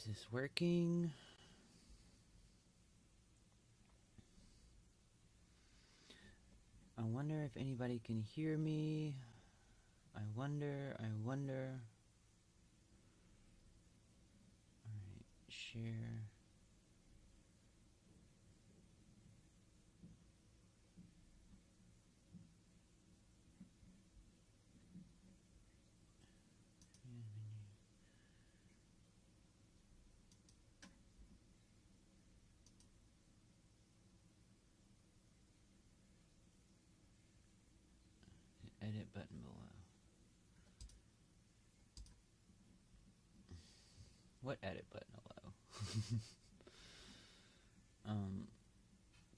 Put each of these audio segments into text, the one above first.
this working? I wonder if anybody can hear me. I wonder. Alright, share. Edit button below. What edit button below?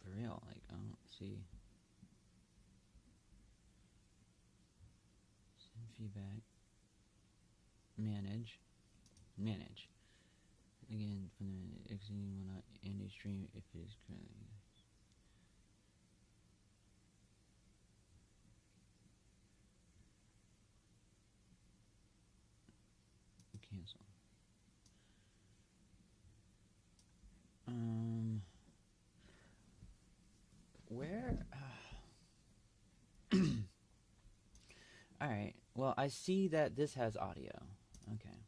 For real, like, I don't see. Send feedback. Manage. Again, from the exiting will not end a stream if it is currently. Cancel. Where? Alright, well, I see that this has audio. Okay.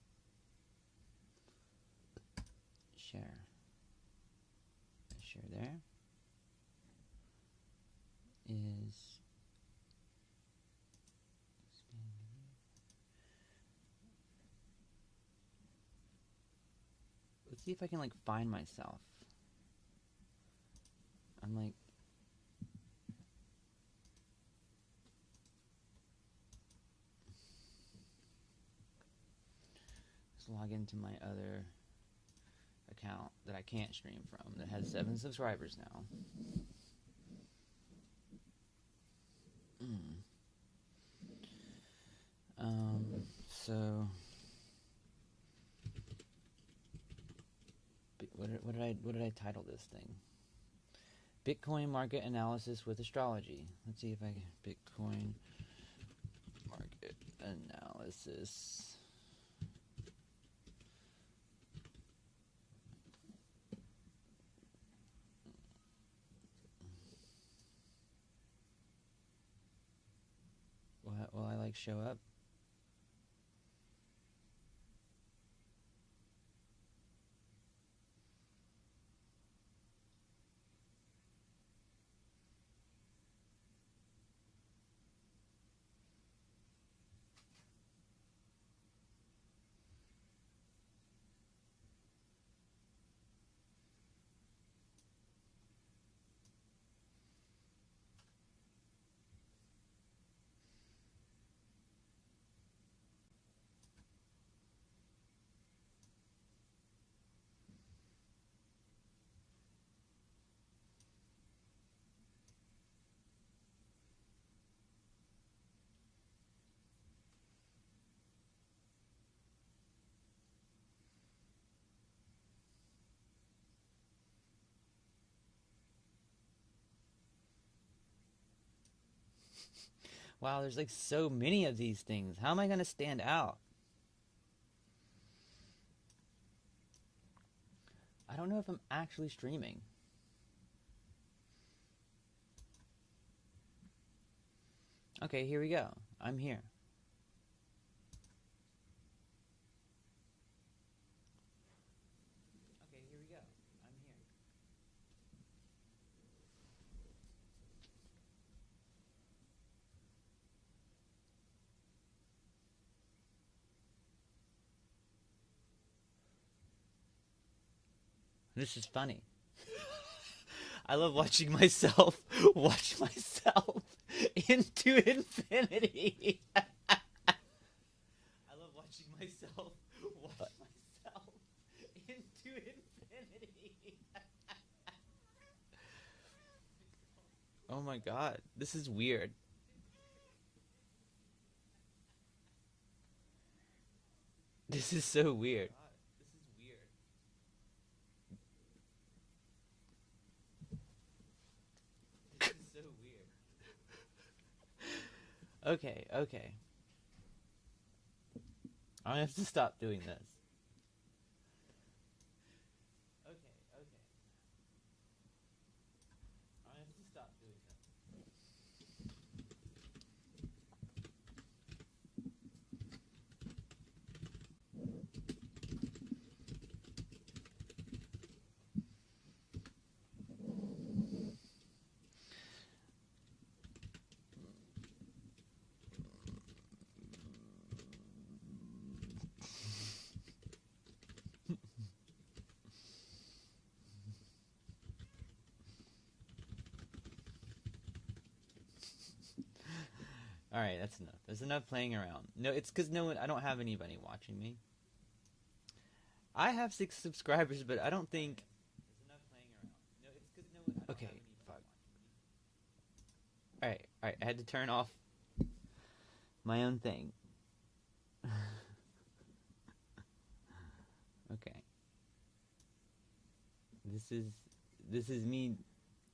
Share. Share there. Is... Let's see if I can, like, find myself. I'm like... Let's log into my other account that I can't stream from that has 7 subscribers now. So... What did I title this thing? Bitcoin market analysis with astrology. Let's see if I can. Bitcoin market analysis. Will I like show up? Wow, there's like so many of these things. How am I going to stand out? I don't know if I'm actually streaming. Okay, here we go. I'm here. Okay, here we go. I'm here. This is funny. I love watching myself watch myself into infinity. I love watching myself watch myself into infinity. Oh my god, this is weird. This is so weird. Okay. I have to stop doing this. Alright, that's enough. There's enough playing around. No, it's because no one, I don't have anybody watching me. I have 6 subscribers, but I don't think... There's enough playing around. No, it's because no one, I don't have anybody watching me. Alright, I had to turn off my own thing. Okay. This is me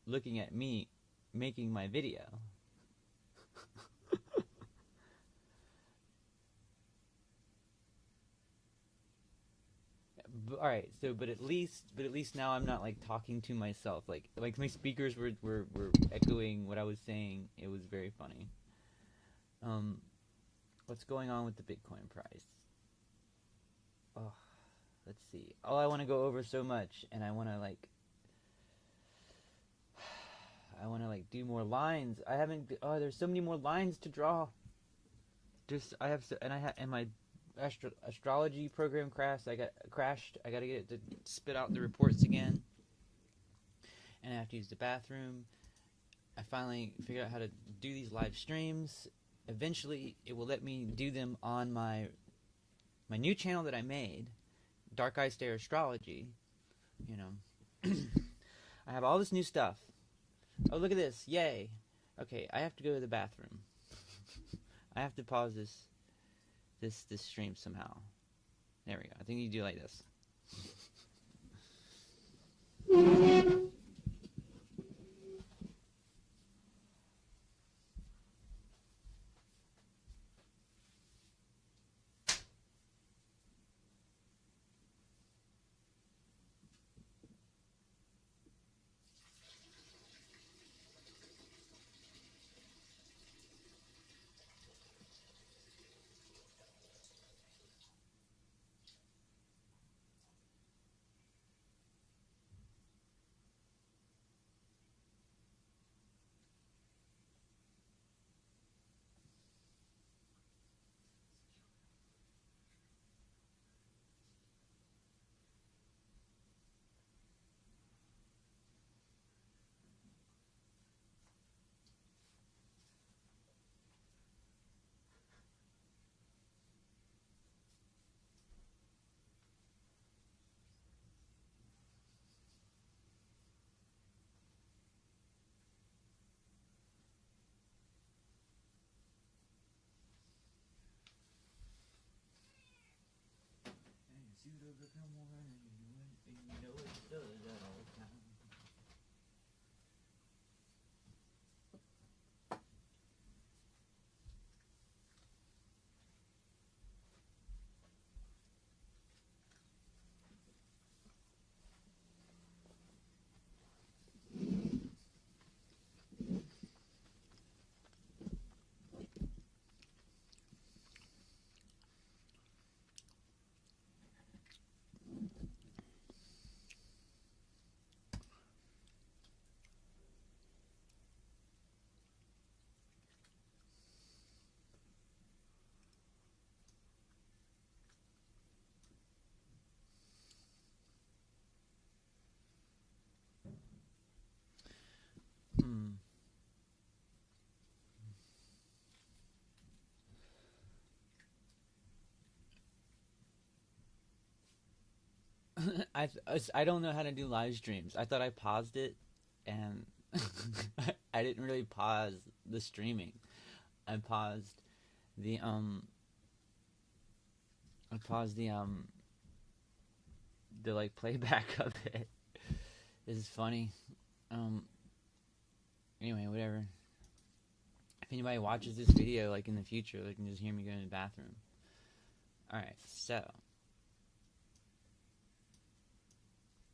looking at me making my video. Alright, so but at least now I'm not like talking to myself. Like my speakers were echoing what I was saying. It was very funny. What's going on with the Bitcoin price? Oh, let's see. Oh, I want to go over so much, and I want to like do more lines. I haven't. Oh, there's so many more lines to draw. And my astrology program crashed. I got to get it to spit out the reports again, and I have to use the bathroom. I finally figured out how to do these live streams. Eventually, it will let me do them on my new channel that I made, DarkEYEstare Astrology. You know, I have all this new stuff. Oh, look at this! Yay! Okay, I have to go to the bathroom. I have to pause this stream somehow. There we go. I think you do like this. I don't know how to do live streams. I thought I paused it, and I didn't really pause the streaming. I paused the the like playback of it. This is funny. Anyway, whatever. If anybody watches this video like in the future, they can just hear me go to the bathroom. Alright, so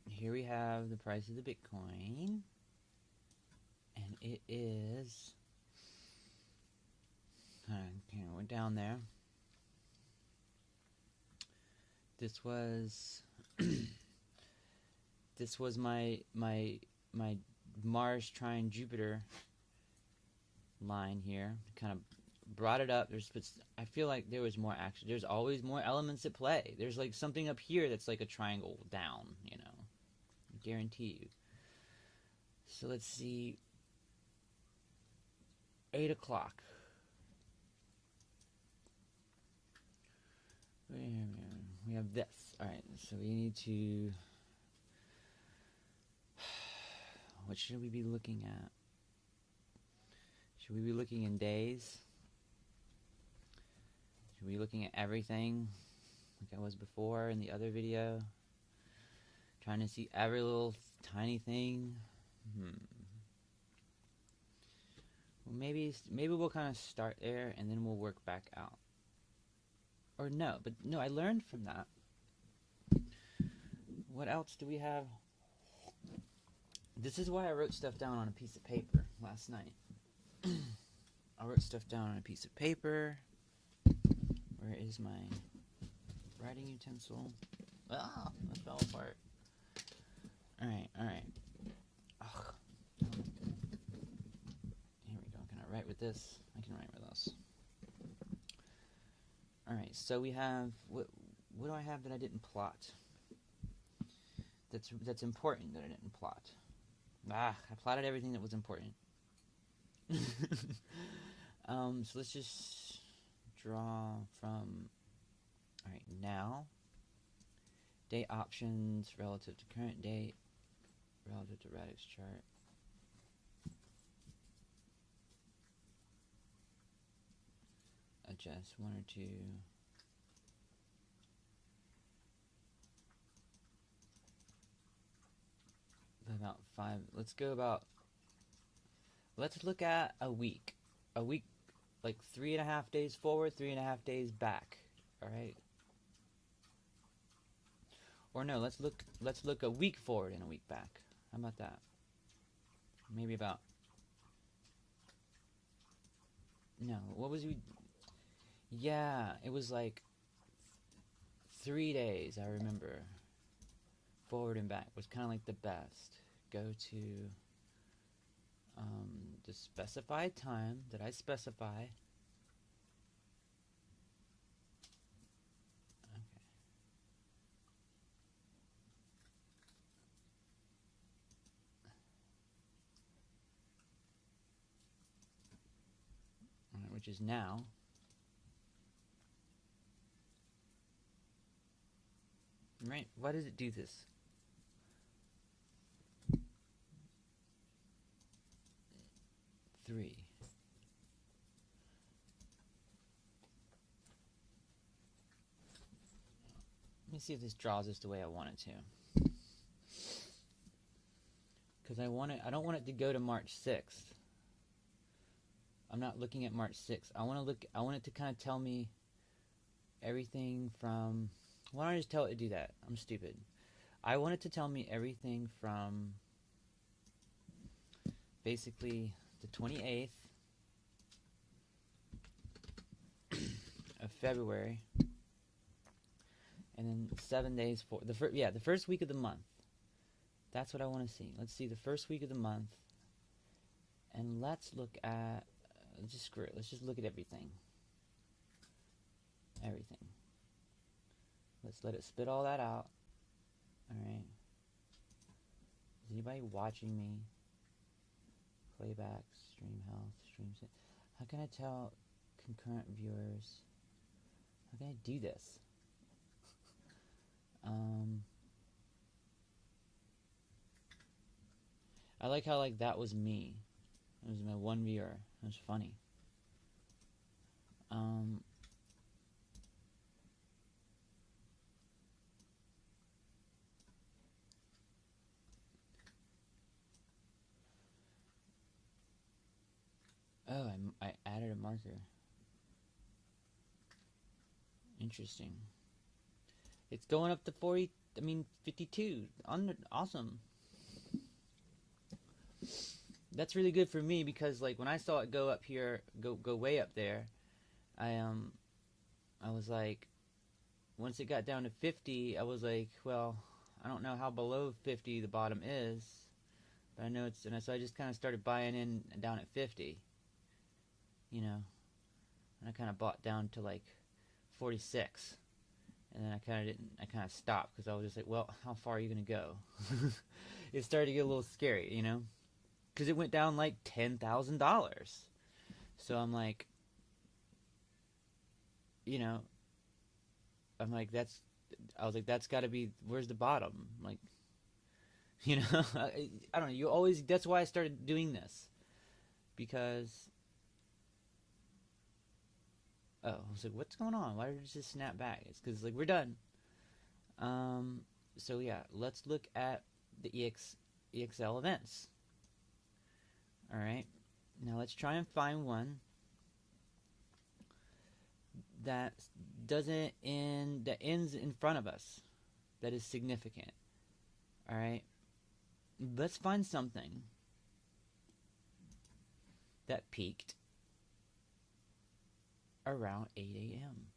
here we have the price of the Bitcoin, and it is we're down there. This was this was my Mars trine Jupiter line here. Kind of brought it up. I feel like there was more action. There's always more elements at play. There's like something up here that's like a triangle down, you know. I guarantee you. So let's see. 8 o'clock. we have this. Alright, so we need to... What should we be looking at? Should we be looking in days? Should we be looking at everything like I was before in the other video? Trying to see every little tiny thing? Well, maybe we'll kind of start there and then we'll work back out. Or no, but no, I learned from that. What else do we have? This is why I wrote stuff down on a piece of paper last night. I wrote stuff down on a piece of paper. Where is my writing utensil? Ah, that fell apart. Alright. Ugh. Here we go. Can I write with this? I can write with this. Alright, so we have... What do I have that I didn't plot? That's important that I didn't plot. I plotted everything that was important. So let's just draw from... Alright, now. Date options relative to current date. Relative to radix chart. Adjust 1 or 2. About 5. Let's look at a week. A week, like 3.5 days forward, 3.5 days back. Alright? Or no, let's look a week forward and a week back. How about that? Maybe about... No, what was we... Yeah, it was like 3 days, I remember. Forward and back was kind of like the best. Go to the specified time that I specify. Okay. Alright, which is now. Right? Why does it do this? Three. Let me see if this draws us the way I want it to. Because I don't want it to go to March 6th. I'm not looking at March 6th. I want it to kind of tell me everything from... Why don't I just tell it to do that? I'm stupid. I want it to tell me everything from basically the 28th of February, and then 7 days for the first week of the month. That's what I want to see. Let's see the first week of the month, and let's look at just screw it. Let's just look at everything. Everything. Let's let it spit all that out. Alright. Is anybody watching me? Playback, stream health, stream... How can I tell concurrent viewers? How can I do this? I like how that was me. It was my one viewer. It was funny. Oh, I added a marker. Interesting. It's going up to 52. Awesome. That's really good for me because when I saw it go up here, go way up there, I was like, once it got down to 50, I was like, well, I don't know how below 50 the bottom is, but I know it's, and so I just kind of started buying in down at 50. You know, and I kind of bought down to 46, and then I kind of stopped because I was just like, well, how far are you gonna go? It started to get a little scary, you know, because it went down like $10,000. So I'm like, you know, I'm like, I was like, that's got to be, where's the bottom? Like, you know, I don't know. You always, that's why I started doing this. Because, oh, I was like, what's going on? Why did it just snap back? It's because, like, we're done. Um, so yeah, let's look at the EXL events. All right. Now let's try and find one that that ends in front of us, that is significant. All right. Let's find something that peaked around 8 a.m.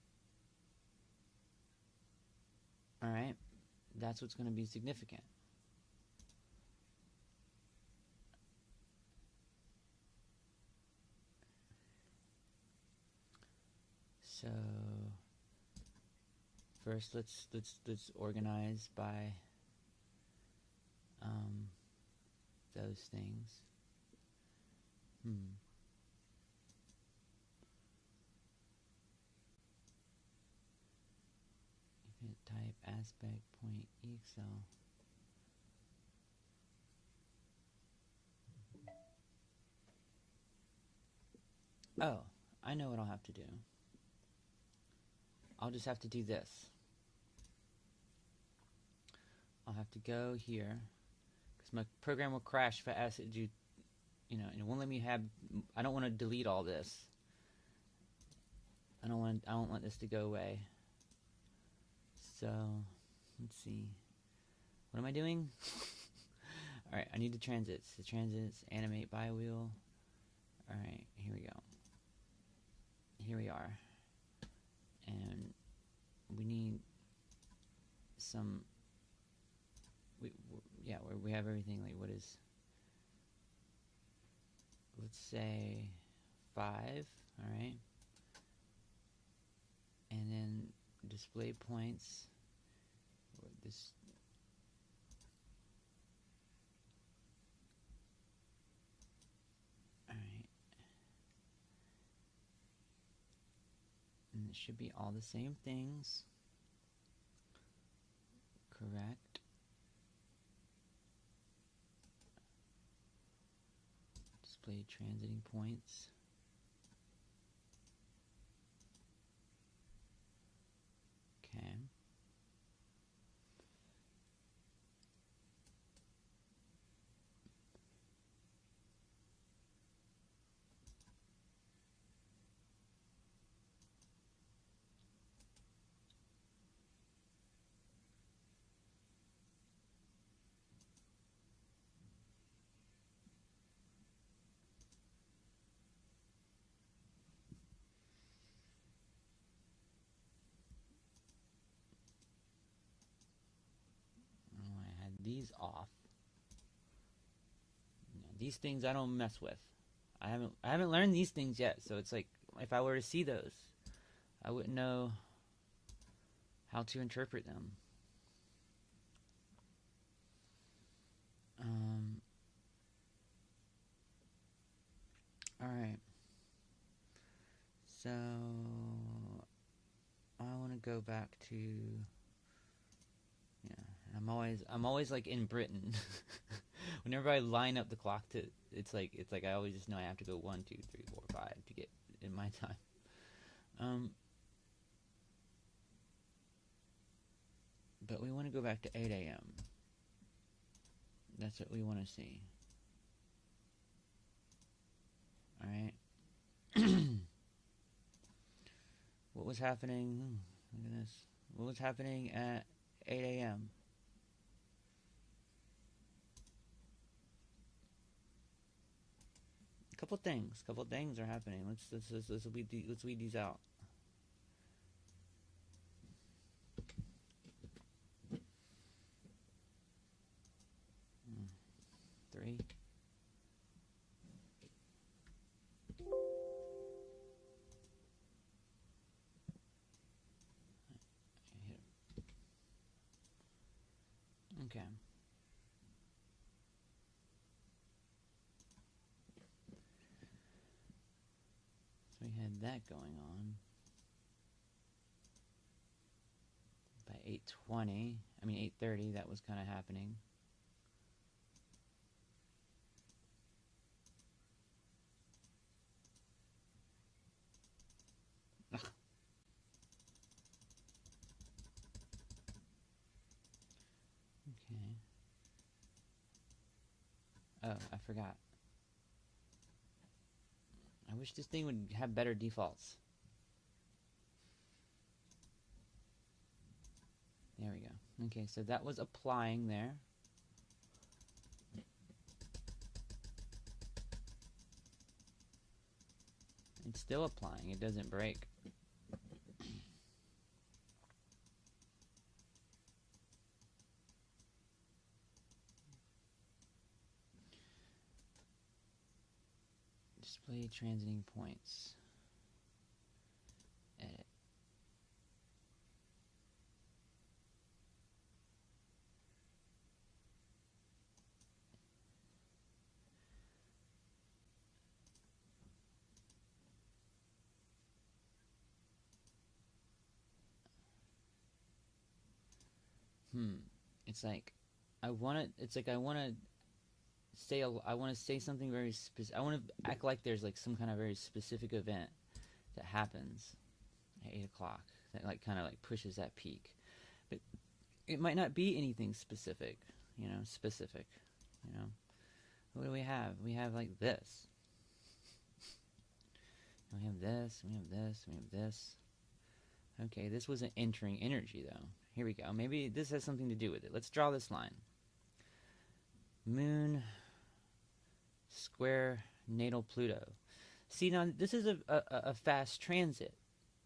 All right. That's what's going to be significant. So first, let's organize by those things. Event type, aspect, point, EXL. Oh, I know what I'll have to do. I'll just have to do this. I'll have to go here, because my program will crash if I ask it to do, you know, and it won't let me have, I don't want to delete all this. I don't want this to go away. So, let's see. What am I doing? Alright, I need the transits. The transits, animate by wheel. Alright, here we go. Here we are. And we need some, yeah, where we have everything, like what is, let's say 5, alright? And then display points, this, alright. And it should be all the same things. Correct. Display transiting points. Okay. Oh, I had these off. You know, these things I don't mess with. I haven't learned these things yet, so it's like if I were to see those, I wouldn't know how to interpret them. All right. So I want to go back to, yeah. I'm always like in Britain. Whenever I line up the clock to, it's like I always just know I have to go 1, 2, 3, 4, 5 to get in my time. But we want to go back to 8 a.m. That's what we want to see. All right. What was happening? Look at this. What was happening at 8 a.m.? Couple things are happening. Let's weed these out. Three. Okay. So we had that going on. 8:20. I mean 8:30. That was kind of happening. Okay. Oh, I forgot. I wish this thing would have better defaults. There we go. Okay, so that was applying there. It's still applying. It doesn't break. Display transiting points. Edit. It's like I want to. It's like I want to say. I want to say something very specific. I want to act like there's like some kind of very specific event that happens at 8 o'clock that like kind of like pushes that peak, but it might not be anything specific. You know, specific. You know, what do we have? We have like this. We have this. We have this. We have this. Okay, this wasn't entering energy though. Here we go. Maybe this has something to do with it. Let's draw this line. Moon square natal Pluto. See, now this is a fast transit.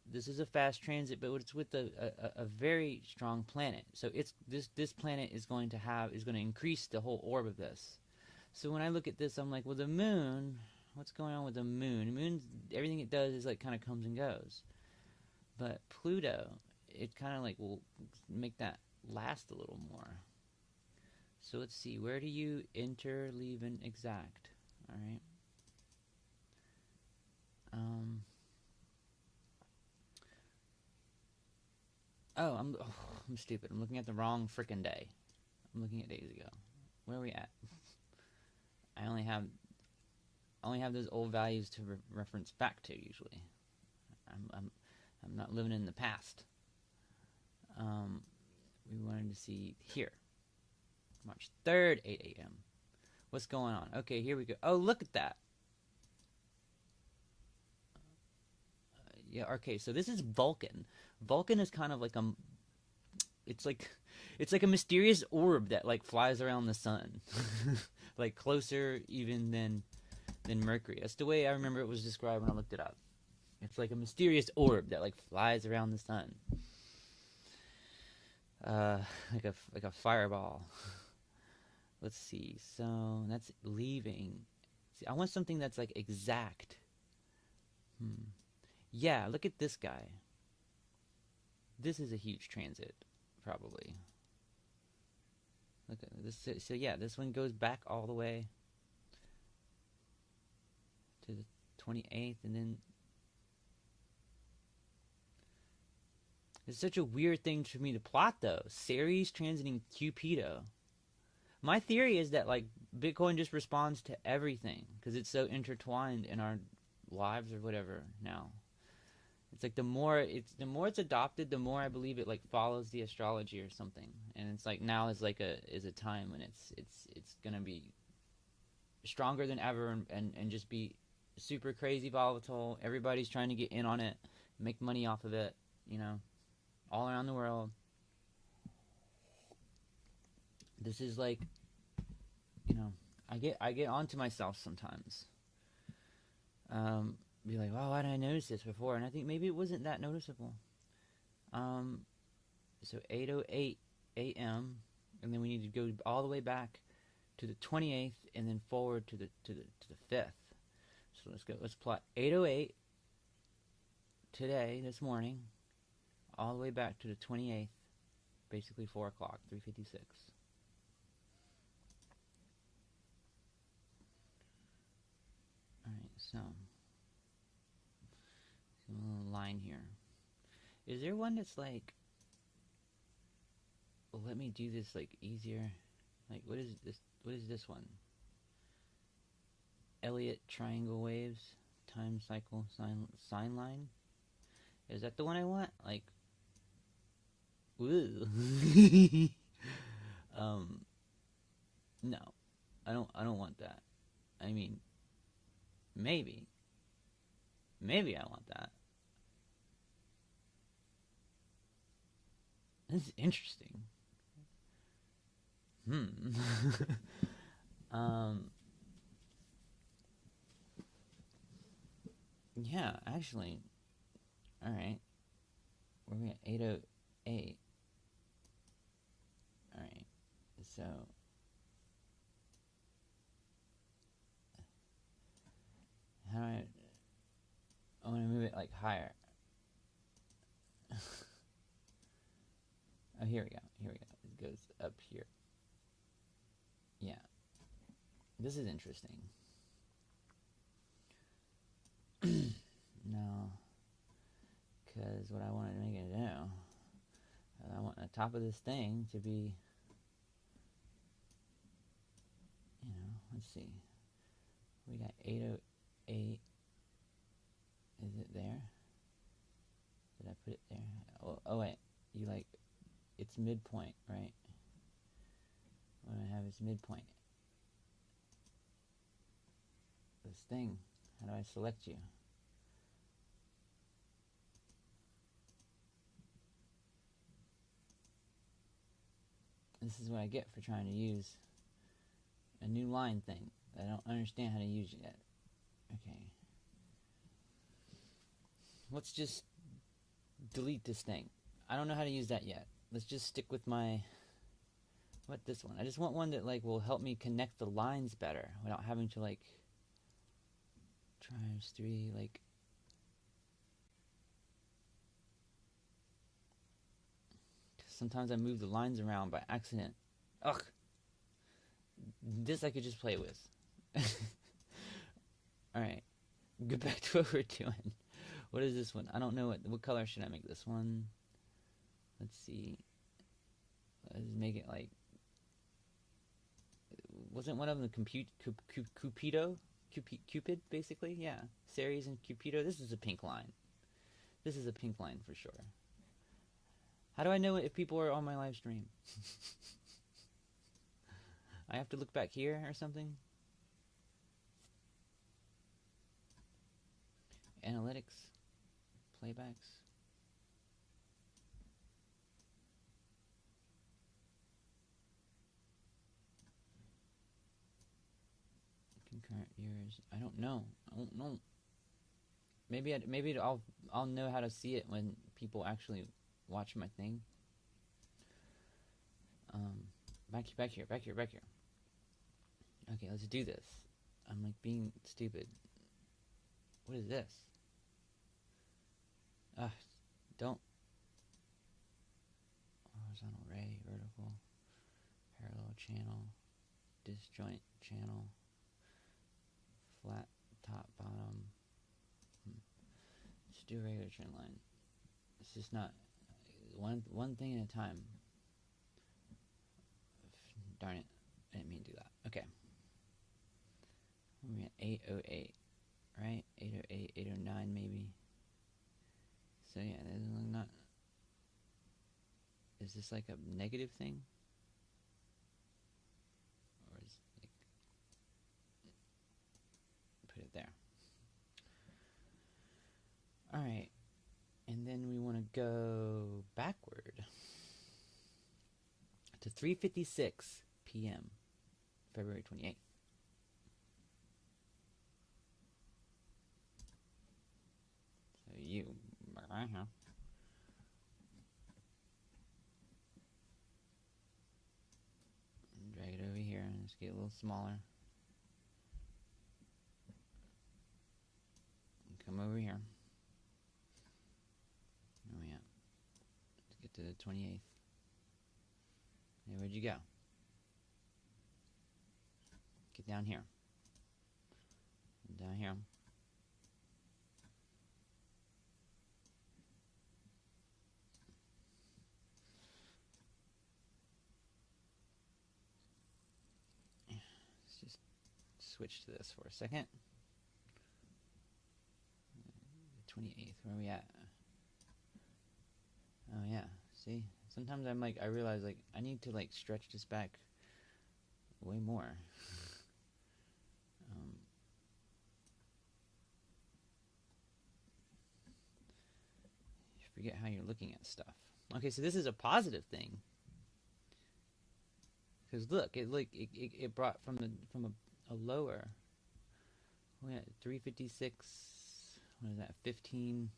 This is a fast transit, but it's with a very strong planet. So it's this planet is going to increase the whole orb of this. So when I look at this, I'm like, well, the moon. What's going on with the moon? The moon, everything it does is like kind of comes and goes. But Pluto, it kind of like will make that last a little more. So let's see, where do you enter, leave, and exact? All right. I'm stupid. I'm looking at the wrong frickin' day. I'm looking at days ago. Where are we at? I only have those old values to reference back to usually. I'm not living in the past. We wanted to see here. March 3rd, 8 a.m. What's going on? Okay, here we go. Oh, look at that. Yeah, okay, so this is Vulcan. Vulcan is kind of like it's like a mysterious orb that like flies around the sun. Like closer even than Mercury. That's the way I remember it was described when I looked it up. It's like a mysterious orb that like flies around the sun. Like a fireball. Let's see. So that's leaving. See, I want something that's like exact. Yeah, look at this guy. This is a huge transit, probably. Look at this. So yeah, this one goes back all the way to the 28th, and then it's such a weird thing for me to plot, though. Ceres transiting Cupido. My theory is that like Bitcoin just responds to everything because it's so intertwined in our lives or whatever now. It's like the more it's adopted, the more I believe it like follows the astrology or something. And it's like now is a time when it's gonna be stronger than ever and just be super crazy volatile. Everybody's trying to get in on it, make money off of it, you know, all around the world. This is like, you know, I get onto myself sometimes. Be like, wow, why didn't I notice this before? And I think maybe it wasn't that noticeable. So 8:08 a.m. and then we need to go all the way back to the 28th and then forward to the 5th. So let's go. Let's plot 8:08 today, this morning, all the way back to the 28th, basically 4 o'clock, 3:56. All right, so a little line here. Is there one that's like let me do this like easier. Like, what is this? What is this one? Elliott triangle waves, time cycle, sine line. Is that the one I want? Like, woo. No, I don't want that. I mean, maybe I want that. This is interesting. Yeah, actually. Alright. Where are we at? 808. Alright. So. How do I want to move it like higher. Oh, here we go. Here we go. It goes up here. Yeah. This is interesting. No. Because what I wanted to make it do, I want the top of this thing to be, let's see. We got 808. Is it there? Did I put it there? Oh wait. You like, it's midpoint, right? What I have is midpoint. This thing. How do I select you? This is what I get for trying to use a new line thing that I don't understand how to use yet. Okay. Let's just delete this thing. I don't know how to use that yet. Let's just stick with my... What, this one? I just want one that like will help me connect the lines better without having to like... times 3, like... Sometimes I move the lines around by accident. Ugh. This I could just play with. Alright. Get back to what we're doing. What is this one? I don't know what color should I make this one? Let's see. Let's make it like... Wasn't one of them Cupido? Cupid, basically? Yeah. Ceres and Cupido. This is a pink line. This is a pink line for sure. How do I know if people are on my live stream? I have to look back here or something? Analytics. Playbacks. Concurrent viewers. I don't know. Maybe I'll know how to see it when people actually watch my thing. Back here. Okay, let's do this. I'm like being stupid. What is this? Don't. Horizontal ray, vertical, parallel channel, disjoint channel, flat top, bottom. Let's do a regular trend line. It's just not one thing at a time. Darn it. I didn't mean to do that. Okay. We're at 808, right? 808, 809 maybe. So yeah, this is not... Is this like a negative thing? Or is it like... Put it there. Alright. And then we want to go backward to 3:56 p.m. February 28th. So you right here. Drag it over here and just get a little smaller. And come over here. Oh yeah. Let's get to the 28th. Hey, where'd you go? Get down here. Down here. switch to this for a second. 28th, where are we at? Oh yeah, see? Sometimes I'm like, I realize like, I need to like stretch this back way more. You forget how you're looking at stuff. Okay, so this is a positive thing. Because look, it brought from a lower. We're at 356. What is that? 15.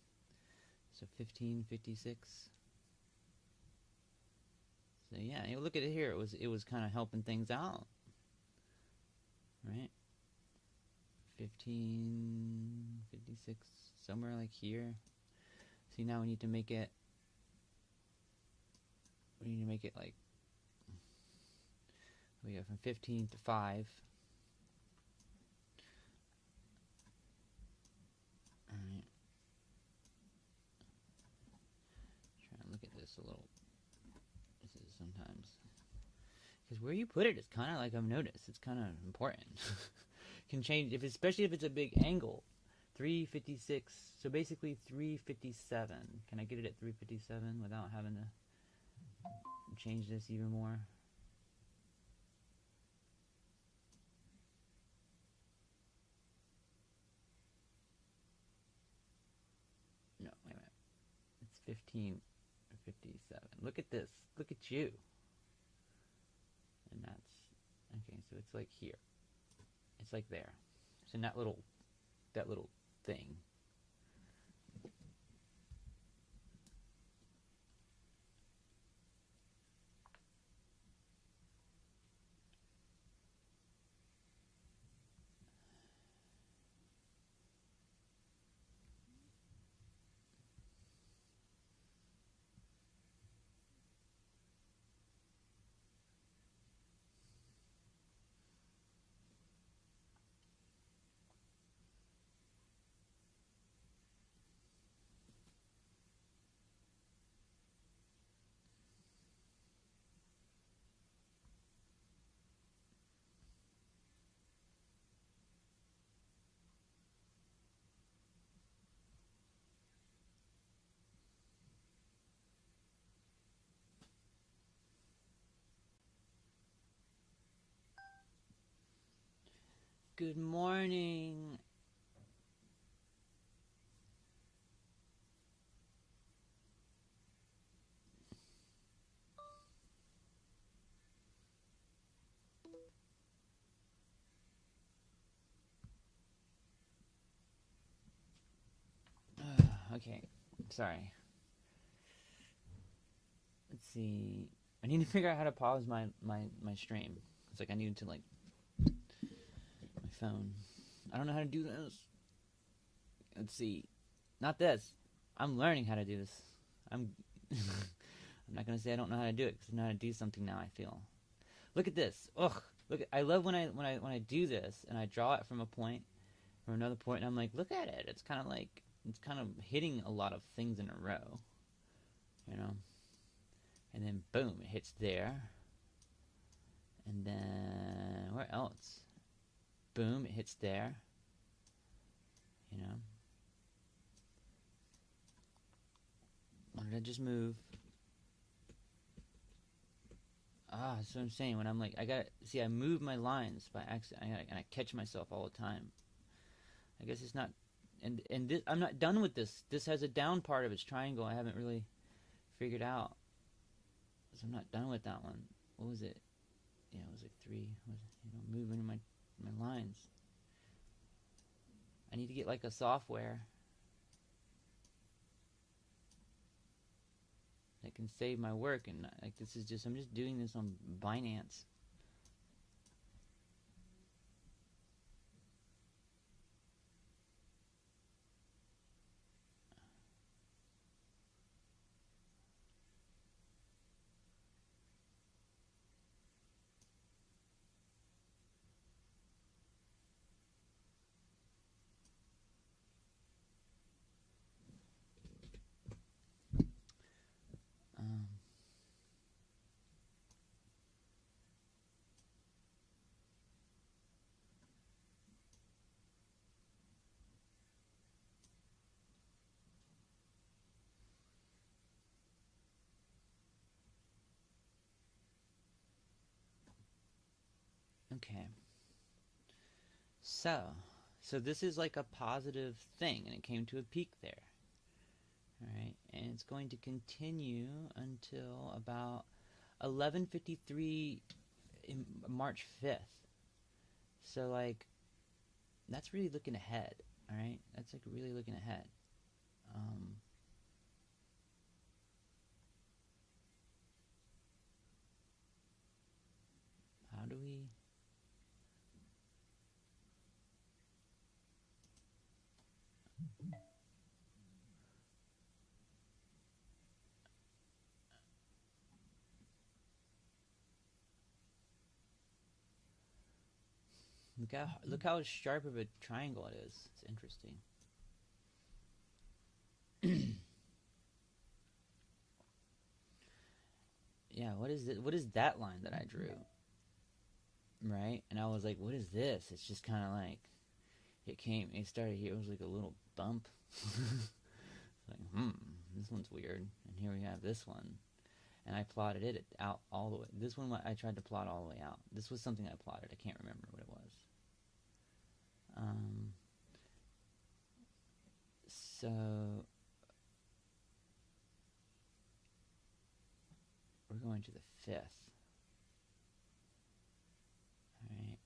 So 1556. So yeah, you look at it here. It was kind of helping things out, right? 1556, somewhere like here. See, now we need to make it. We need to make it like. We go from 15 to 5. Alright. Try and look at this a little. This is sometimes. Because where you put it is kind of like I've noticed. It's kind of important. Can change, especially if it's a big angle. 356. So basically 357. Can I get it at 357 without having to change this even more? No, wait a minute. It's 1557. Look at this. Look at you. And that's okay. So it's like here. It's like there. So in that little thing. Good morning. Okay, sorry. Let's see. I need to figure out how to pause my stream. It's like I need to like my phone. I don't know how to do this. Let's see. Not this. I'm learning how to do this. I'm not gonna say I don't know how to do it because I know how to do something now. I feel. Look at this. Ugh. Look. I love when I do this and I draw it from a point or another point and I'm like, look at it. It's kind of like it's kind of hitting a lot of things in a row. You know. And then boom, it hits there. And then where else? Boom, it hits there. You know. Why did I just move? Ah, that's what I'm saying. When I'm like, I move my lines by accident, and I catch myself all the time. I guess it's not, and this, I'm not done with this. This has a down part of its triangle. I haven't really figured out. So I'm not done with that one. What was it? Yeah, it was like 3. Moving my lines. I need to get like a software that can save my work, and like this is just I'm just doing this on Binance. Okay. So this is like a positive thing, and it came to a peak there. All right, and it's going to continue until about 11:53 in March 5th. So like that's really looking ahead. All right, that's like really looking ahead. Um, how do we? Look how sharp of a triangle it is. It's interesting. Yeah, what is it? What is that line that I drew? Right? And I was like, what is this? It's just kind of like it started here. It was like a little bump. It's like, this one's weird. And here we have this one. And I plotted it out all the way. This one I tried to plot all the way out. This was something I plotted. I can't remember what it was. So we're going to the 5th. Alright.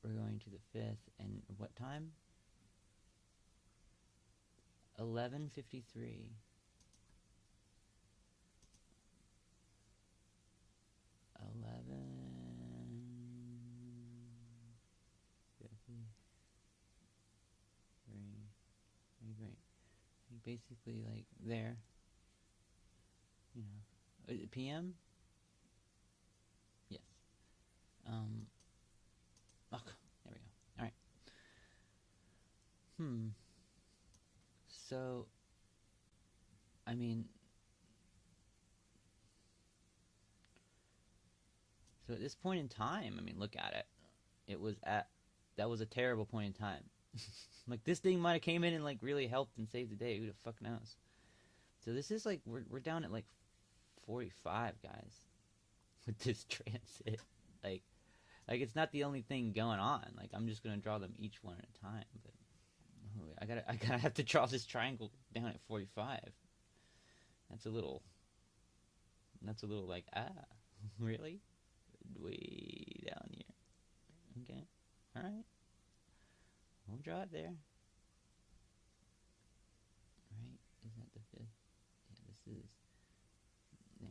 We're going to the 5th, and what time? 11:53. 11:53. Basically, like there. You know, PM. Yes. Oh, there we go. All right. So, I mean, so at this point in time, I mean, look at it. That was a terrible point in time. Like this thing might have came in and like really helped and saved the day. Who the fuck knows? So this is like we're down at like 45, guys, with this transit. Like it's not the only thing going on. Like I'm just gonna draw them each one at a time. But I gotta have to draw this triangle down at 45. That's a little like really way down here. Okay, all right. We'll draw it there. Right? Is that the 5th? Yeah, this is there.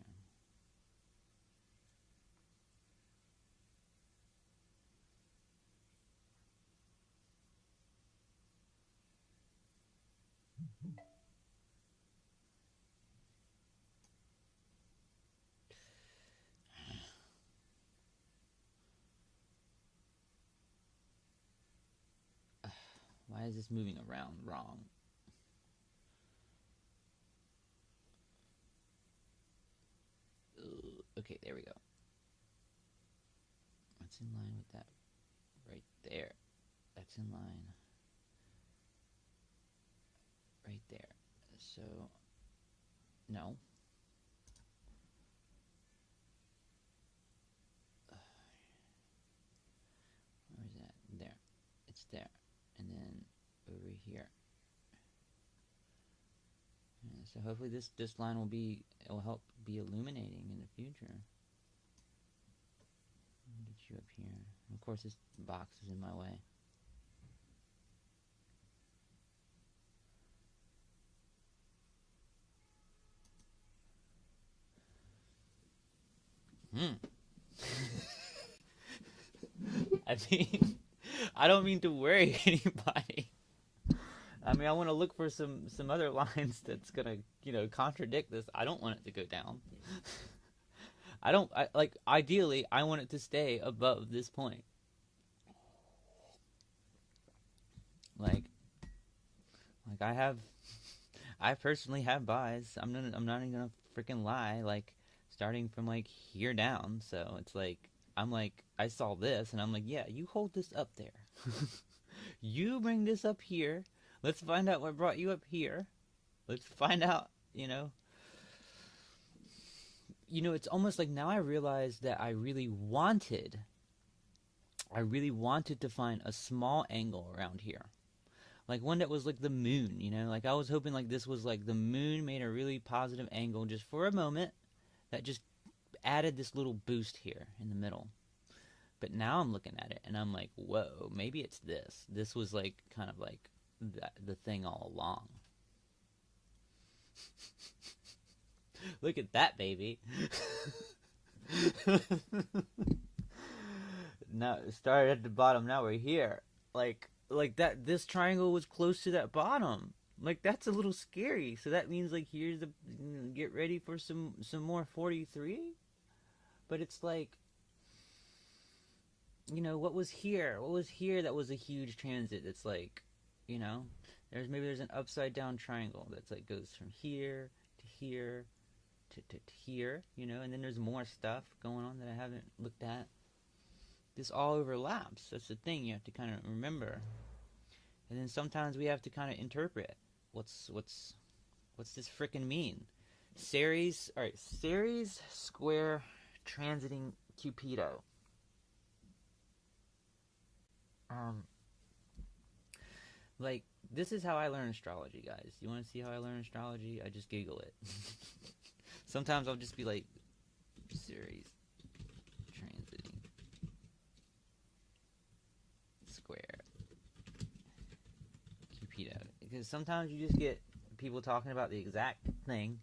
Why is this moving around wrong? Okay, there we go. That's in line with that right there. That's in line right there. So, no. Where is that? There. It's there. And then over here. So hopefully this line will help be illuminating in the future. I'll get you up here. And of course, this box is in my way. I mean, I don't mean to worry anybody. I mean, I want to look for some other lines that's gonna, contradict this. I don't want it to go down. Ideally, I want it to stay above this point. Like I personally have buys. I'm not even gonna freaking lie. Like, starting from like here down. So it's like, I saw this and I'm like, yeah, you hold this up there. You bring this up here. Let's find out what brought you up here. Let's find out, it's almost like now I realize that I really wanted I really wanted to find a small angle around here. Like one that was like the moon, you know? Like I was hoping like this was like the moon made a really positive angle just for a moment that just added this little boost here in the middle. But now I'm looking at it and I'm like, whoa, maybe it's this. This was like kind of like the thing all along. Look at that, baby. Now it started at the bottom. Now we're here. Like that. This triangle was close to that bottom. Like that's a little scary. So that means like here's the get ready for some more 43. But it's like, you know, what was here? What was here that was a huge transit? It's like, you know, there's an upside down triangle that's like goes from here to here to here, you know, and then there's more stuff going on that I haven't looked at. This all overlaps. That's the thing you have to kind of remember. And then sometimes we have to kind of interpret what's this frickin' mean. Ceres, all right, Ceres square transiting Cupido. Like this is how I learn astrology, guys. You want to see how I learn astrology? I just Google it. Sometimes I'll just be like, Ceres transiting square Cupido, because sometimes you just get people talking about the exact thing.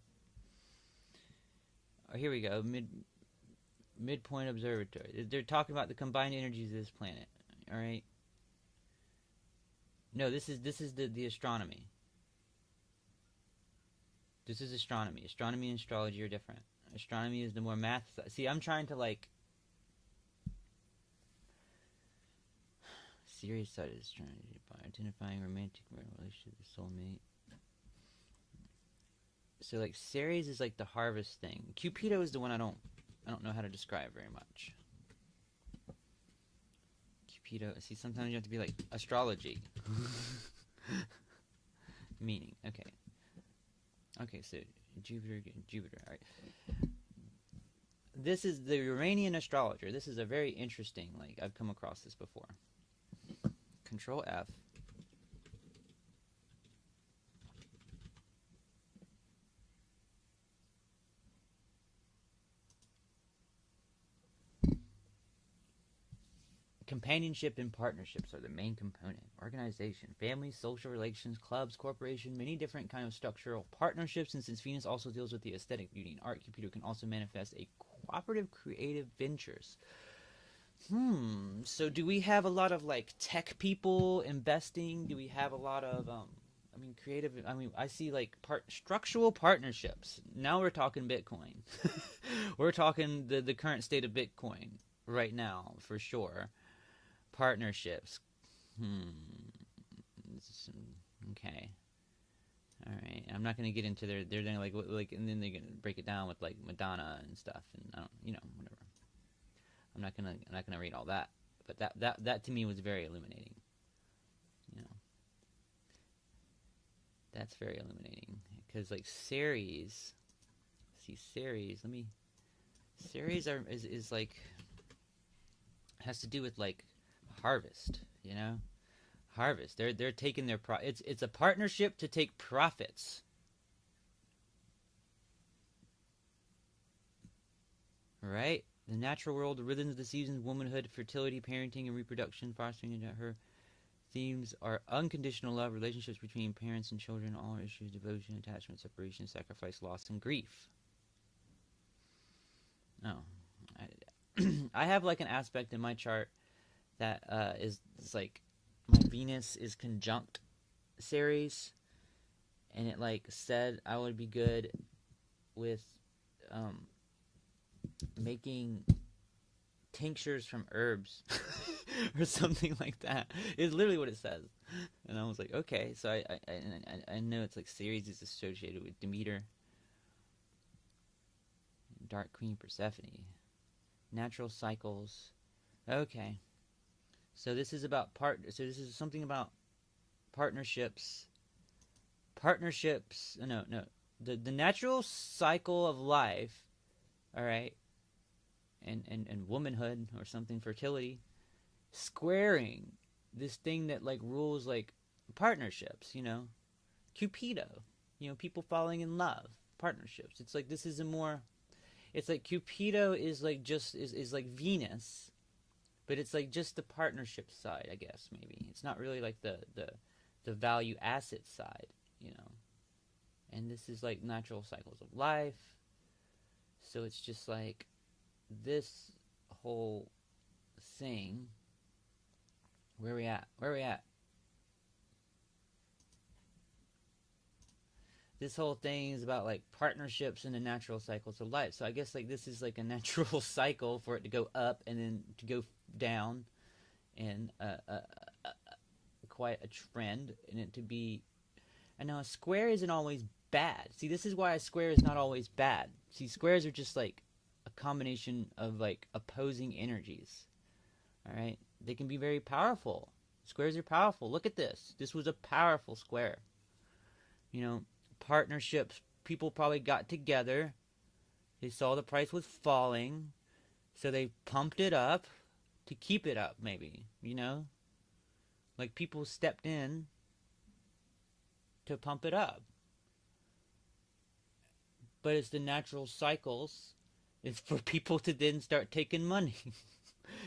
Oh, here we go. Midpoint observatory. They're talking about the combined energies of this planet. All right. No, this is the astronomy. This is astronomy. Astronomy and astrology are different. Astronomy is the more math side. See, I'm trying to like serious side of astrology by identifying romantic relationship with soulmate. So like Ceres is like the harvest thing. Cupido is the one I don't know how to describe very much. Cupido. See, sometimes you have to be like astrology. Meaning. Okay. Okay, so Jupiter. All right. This is the Uranian astrologer. This is a very interesting. Like I've come across this before. Control F. Companionship and partnerships are the main component. Organization, family, social relations, clubs, corporation, many different kind of structural partnerships. And since Venus also deals with the aesthetic beauty and art, Cupido can also manifest a cooperative creative ventures. So do we have a lot of like tech people investing? Do we have a lot of creative? I see like structural partnerships. Now we're talking Bitcoin. We're talking the current state of Bitcoin right now for sure. Partnerships. Okay. All right. I'm not going to get into their thing like, and then they're going to break it down with like Madonna and stuff, and I don't, whatever. I'm not gonna read all that, but that to me was very illuminating. That's very illuminating because like Ceres, Ceres is like has to do with like harvest, harvest. They're taking their it's a partnership to take profits. Right? The natural world, the rhythms of the seasons, womanhood, fertility, parenting, and reproduction, fostering into her themes are unconditional love, relationships between parents and children, all issues, devotion, attachment, separation, sacrifice, loss, and grief. Oh. I have like an aspect in my chart that is like my Venus is conjunct Ceres, and it like said I would be good with making tinctures from herbs or something like that. It's literally what it says, and I was like, okay. So I know it's like Ceres is associated with Demeter, Dark Queen Persephone, natural cycles. Okay, so this is about So this is something about partnerships. Partnerships. No. The natural cycle of life. All right. And womanhood or something, fertility, squaring this thing that like rules like partnerships, you know, Cupido, you know, people falling in love, partnerships. It's like this is a more, it's like Cupido is like just is like Venus, but it's like just the partnership side, I guess. Maybe it's not really like the value asset side, you know. And this is like natural cycles of life. So it's just like this whole thing. Where are we at? Where are we at? This whole thing is about like partnerships and the natural cycles of life. So I guess like this is like a natural cycle for it to go up and then to go down, and quite a trend, and it to be. And now a square isn't always bad. See, this is why a square is not always bad. See, squares are just like a combination of like opposing energies. All right, they can be very powerful. Squares are powerful. Look at this. This was a powerful square. You know, partnerships. People probably got together. They saw the price was falling, so they pumped it up to keep it up. Maybe, you know, like people stepped in to pump it up. But it's the natural cycles. It's for people to then start taking money,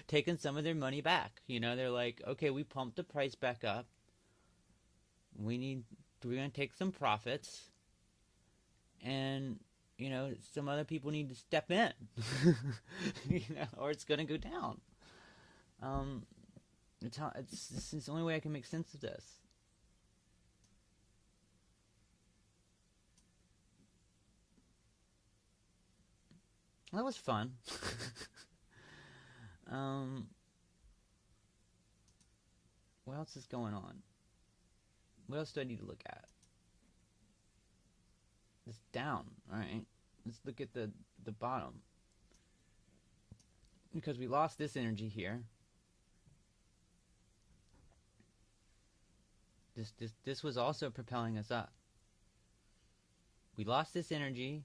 taking some of their money back. You know, they're like, okay, we pumped the price back up. We're going to take some profits. And, you know, some other people need to step in. You know, or it's going to go down. It's the only way I can make sense of this. That was fun. What else is going on? What else do I need to look at? It's down, alright? Let's look at the bottom. Because we lost this energy here. This was also propelling us up. We lost this energy.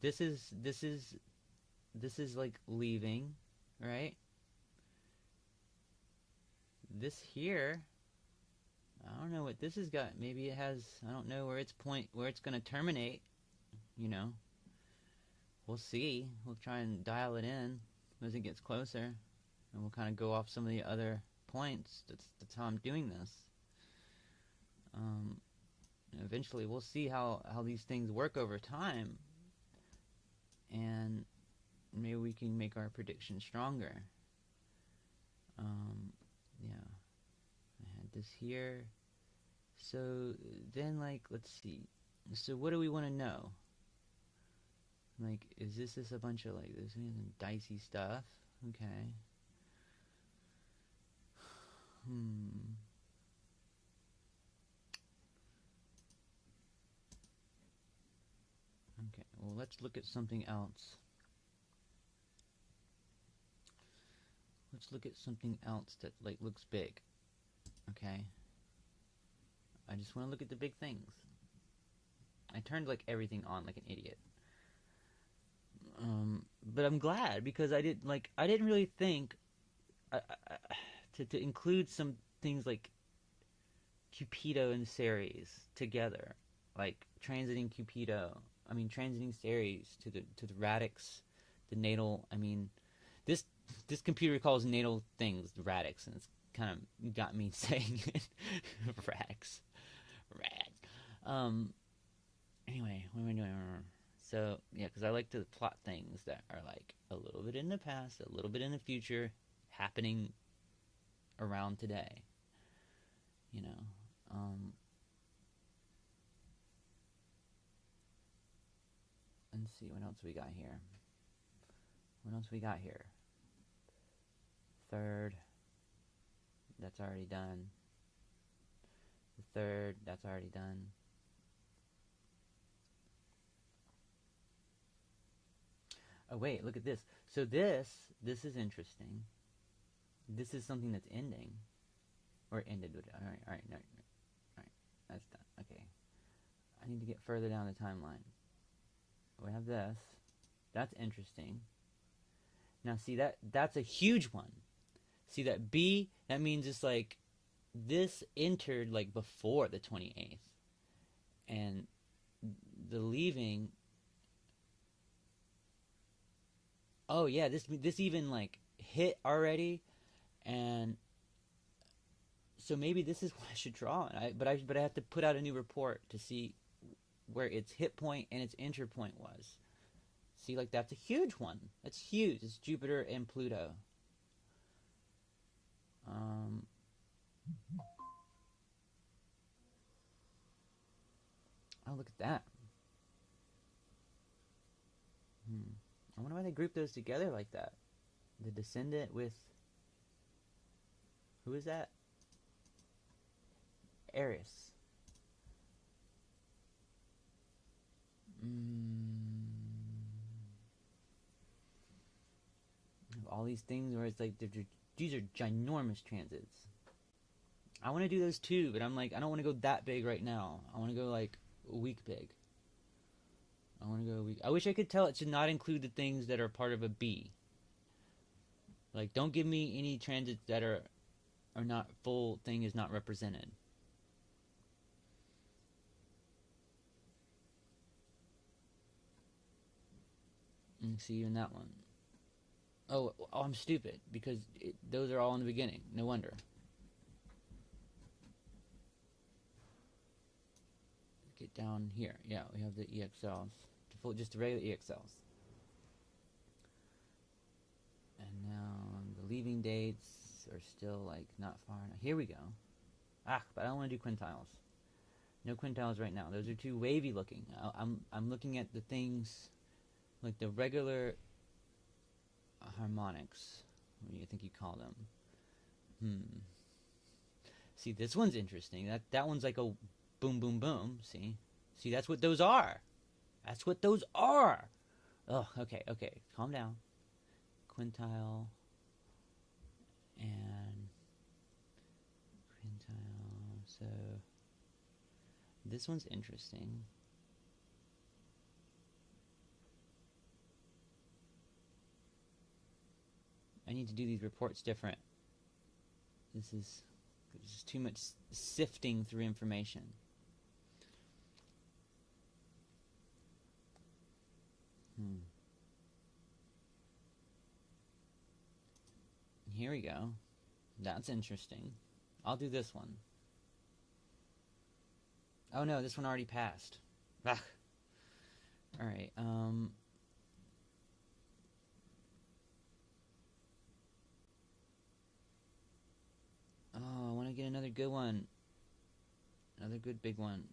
This is like leaving, right? This here, I don't know what this has got. Maybe it has, I don't know where it's going to terminate, you know. We'll see. We'll try and dial it in as it gets closer, and we'll kind of go off some of the other points. That's how I'm doing this. Eventually we'll see how these things work over time, and maybe we can make our prediction stronger. Yeah, I had this here. So then, like, let's see. So what do we want to know? Like, is this a bunch of like this dicey stuff? Okay. Okay. Well, let's look at something else. Let's look at something else that like looks big. Okay. I just want to look at the big things. I turned like everything on like an idiot. But I'm glad, because I didn't really think to include some things like Cupido and Ceres together, like transiting Ceres to the radix, the natal. I mean, this computer calls natal things radix, and it's kind of got me saying it. Radix, rad. Anyway, what am I doing? So yeah, because I like to plot things that are like a little bit in the past, a little bit in the future, happening around today. You know. Let's see, what else we got here? Third, that's already done. The third, that's already done. Oh wait, look at this. So this is interesting. This is something that's ending, or ended. All right, no, all right, that's done. Okay, I need to get further down the timeline. We have this. That's interesting. Now see, that's a huge one. See that B, that means it's like this entered like before the 28th. And the leaving, oh yeah, this even like hit already, and so maybe this is what I should draw. But I have to put out a new report to see where its hit point and its enter point was. See, like that's a huge one. That's huge. It's Jupiter and Pluto. Oh, look at that. I wonder why they group those together like that. The descendant with, who is that? Eris. All these things where it's like these are ginormous transits. I want to do those too, but I'm like, I don't want to go that big right now. I want to go like a week big. I want to go a week. I wish I could tell it to not include the things that are part of a B. Like, don't give me any transits that are not full thing is not represented. See, even that one. Oh, I'm stupid because those are all in the beginning. No wonder. Get down here. Yeah, we have the EXLs. Just the regular EXLs. And now the leaving dates are still like not far enough. Here we go. But I don't want to do quintiles. No quintiles right now. Those are too wavy looking. I'm looking at the things like the regular harmonics. What do you think you call them? See, this one's interesting. That one's like a boom, boom, boom. See, that's what those are. That's what those are. Oh, okay. Calm down. Quintile and quintile. So this one's interesting. I need to do these reports different. This is too much sifting through information. Here we go. That's interesting. I'll do this one. Oh no, this one already passed. Alright, oh, I want to get another good one. Another good big one.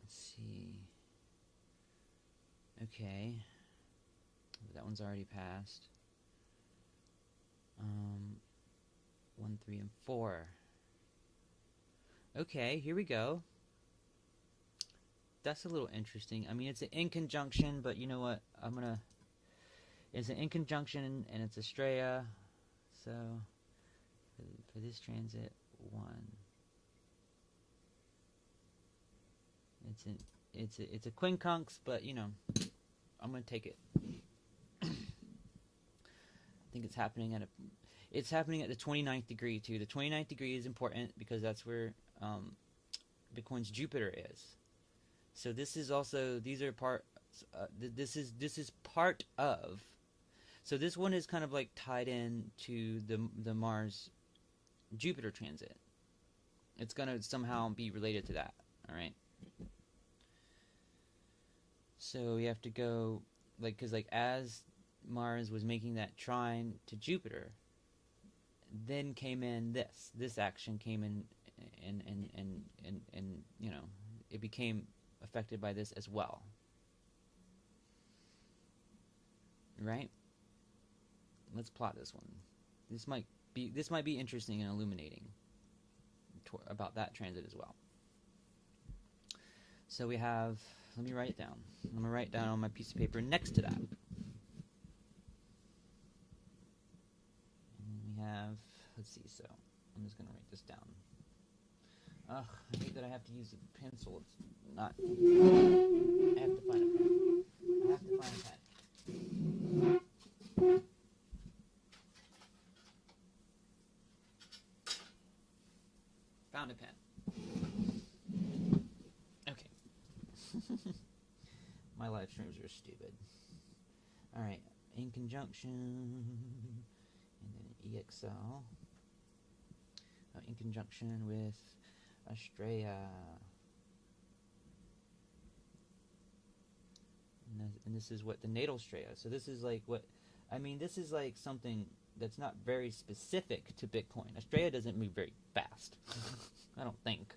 Let's see. Okay. That one's already passed. 1, 3, and 4. Okay, here we go. That's a little interesting. I mean, it's an in conjunction, but you know what? It's an in conjunction, and it's Estrella. So, for this transit, 1. It's a quincunx, but you know, I'm gonna take it. I think it's happening at the 29th degree too. The 29th degree is important because that's where Bitcoin's Jupiter is. So this is also, these are part. This is part of. So this one is kind of like tied in to the Mars Jupiter transit. It's gonna somehow be related to that. All right. So we have to go because as Mars was making that trine to Jupiter, then came in this action came in, and you know, it became affected by this as well, right? Let's plot this one. This might be interesting and illuminating about that transit as well. So we have, let me write it down. I'm gonna write it down on my piece of paper next to that. And we have, let's see, so I'm just gonna write this down. Ugh, I hate that I have to use a pencil. It's not, I have to find a pen. Found a pen. Okay. My live streams are stupid. Alright, in conjunction, and then EXL, in conjunction with Astraya. And this is what the natal Straya. So this is like what, I mean, this is like something that's not very specific to Bitcoin. Astraya doesn't move very fast, I don't think.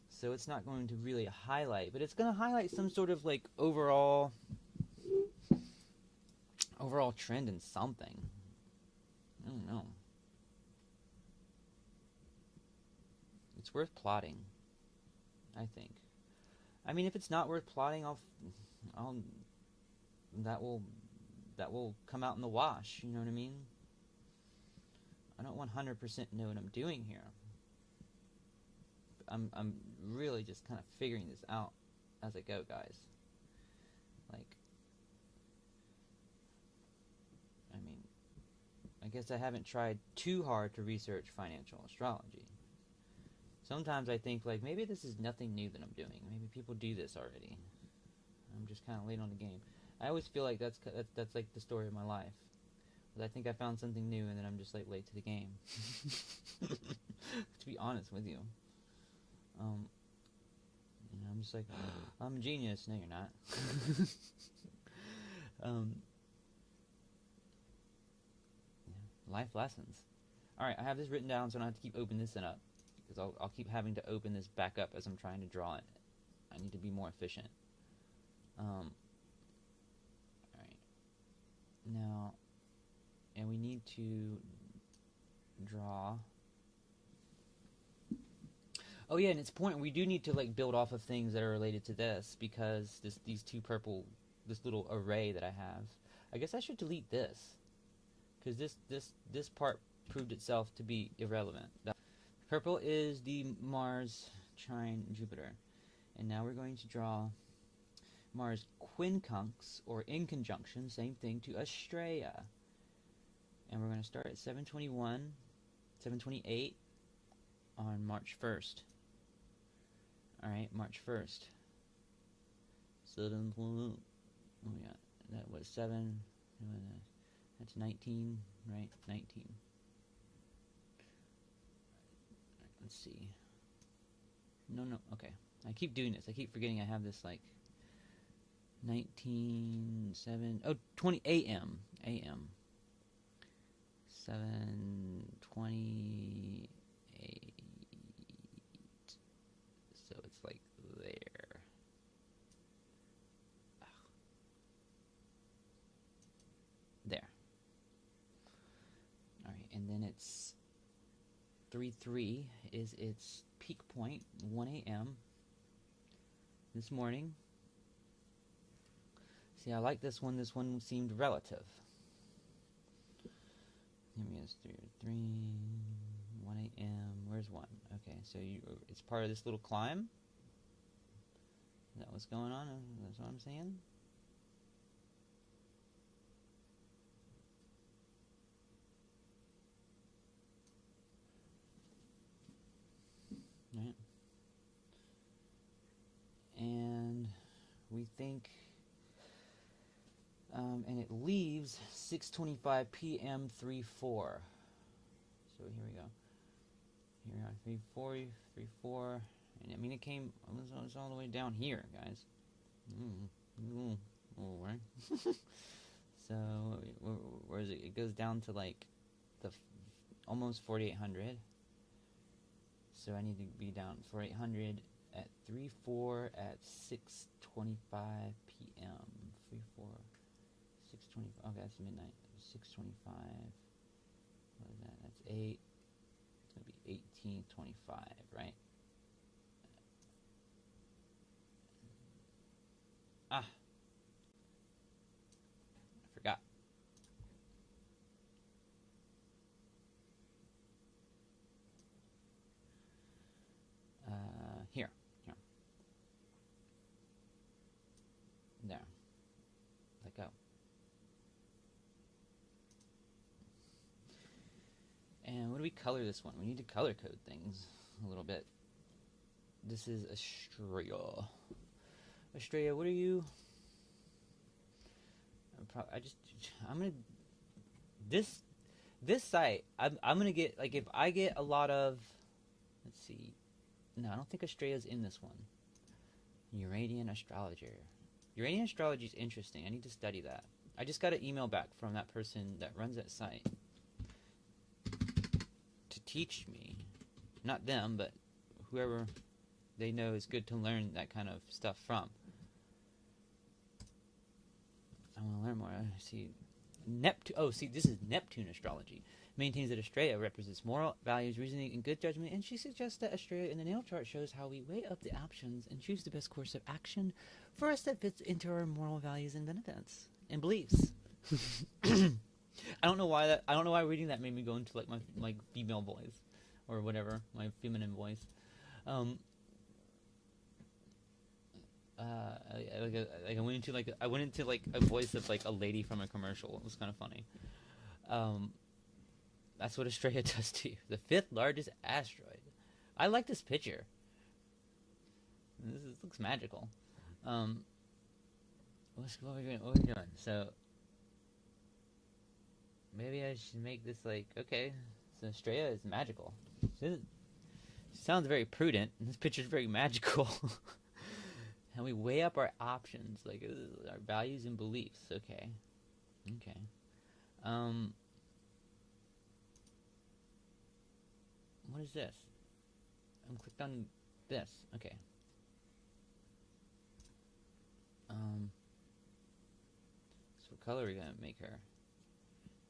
So it's not going to really highlight, but it's going to highlight some sort of like overall trend in something. I don't know. It's worth plotting, I think. I mean, if it's not worth plotting, that will come out in the wash. You know what I mean? I don't 100% know what I'm doing here. I'm really just kind of figuring this out as I go, guys. Like, I mean, I guess I haven't tried too hard to research financial astrology. Sometimes I think, like, maybe this is nothing new that I'm doing. Maybe people do this already. I'm just kind of late on the game. I always feel like that's like the story of my life. I think I found something new, and then I'm just like late to the game. To be honest with you, I'm just like, I'm a genius. No, you're not. Life lessons. All right, I have this written down, so I don't have to keep opening this up, because I'll keep having to open this back up as I'm trying to draw it. I need to be more efficient. All right. Now, and we need to draw. Oh yeah, and it's important. We do need to like build off of things that are related to this, because these two purple, this little array that I have. I guess I should delete this, because this part proved itself to be irrelevant. Purple is the Mars trine Jupiter, and now we're going to draw Mars quincunx, or in conjunction, same thing, to Astraya. And we're going to start at 728 on March 1st. Alright, March 1st. So, oh yeah, that was 7, that's 19, right? 19. Let's see. No, okay. I keep doing this. I keep forgetting I have this, like, 20 a.m. 7:28. So it's like there. There. Alright, and then it's 3:03 is its peak point, 1 a.m. this morning. See, I like this one. This one seemed relative. Give me this 3, 1 a.m. Where's 1? Okay, so it's part of this little climb. Is that what's going on? That's what I'm saying. Right. And we think, and it leaves 6:25 p.m. 3/4. So here we go. Here we are, 3/4, and I mean it came. It was all the way down here, guys. Right. So where is it? It goes down to like the almost 4,800. So I need to be down 4,800 at 3/4 at 6:25 p.m. 3/4, 6:25. Okay, that's midnight. 6:25. What is that? That's 8. It's gonna be 18:25, right? I forgot. Here. There. Let go. And what do we color this one? We need to color code things. a little bit. This is Estrella. Estrella, what are you? I'm gonna this site. I'm gonna get, like, if I get a lot of, let's see. No, I don't think Estrella's in this one. Uranian astrologer. Uranian astrology is interesting. I need to study that. I just got an email back from that person that runs that site to teach me. Not them, but whoever they know is good to learn that kind of stuff from. I want to learn more. See, Neptune. Oh, see, this is Neptune astrology. Maintains that Estrella represents moral values, reasoning, and good judgment, and she suggests that Estrella in the natal chart shows how we weigh up the options and choose the best course of action for us that fits into our moral values and benefits and beliefs. I don't know why reading that made me go into, like, my female voice or whatever, my feminine voice. I went into a voice of, like, a lady from a commercial. It was kind of funny. That's what Estrella does to you. The 5th largest asteroid. I like this picture. This looks magical. What are we doing? So maybe I should make this, like, okay. So Estrella is magical. She sounds very prudent, and this picture is very magical. And we weigh up our options, like, our values and beliefs. Okay. What is this? I'm clicked on this. Okay. So what color are we gonna make her?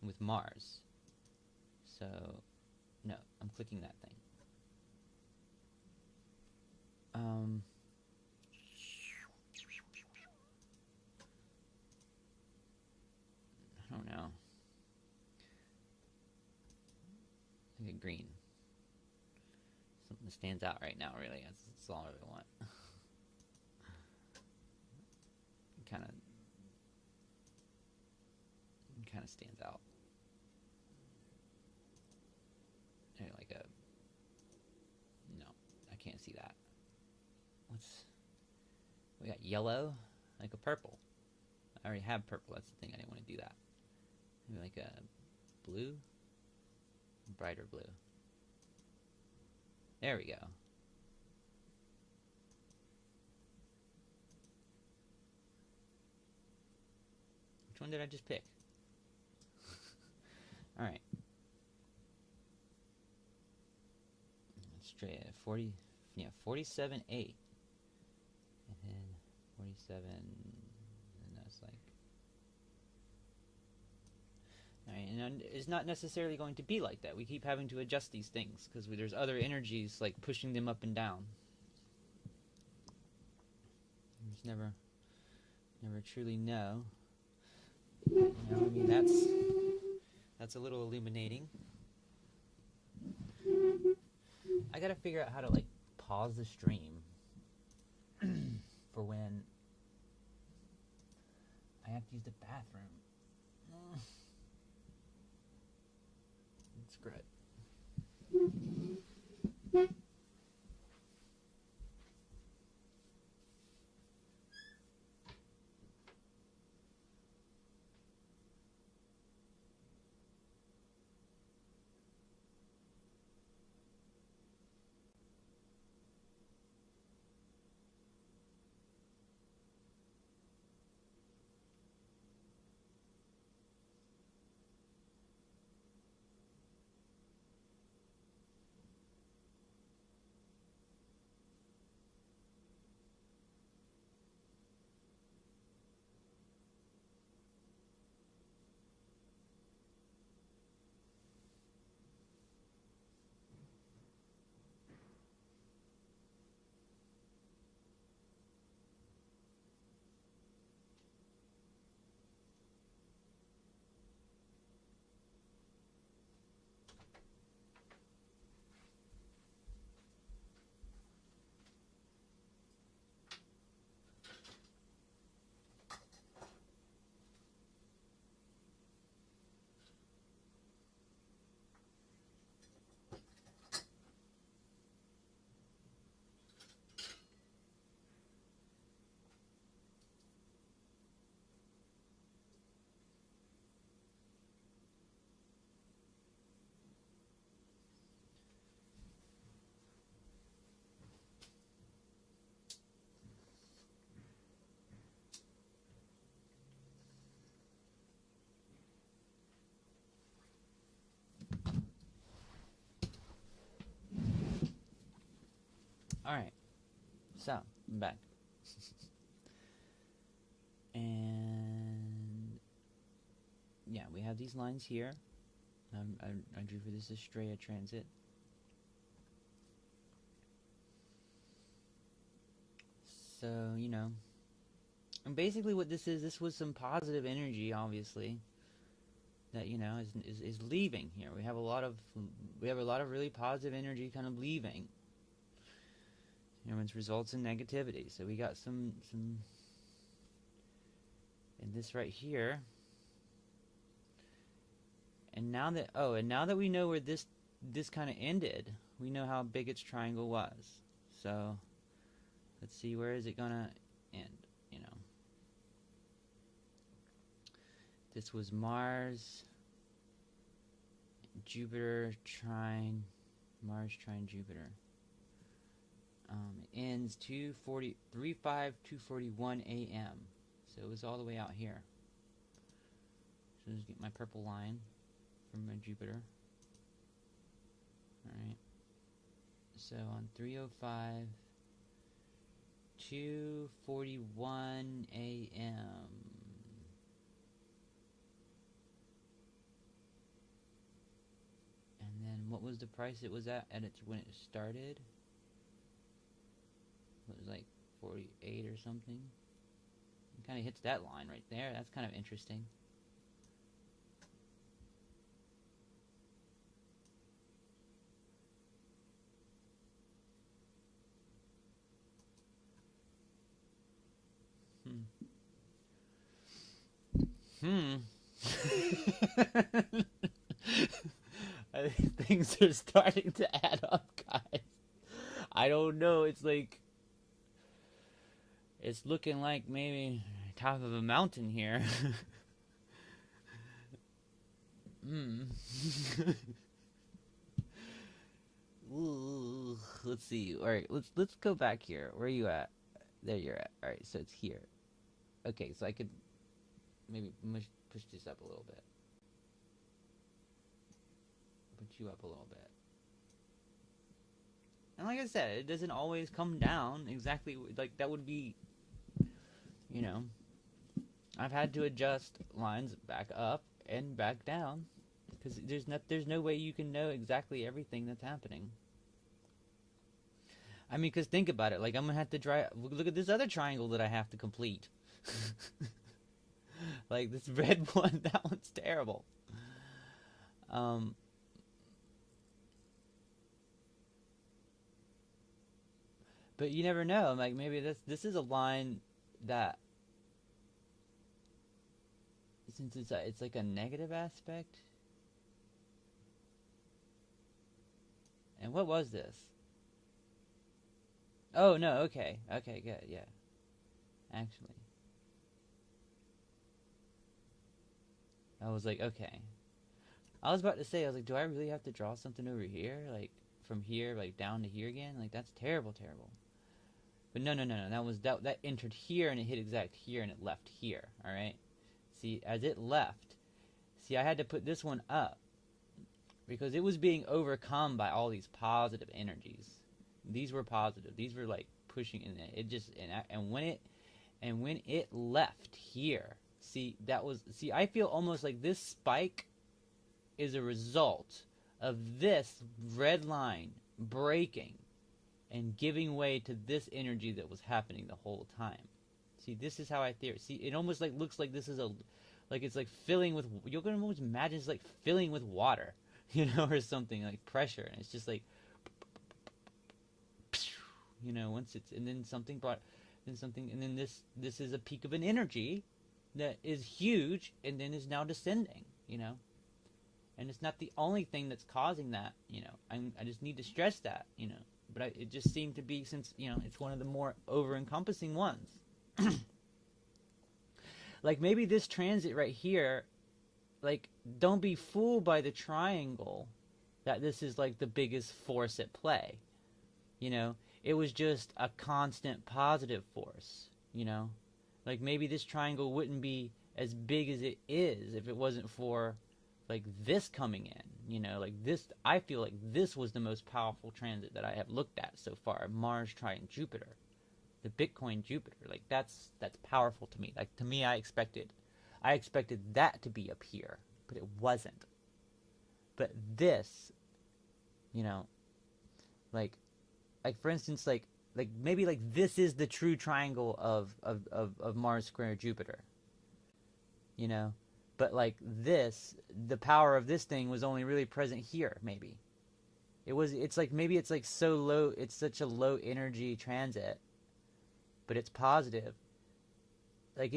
With Mars. So, no, I'm clicking that thing. I don't know. I think green. Something that stands out right now, really. That's all I really want. Kind of stands out. Like a... No, I can't see that. We got yellow, like a purple. I already have purple. That's the thing. I didn't want to do that. Maybe like a blue, brighter blue. There we go. Which one did I just pick? All right. Let's try 47.8, and then 47. And that's like. All right, and it's not necessarily going to be like that. We keep having to adjust these things because there's other energies, like, pushing them up and down. You just never truly know. I mean, that's a little illuminating. I gotta figure out how to, like, pause the stream for when I have to use the bathroom. That's great. Alright, so, I'm back. And yeah, we have these lines here. I drew for this Estrella transit. So, you know, and basically what this was some positive energy, obviously, that, you know, is leaving here. We have a lot of really positive energy kind of leaving. You know, which results in negativity. So we got some in this right here. And now that we know where this kind of ended, we know how big its triangle was. So let's see, where is it gonna end, you know. This was Mars, Jupiter trine, Mars trine Jupiter. It ends 2:41 a.m. So it was all the way out here. So let's get my purple line from my Jupiter. Alright. So on 3:05, 2:41 a.m. And then what was the price it was at when it started? It was like 48 or something. It kind of hits that line right there. That's kind of interesting. I think things are starting to add up, guys. I don't know. It's like, it's looking like maybe top of a mountain here. Ooh, let's see. All right, let's go back here. Where are you at? There you're at. All right, so it's here. Okay, so I could maybe push this up a little bit. Put you up a little bit. And like I said, it doesn't always come down exactly like that would be, you know, I've had to adjust lines back up and back down because there's no way you can know exactly everything that's happening. I mean, because think about it. Like, I'm going to have to look at this other triangle that I have to complete. Like, this red one, that one's terrible. But you never know. Like, maybe this is a line that, since it's like a negative aspect. And what was this? Oh, no, okay. Okay, good, yeah. Actually. I was like, okay. I was about to say, I was like, do I really have to draw something over here? Like, from here, like, down to here again? Like, that's terrible, terrible. But no. That entered here, and it hit exact here, and it left here, alright? See, as it left, see, I had to put this one up. Because it was being overcome by all these positive energies. These were positive. These were like pushing in it. It just and when it left here, see I feel almost like this spike is a result of this red line breaking and giving way to this energy that was happening the whole time. See, this is how I theory. See, it almost like looks like this is it's like filling with. You're gonna almost imagine it's like filling with water, you know, or something like pressure, and it's just like. You know, once it's and then something, and then this is a peak of an energy that is huge, and then is now descending. You know, and it's not the only thing that's causing that. You know, I just need to stress that. You know, but it just seemed to be, since you know it's one of the more over-encompassing ones. Like maybe this transit right here, like don't be fooled by the triangle that this is like the biggest force at play. You know. It was just a constant positive force, you know? Like, maybe this triangle wouldn't be as big as it is if it wasn't for, like, this coming in. You know, like this, I feel like this was the most powerful transit that I have looked at so far. Mars trine Jupiter, the Bitcoin Jupiter. Like that's powerful to me. Like to me, I expected that to be up here, but it wasn't. But this, you know, like for instance, like maybe like this is the true triangle of Mars square Jupiter, you know, but like this, the power of this thing was only really present here. Maybe it's like maybe it's like so low, it's such a low energy transit, but it's positive. Like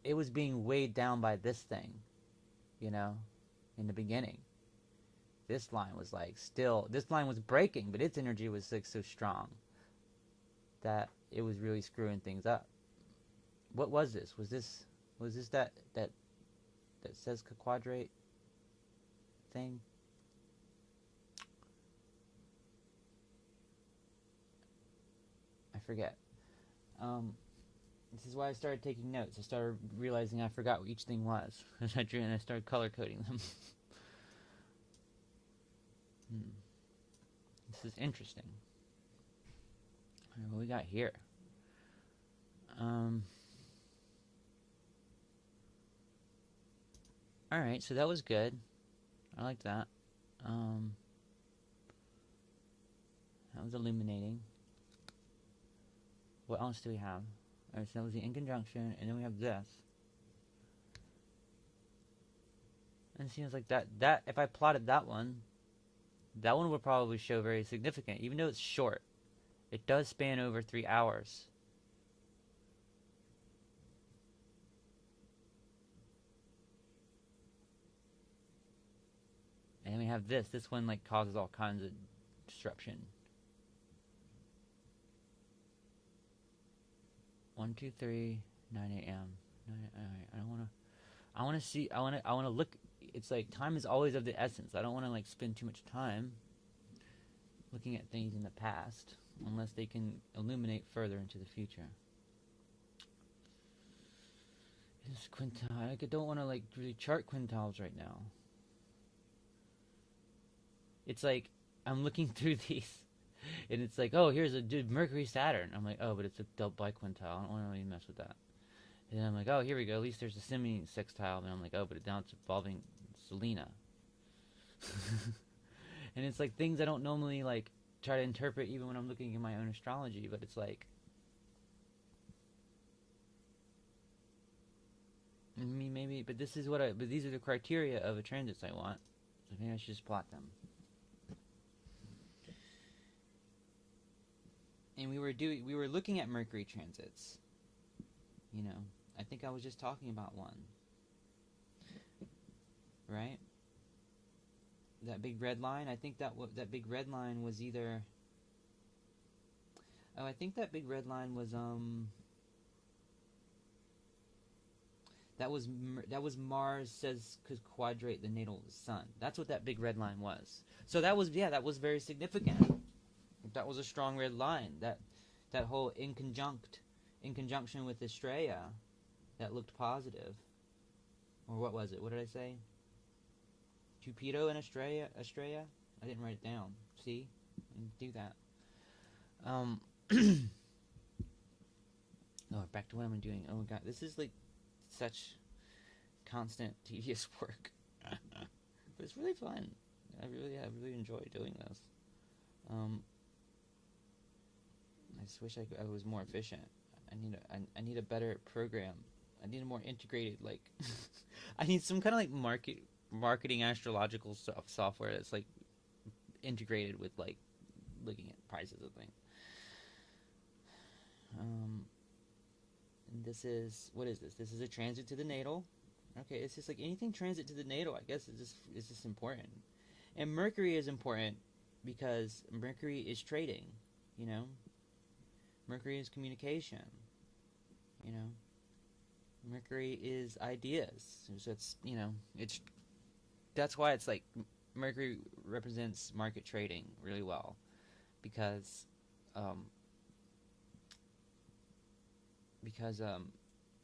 it was being weighed down by this thing, you know, in the beginning. This line was like still, this line was breaking, but its energy was like so strong that it was really screwing things up. What was this? Was this that says quadrate thing? I forget. This is why I started taking notes. I started realizing I forgot what each thing was as I drew, and I started color coding them. This is interesting. What we got here? Alright, so that was good. I like that. That was illuminating. What else do we have? Alright, so that was the in conjunction, and then we have this. And it seems like that if I plotted that one would probably show very significant, even though it's short. It does span over 3 hours. And then we have this. This one like causes all kinds of disruption. 1, 2, 3, 9 a.m. Alright, I want to look. It's like time is always of the essence. I don't want to like spend too much time looking at things in the past unless they can illuminate further into the future. This quintile, I don't want to like really chart quintiles right now. It's like I'm looking through these, and it's like, oh, here's a Mercury Saturn. I'm like, oh, but it's a double biquintile. I don't want to really mess with that. And I'm like, oh, here we go. At least there's a semi-sextile. And I'm like, oh, but now it's involving Selena. And it's like things I don't normally like try to interpret even when I'm looking at my own astrology. But it's like, maybe. But this is but these are the criteria of a transits I want. So maybe I should just plot them. And we were looking at Mercury transits. You know, I think I was just talking about one. Right? That big red line. I think that big red line was either. Oh, I think that big red line was That was Mars says could quadrate the natal sun. That's what that big red line was. So that was very significant. That was a strong red line. That whole in conjunction with Estrella, that looked positive. Or what was it? What did I say? Cupido and Estrella? I didn't write it down. See? I didn't do that. Oh, back to what I'm doing. Oh my god, this is like such constant tedious work. But it's really fun. I really enjoy doing this. I just wish I was more efficient. I need a better program. I need a more integrated like. I need some kind of like marketing astrological software that's like integrated with like looking at prices of things. And this is, what is this? This is a transit to the natal. Okay, it's just like anything transit to the natal, I guess it's just important. And Mercury is important because Mercury is trading, you know? Mercury is communication, you know? Mercury is ideas. So it's, you know, that's why it's like Mercury represents market trading really well, because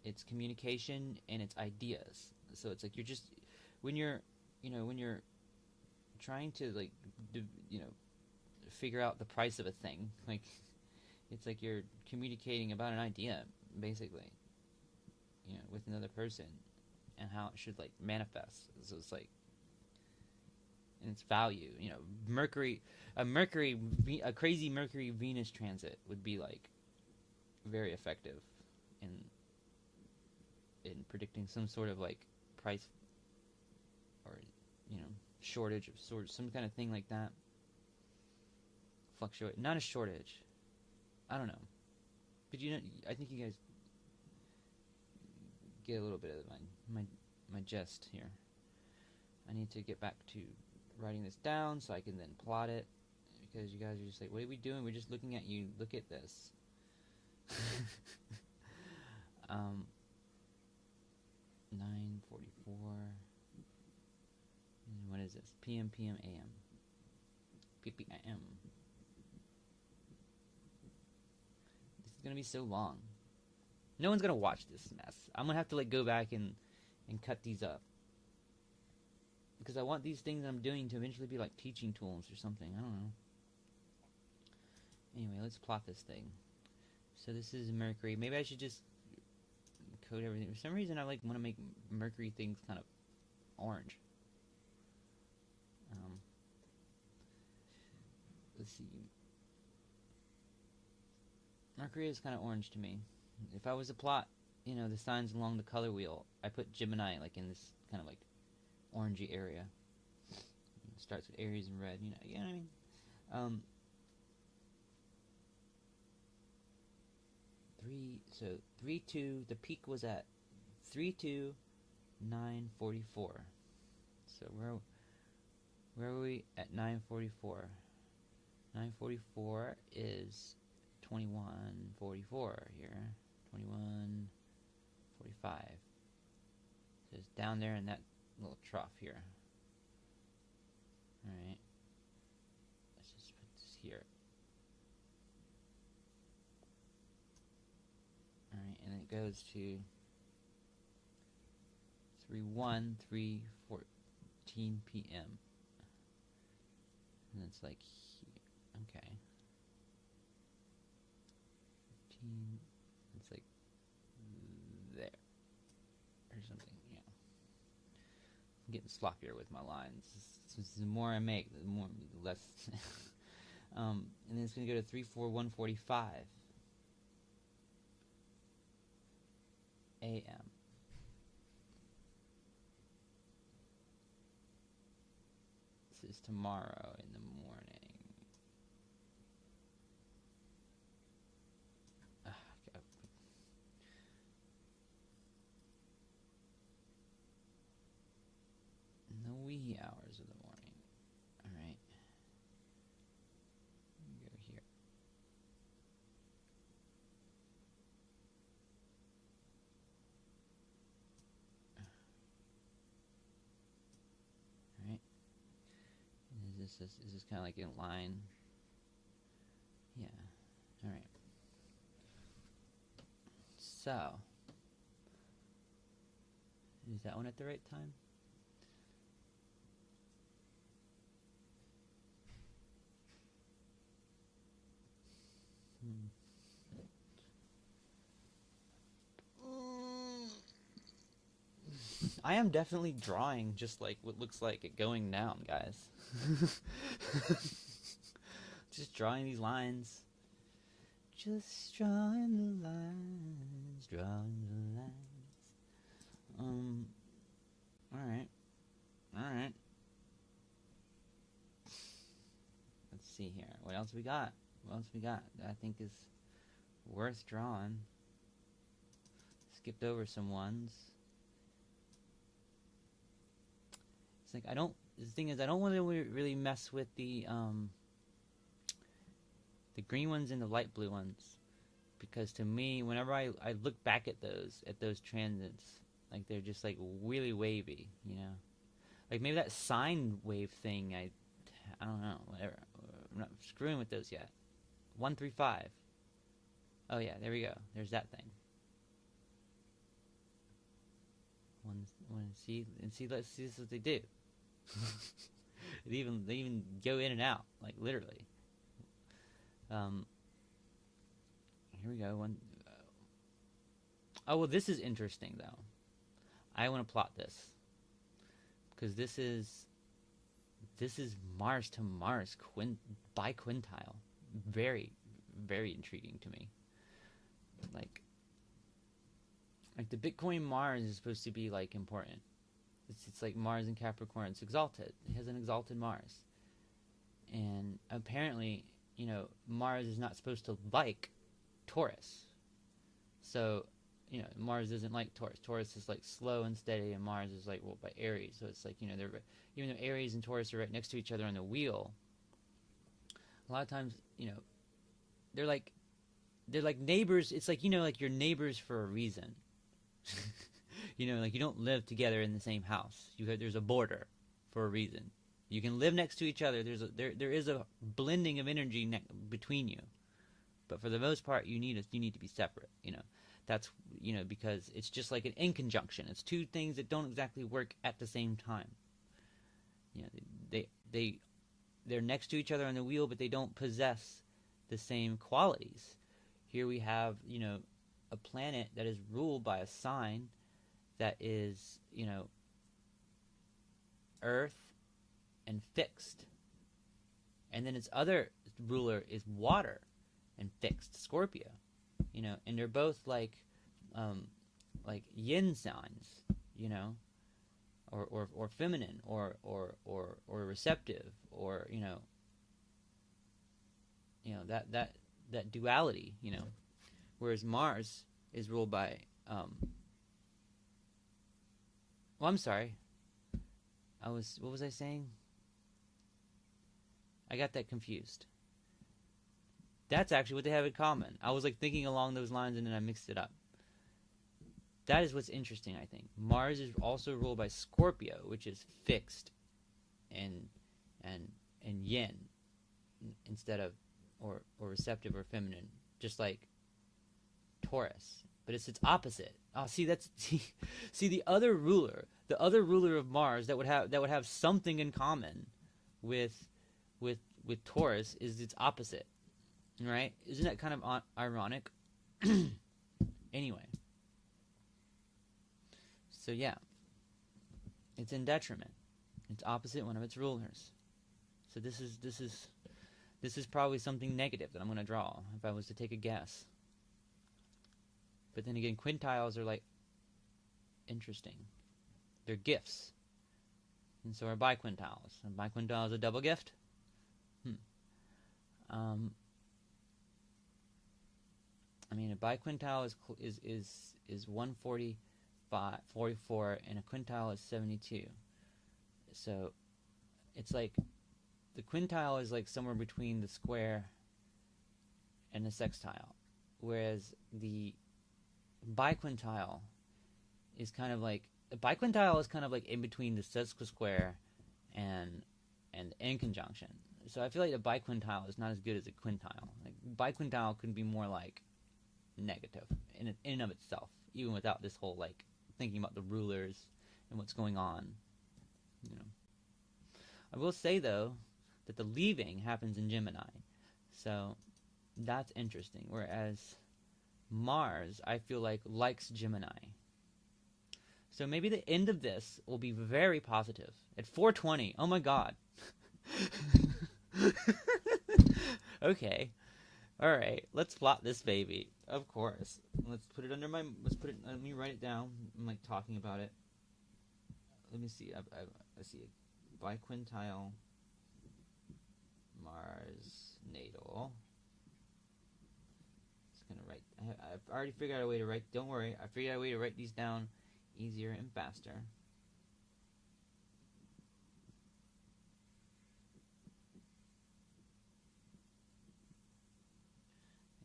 it's communication and it's ideas. So it's like you're just when you're trying to like figure out the price of a thing. Like it's like you're communicating about an idea basically, with another person and how it should like manifest. So it's like, and its value, a crazy Mercury Venus transit would be like very effective in predicting some sort of like price or shortage of sorts, some kind of thing like that. Fluctuate, not a shortage. I don't know, but I think you guys get a little bit of my jest here. I need to get back to writing this down so I can then plot it, because you guys are just like, what are we doing? We're just looking at you. Look at this. 9:44. What is this? PM, AM. PPM. This is gonna be so long. No one's gonna watch this mess. I'm gonna have to like go back and cut these up, because I want these things I'm doing to eventually be like teaching tools or something. I don't know. Anyway, let's plot this thing. So this is Mercury. Maybe I should just code everything. For some reason, I like want to make Mercury things kind of orange. Let's see. Mercury is kind of orange to me. If I was to plot, the signs along the color wheel, I put Gemini like in this kind of like orangey area. It starts with Aries and red. You know what I mean? 3-2. The peak was at 3-2-9-44. So where are we at 9:44? 9:44 is 21:44 here. 21:45. So it's down there in that little trough here. All right. Let's just put this here. Alright, and then it goes to 3:14 p.m. And it's like here. Okay. 15. It's like there. Or something, yeah. I'm getting sloppier with my lines. The more I make, the less. And then it's going to go to 3:41:45 a.m. This is tomorrow in the morning. In the wee hours of the morning. Alright. Go here. Alright. Is this kind of like in line? Yeah. Alright. So. Is that one at the right time? I am definitely drawing just like what looks like it going down, guys. Just drawing these lines. Just drawing the lines, drawing the lines. Alright. Let's see here. What else we got? That I think is worth drawing. Skipped over some ones. It's like the thing is I don't want to really mess with the green ones and the light blue ones, because to me, whenever I look back at those transits, like they're just like really wavy, like maybe that sine wave thing. I don't know, whatever. I'm not screwing with those yet. 135. Oh yeah, there we go. There's that thing. See, let's see, this is what they do. They even go in and out, like literally. Um, Here we go. Oh well, this is interesting though. I want to plot this because this is Mars to Mars biquintile. Very, very intriguing to me. Like the Bitcoin Mars is supposed to be like important. It's like Mars in Capricorn. It's exalted. It has an exalted Mars, and apparently, Mars is not supposed to like Taurus. So, Mars isn't like Taurus. Taurus is like slow and steady, and Mars is like by Aries. So it's like they're even though Aries and Taurus are right next to each other on the wheel. A lot of times, they're like neighbors. It's like like your neighbors for a reason. Like you don't live together in the same house. There's a border for a reason. You can live next to each other. There is a blending of energy between you, but for the most part, you need to be separate. That's because it's just like an in conjunction. It's two things that don't exactly work at the same time. They're next to each other on the wheel, but they don't possess the same qualities. Here we have a planet that is ruled by a sign that is Earth and fixed, and then its other ruler is water and fixed, Scorpio. And they're both like yin signs, or feminine, or receptive, or that duality, whereas Mars is ruled by well, I'm sorry. What was I saying? I got that confused. That's actually what they have in common. I was like thinking along those lines and then I mixed it up. That is what's interesting, I think. Mars is also ruled by Scorpio, which is fixed and yin instead of or receptive or feminine, just like Taurus. But it's its opposite. Oh, see the other ruler of Mars that would have something in common with Taurus is its opposite. Right? Isn't that kind of ironic? Anyway. So yeah. It's in detriment. It's opposite one of its rulers. So this is probably something negative that I'm going to draw if I was to take a guess. But then again, quintiles are like interesting. They're gifts. And so are biquintiles. And biquintile is a double gift? I mean, a biquintile is 144, and a quintile is 72. So it's like the quintile is like somewhere between the square and the sextile, whereas the biquintile is kind of like in between the sesquisquare and in conjunction. So I feel like the biquintile is not as good as a quintile. Like biquintile could be more like negative in and of itself, even without this whole like thinking about the rulers and what's going on. I will say though that the leaving happens in Gemini, so that's interesting. Whereas Mars, I feel like likes Gemini. So maybe the end of this will be very positive. At 4:20, oh my god. Okay. Alright, let's plot this baby. Of course. Let me write it down. I'm like talking about it. Let me see. I see a biquintile Mars natal. Just gonna write. I've already figured out a way to write. Don't worry. I figured out a way to write these down easier and faster.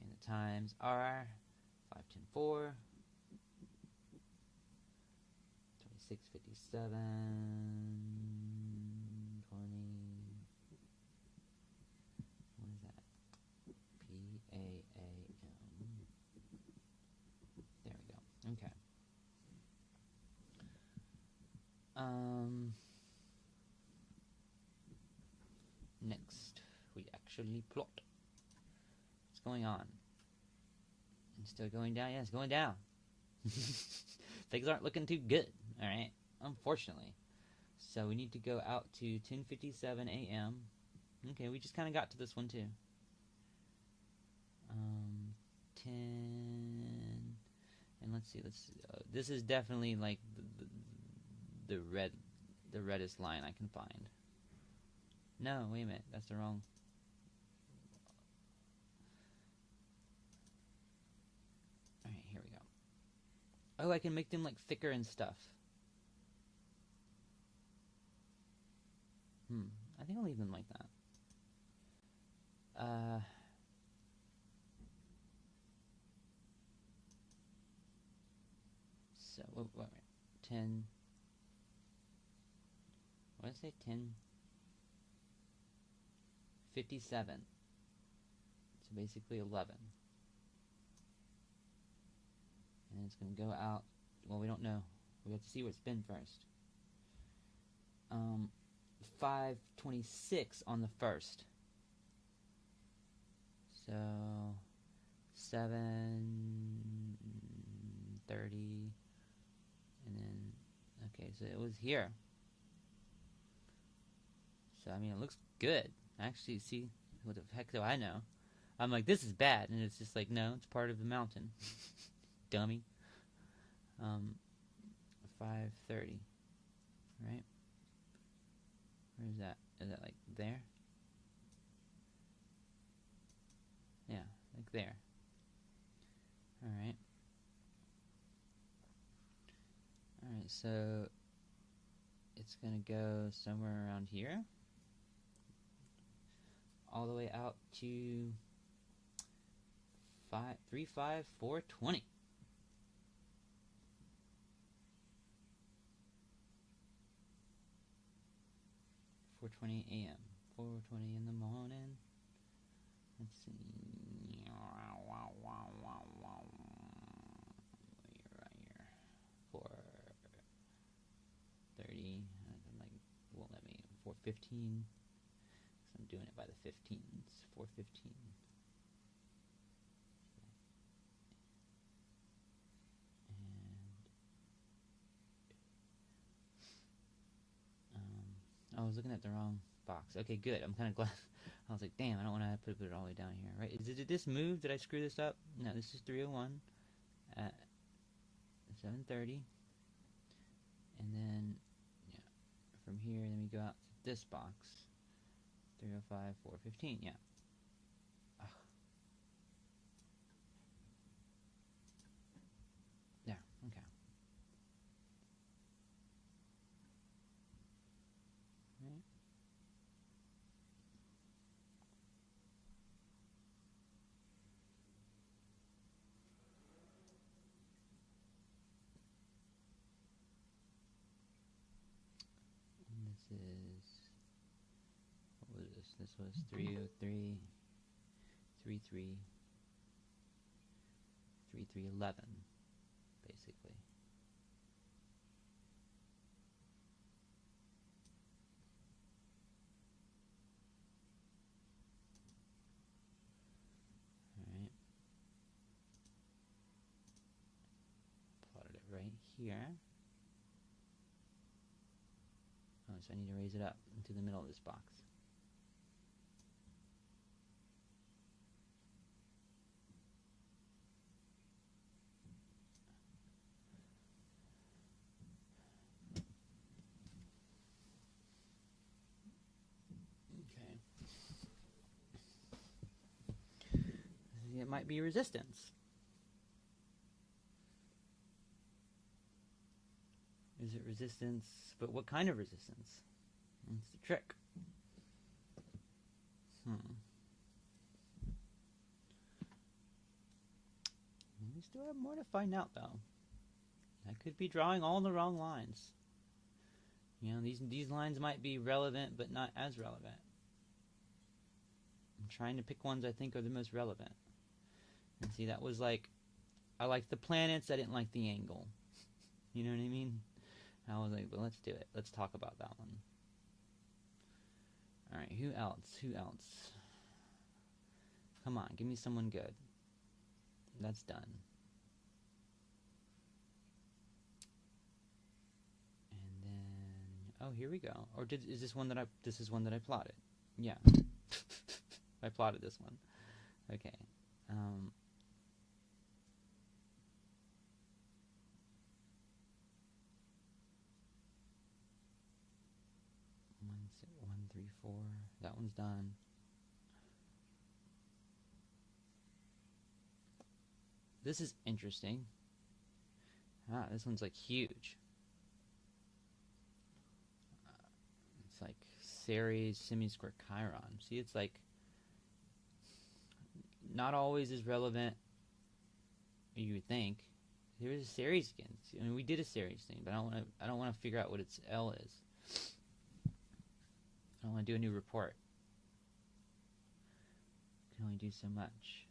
And the times are 5, 10, 4, 26:57, 20. What is that? PAAM. There we go. Okay. actually plot? What's going on? It's still going down? Yeah, it's going down. Things aren't looking too good, alright? Unfortunately. So we need to go out to 10:57 a.m. Okay, we just kind of got to this one too. 10... And let's see, this is definitely like the reddest line I can find. No, wait a minute, that's the wrong. Alright, here we go. Oh, I can make them like thicker and stuff. I think I'll leave them like that. So, wait, 10. What did I say? 10:57. So basically 11. And it's going to go out. Well, we don't know. We have to see what's been first. 5:26 on the 1st. So 7:30. And then, okay, so it was here. So, I mean, it looks good. Actually, see, what the heck do I know? I'm like, this is bad. And it's just like, no, it's part of the mountain. Dummy. 5:30. Right? Where is that? Is that like there? Yeah, like there. Alright. Alright, so it's gonna go somewhere around here. All the way out to 4:20. 4:20 a.m. 4:20 in the morning. Let's see. Right here. 4:30. Like, won't let me. 4:15. I'm doing it by the 15s. 4:15. And I was looking at the wrong box. Okay, good. I'm kind of glad. I was like, damn, I don't want to put it all the way down here. Right? Did this move? Did I screw this up? No, this is 3:01 at 7:30. And then, yeah, from here, then we go out to this box. 3:05, 4:15, yeah. Ugh. There, okay. Right. And this is, what was this? This was 3:03, 3:03, 3:11, basically. Alright. Plotted it right here. Oh, so I need to raise it up into the middle of this box. It might be resistance. Is it resistance? But what kind of resistance? That's the trick. We still have more to find out, though. I could be drawing all the wrong lines. You know, these lines might be relevant, but not as relevant. I'm trying to pick ones I think are the most relevant. And see, that was like, I liked the planets, I didn't like the angle. You know what I mean? I was like, well, let's do it. Let's talk about that one. Alright, who else? Who else? Come on, give me someone good. That's done. And then, oh, here we go. Or is this one that this is one that I plotted? Yeah. I plotted this one. Okay. One, three, four. That one's done. This is interesting. Ah, this one's like huge. It's like Ceres semi-square Chiron. See, it's like not always as relevant as you would think. There's a Ceres again. I mean, we did a Ceres thing, but I don't want to figure out what its L is. I don't want to do a new report. I can only do so much.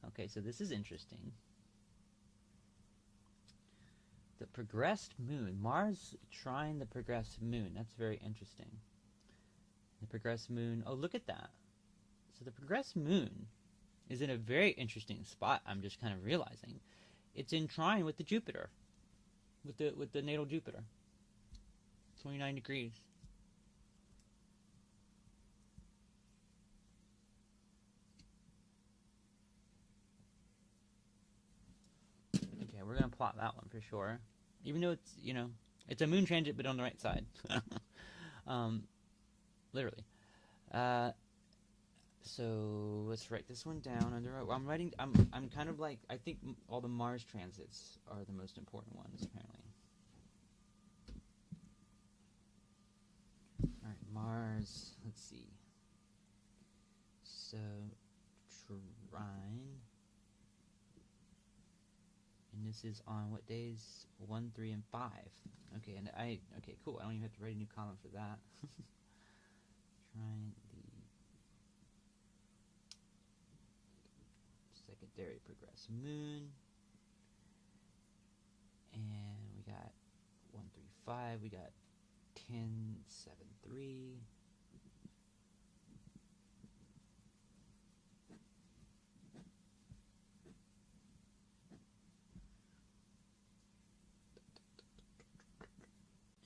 Okay, so this is interesting. The progressed moon. Mars trine the progressed moon. That's very interesting. The progressed moon. Oh, look at that. So the progressed moon is in a very interesting spot. I'm just kind of realizing. It's in trine with the Jupiter. With the natal Jupiter. 29 degrees. Okay, we're going to plot that one for sure. Even though it's, you know, it's a moon transit, but on the right side. Literally. So let's write this one down. I'm kind of like, I think all the Mars transits are the most important ones, apparently. Alright, Mars, let's see. So, trine. And this is on what days? 1, 3, and 5. Okay, okay, cool. I don't even have to write a new column for that. Trine the secondary progressed moon. And we got 1, 3, 5. We got 10, 7, 3.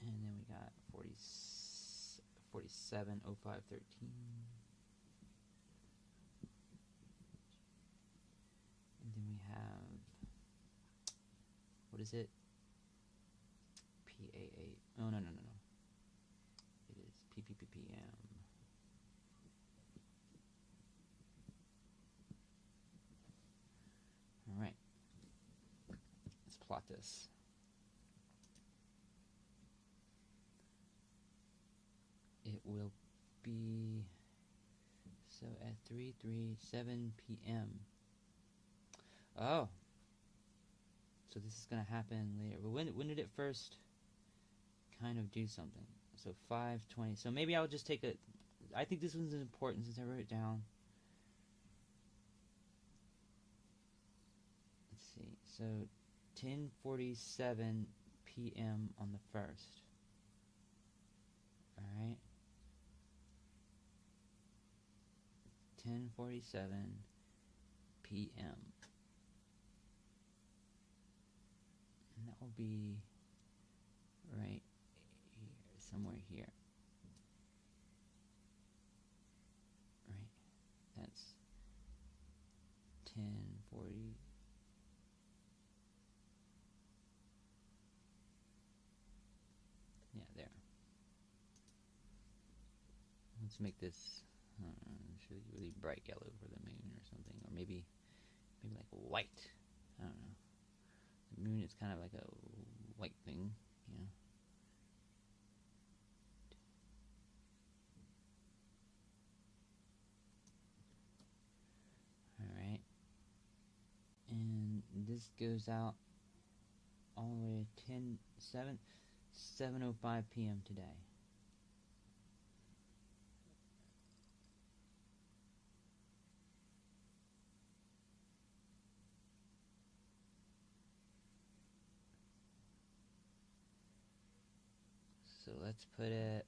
And then we got 47, 05, 13. And then we have, what is it? PA8. Oh, no. It is PPPPM. All right. Let's plot this. It will be, so at 3:37 p.m. Oh. So this is going to happen later. But when did it first kind of do something? So 5:20. So maybe I'll just take a, I think this one's important since I wrote it down. Let's see. So 10:47 p.m. on the 1st. All right. 10:47 p.m. And that will be right here, somewhere here. Right. That's 10:40. Yeah, there. Let's make this really bright yellow for the moon or something, or maybe like white. I don't know. The moon is kind of like a white thing, you know. All right, and this goes out all the way to 7:05 p.m. today. So let's put it,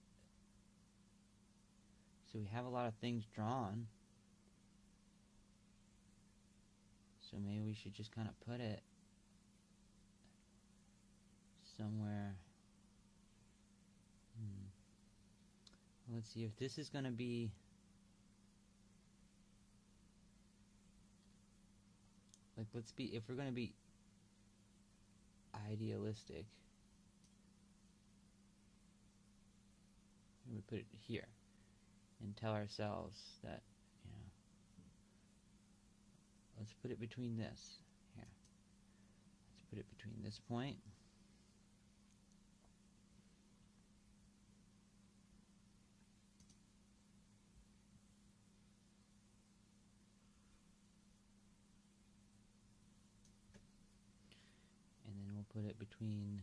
so we have a lot of things drawn. So maybe we should just kind of put it somewhere. Let's see if this is going to be... Like, let's be... If we're going to be idealistic, we would put it here and tell ourselves that, you know, let's put it between this. Here. Let's put it between this point. And then we'll put it between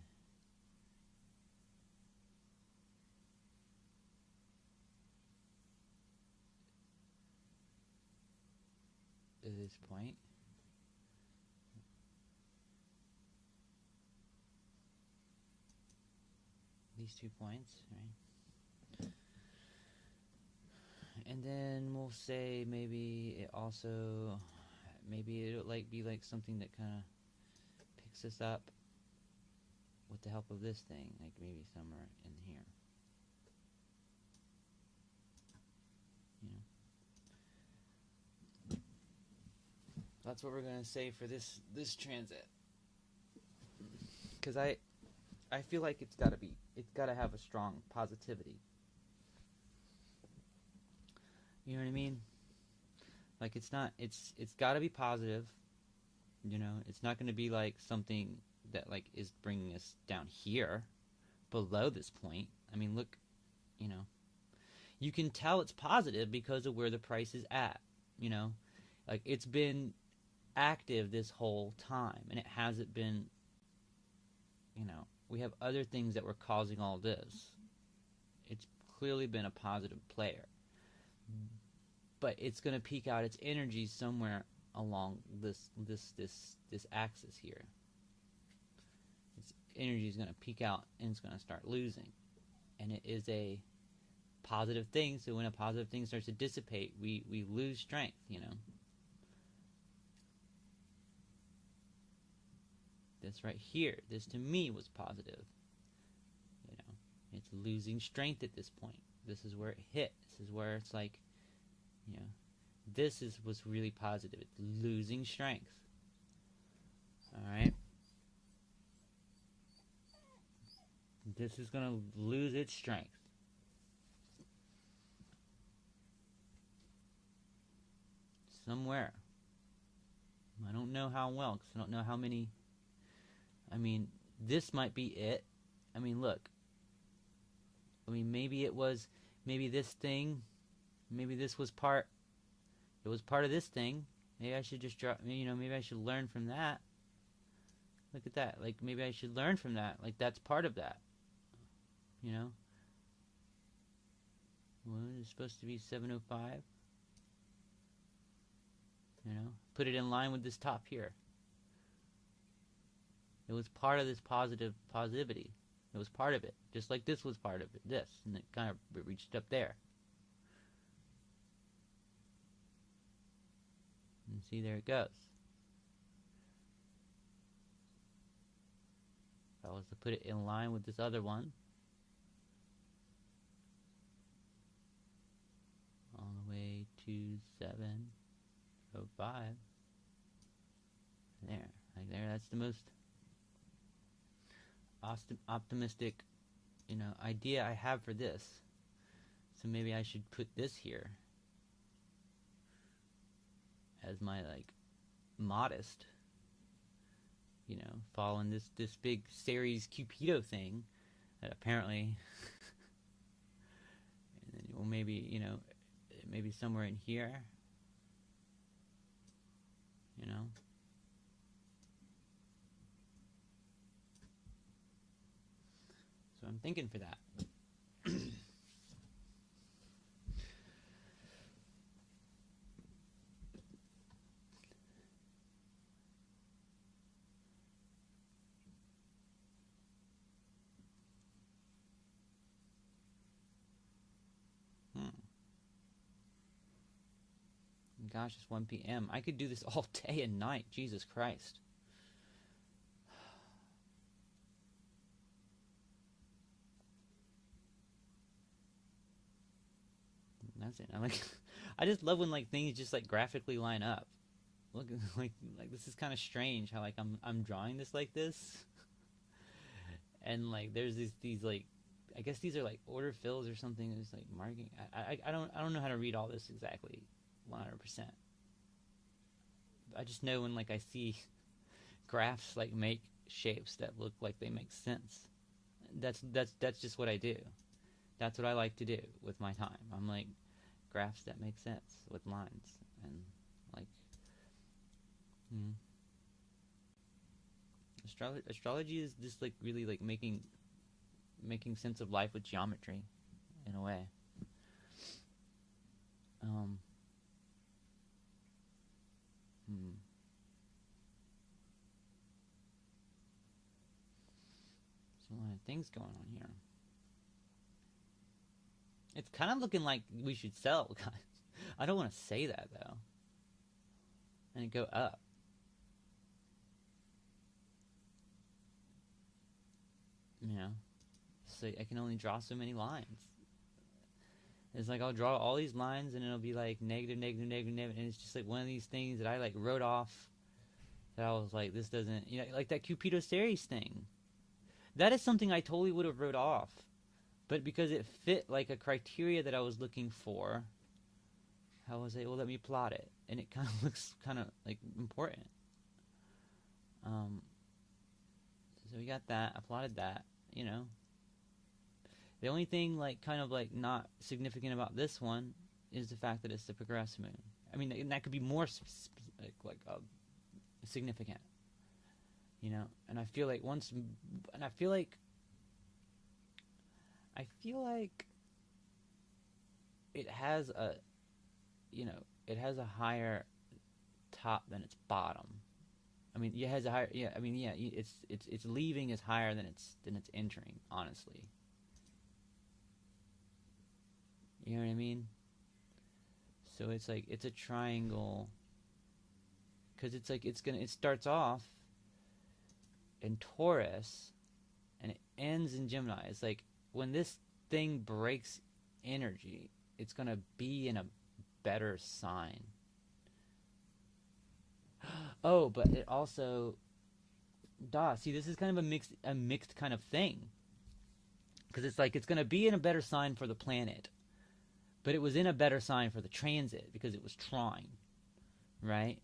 this point. These 2 points, right? And then we'll say maybe it also, maybe it'll like be like something that kind of picks us up with the help of this thing, like maybe somewhere in here. You know, that's what we're gonna say for this transit, because I feel like it's gotta have a strong positivity. You know what I mean? Like it's gotta be positive. You know, it's not gonna be like something that like is bringing us down here, below this point. I mean, look, you know, you can tell it's positive because of where the price is at. You know, like it's been active this whole time, and it hasn't been. You know, we have other things that were causing all this. It's clearly been a positive player, but it's going to peak out its energy somewhere along this axis here. Its energy is going to peak out and it's going to start losing, and it is a positive thing. So when a positive thing starts to dissipate, we lose strength. You know, this right here, this to me was positive. You know, it's losing strength at this point. This is where it hit. This is where it's like, you know, this is what's really positive. It's losing strength. Alright? This is going to lose its strength. Somewhere. I don't know how well, because I don't know how many. I mean, this might be it. I mean, look. I mean, maybe it was, maybe this thing, maybe this was part, it was part of this thing. Maybe I should just drop, you know, maybe I should learn from that. Look at that. Like, maybe I should learn from that. Like, that's part of that. You know? Well, it's supposed to be 705. You know? Put it in line with this top here. It was part of this positivity. It was part of it. Just like this was part of it. This. And it kind of reached up there. And see, there it goes. If I was to put it in line with this other one, all the way to 705. There. Like there, that's the most optimistic, you know, idea I have for this. So maybe I should put this here as my, like, modest, you know, following this big Ceres Cupido thing that apparently and then, well, maybe, you know, maybe somewhere in here, you know. So I'm thinking for that. Gosh, it's 1 p.m. I could do this all day and night. Jesus Christ. That's it. I'm like, I just love when like things just like graphically line up. Look, like this is kind of strange how like I'm drawing this like this, and like there's these like, I guess these are like order fills or something. It's like marking. I don't know how to read all this exactly, 100%. I just know when like I see graphs like make shapes that look like they make sense. That's just what I do. That's what I like to do with my time. I'm like, graphs that make sense with lines and like. Astrology is just like really like making sense of life with geometry, in a way. So a lot of things going on here. It's kind of looking like we should sell, guys. I don't want to say that though. And go up. You know, so I can only draw so many lines. It's like I'll draw all these lines and it'll be like negative, negative, negative, negative, and it's just like one of these things that I like wrote off. That I was like, this doesn't, you know, like that Cupido Ceres thing. That is something I totally would have wrote off, but because it fit like a criteria that I was looking for, I was like, well, let me plot it, and it kind of looks kind of like important. So we got that. I plotted that. You know, the only thing like kind of like not significant about this one is the fact that it's the progressed moon. I mean, and that could be more significant. You know, and I feel like I feel like it has a, you know, it has a higher top than its bottom. I mean, it has a higher, yeah. I mean, yeah. It's leaving is higher than it's entering. Honestly, you know what I mean. So it's like it's a triangle, because it's like it starts off in Taurus, and it ends in Gemini. It's like when this thing breaks energy, it's gonna be in a better sign. Oh, but it also, see, this is kind of a mixed kind of thing, because it's like it's going to be in a better sign for the planet, but it was in a better sign for the transit because it was trine, right?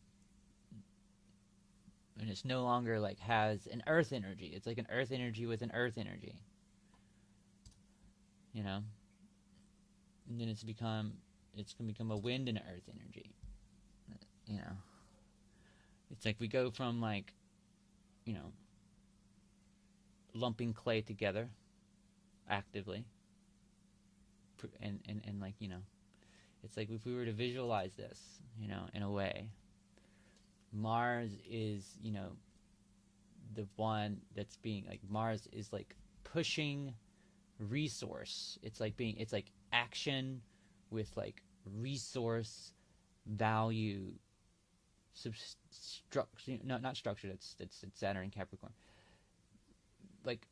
And it's no longer like has an Earth energy. It's like an Earth energy with an Earth energy, you know. And then it's going to become a wind and an Earth energy, you know. It's like we go from like, you know, lumping clay together actively, and like, you know, it's like if we were to visualize this, you know, in a way, Mars is, you know, the one that's being like, Mars is like pushing resource. It's like action with like resource value. Not structure. That's Saturn and Capricorn. Like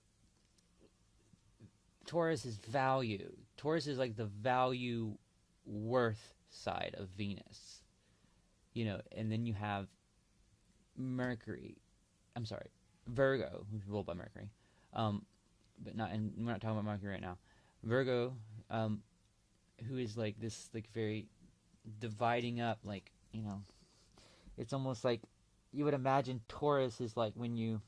Taurus is value. Taurus is like the value worth side of Venus. You know, and then you have Mercury. I'm sorry, Virgo, who's ruled by Mercury. But not, and we're not talking about Mercury right now. Virgo, who is like this, like very dividing up, like, you know. It's almost like you would imagine Taurus is like when you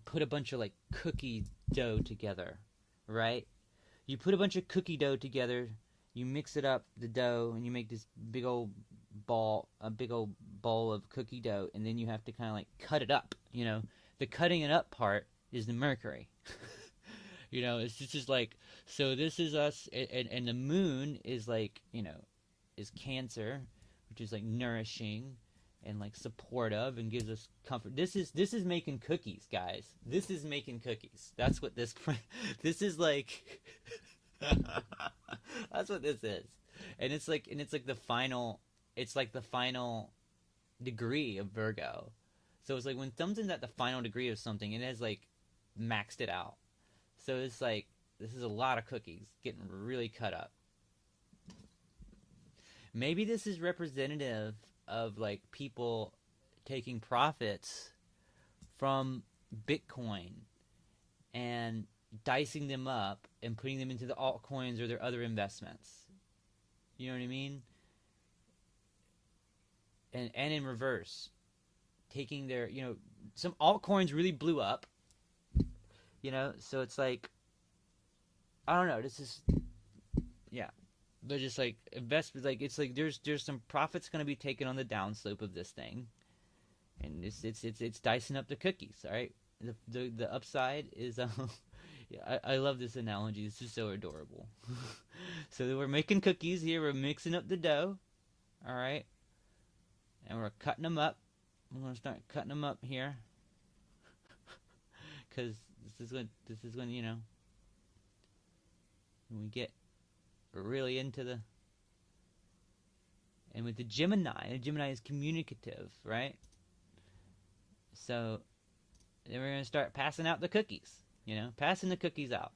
put a bunch of like cookie dough together, right? You put a bunch of cookie dough together, you mix it up, the dough, and you make this big old ball of cookie dough, and then you have to kind of like cut it up, you know. The cutting it up part is the Mercury. You know, it's just like, so this is us, and the moon is like, you know, is Cancer, which is like nourishing and like supportive and gives us comfort. This is making cookies, guys. This is making cookies. That's what this is like. That's what this is. And it's like the final degree of Virgo. So it's like when something's at the final degree of something, it has like maxed it out. So it's like this is a lot of cookies getting really cut up. Maybe this is representative of like people taking profits from Bitcoin and dicing them up and putting them into the altcoins or their other investments. You know what I mean? And in reverse, taking their, some altcoins really blew up, so it's like, I don't know, this is, yeah. They're just like investment, like it's like there's some profits going to be taken on the downslope of this thing, and it's dicing up the cookies. All right, the upside is yeah, I love this analogy. This is so adorable. So we're making cookies here. We're mixing up the dough. All right, and we're cutting them up. I'm gonna start cutting them up here, because this is when when we get really into the, and with the Gemini is communicative, right? So then we're gonna start passing out the cookies, passing the cookies out.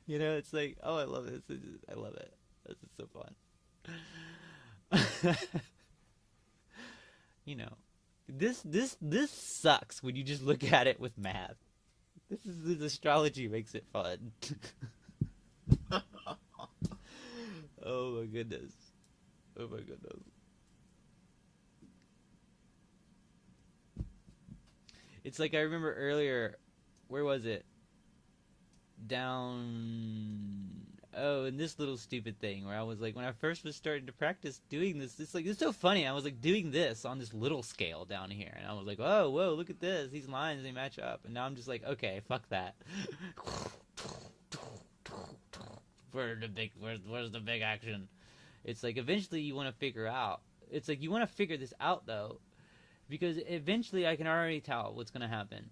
It's like, oh, I love this. I love it. This is so fun. This sucks when you just look at it with math. This astrology makes it fun. Oh my goodness. Oh my goodness. It's like I remember earlier, where was it? In this little stupid thing where I was like, when I first was starting to practice doing this, it's so funny. I was like doing this on this little scale down here, and I was like, oh, whoa, look at this. These lines, they match up. And now I'm just like, okay, fuck that. Where's the big action? It's like eventually you want to figure out. It's like you want to figure this out though, because eventually I can already tell what's gonna happen.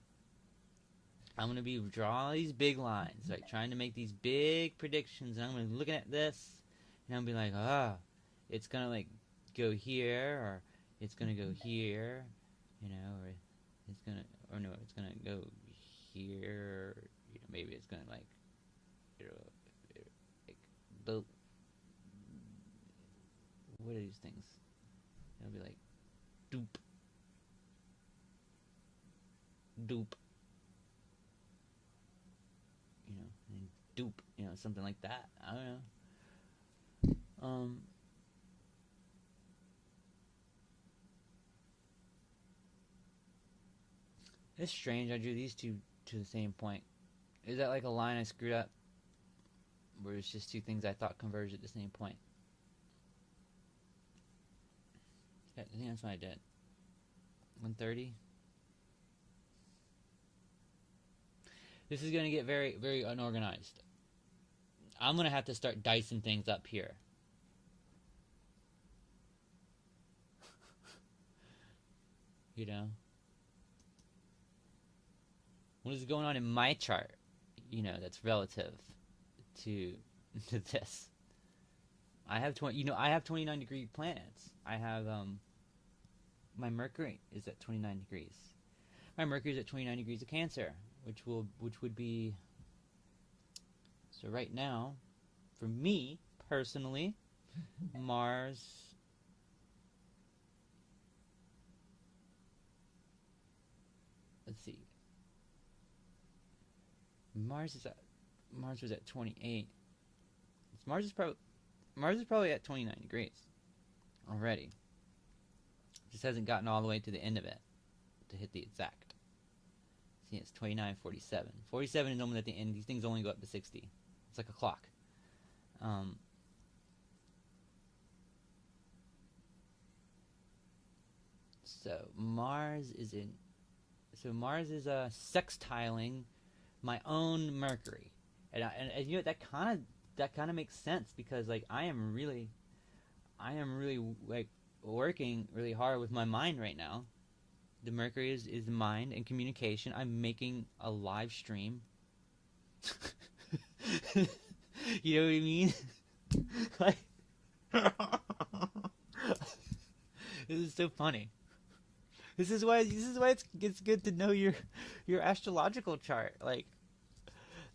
I'm going to be drawing these big lines, like trying to make these big predictions, and I'm going to be looking at this, and I'm going to be like, it's going to like go here, or it's going to go here, or it's going to, or no, it's going to go here, maybe it's going to like boop. What are these things? It'll be like, doop. Doop. And dupe, something like that. I don't know. It's strange. I drew these two to the same point. Is that like a line I screwed up? Where it's just two things I thought converged at the same point? I think that's what I did. 130. This is going to get very, very unorganized. I'm going to have to start dicing things up here. What is going on in my chart? That's relative to this. I have 29 degree planets. I have my Mercury is at 29 degrees. My Mercury is at 29 degrees of Cancer, which would be, so right now, for me personally, Mars, let's see, Mars was at 28. Mars is probably at 29 degrees already. Just hasn't gotten all the way to the end of it to hit the exact. See, it's 29, 47. 47 is normally at the end. These things only go up to 60. It's like a clock. So Mars is sextiling my own Mercury, and that kind of makes sense, because like I am really like working really hard with my mind right now. The Mercury is mind and communication. I'm making a live stream You know what I mean? Like, this is so funny. This is why it's good to know your astrological chart. Like,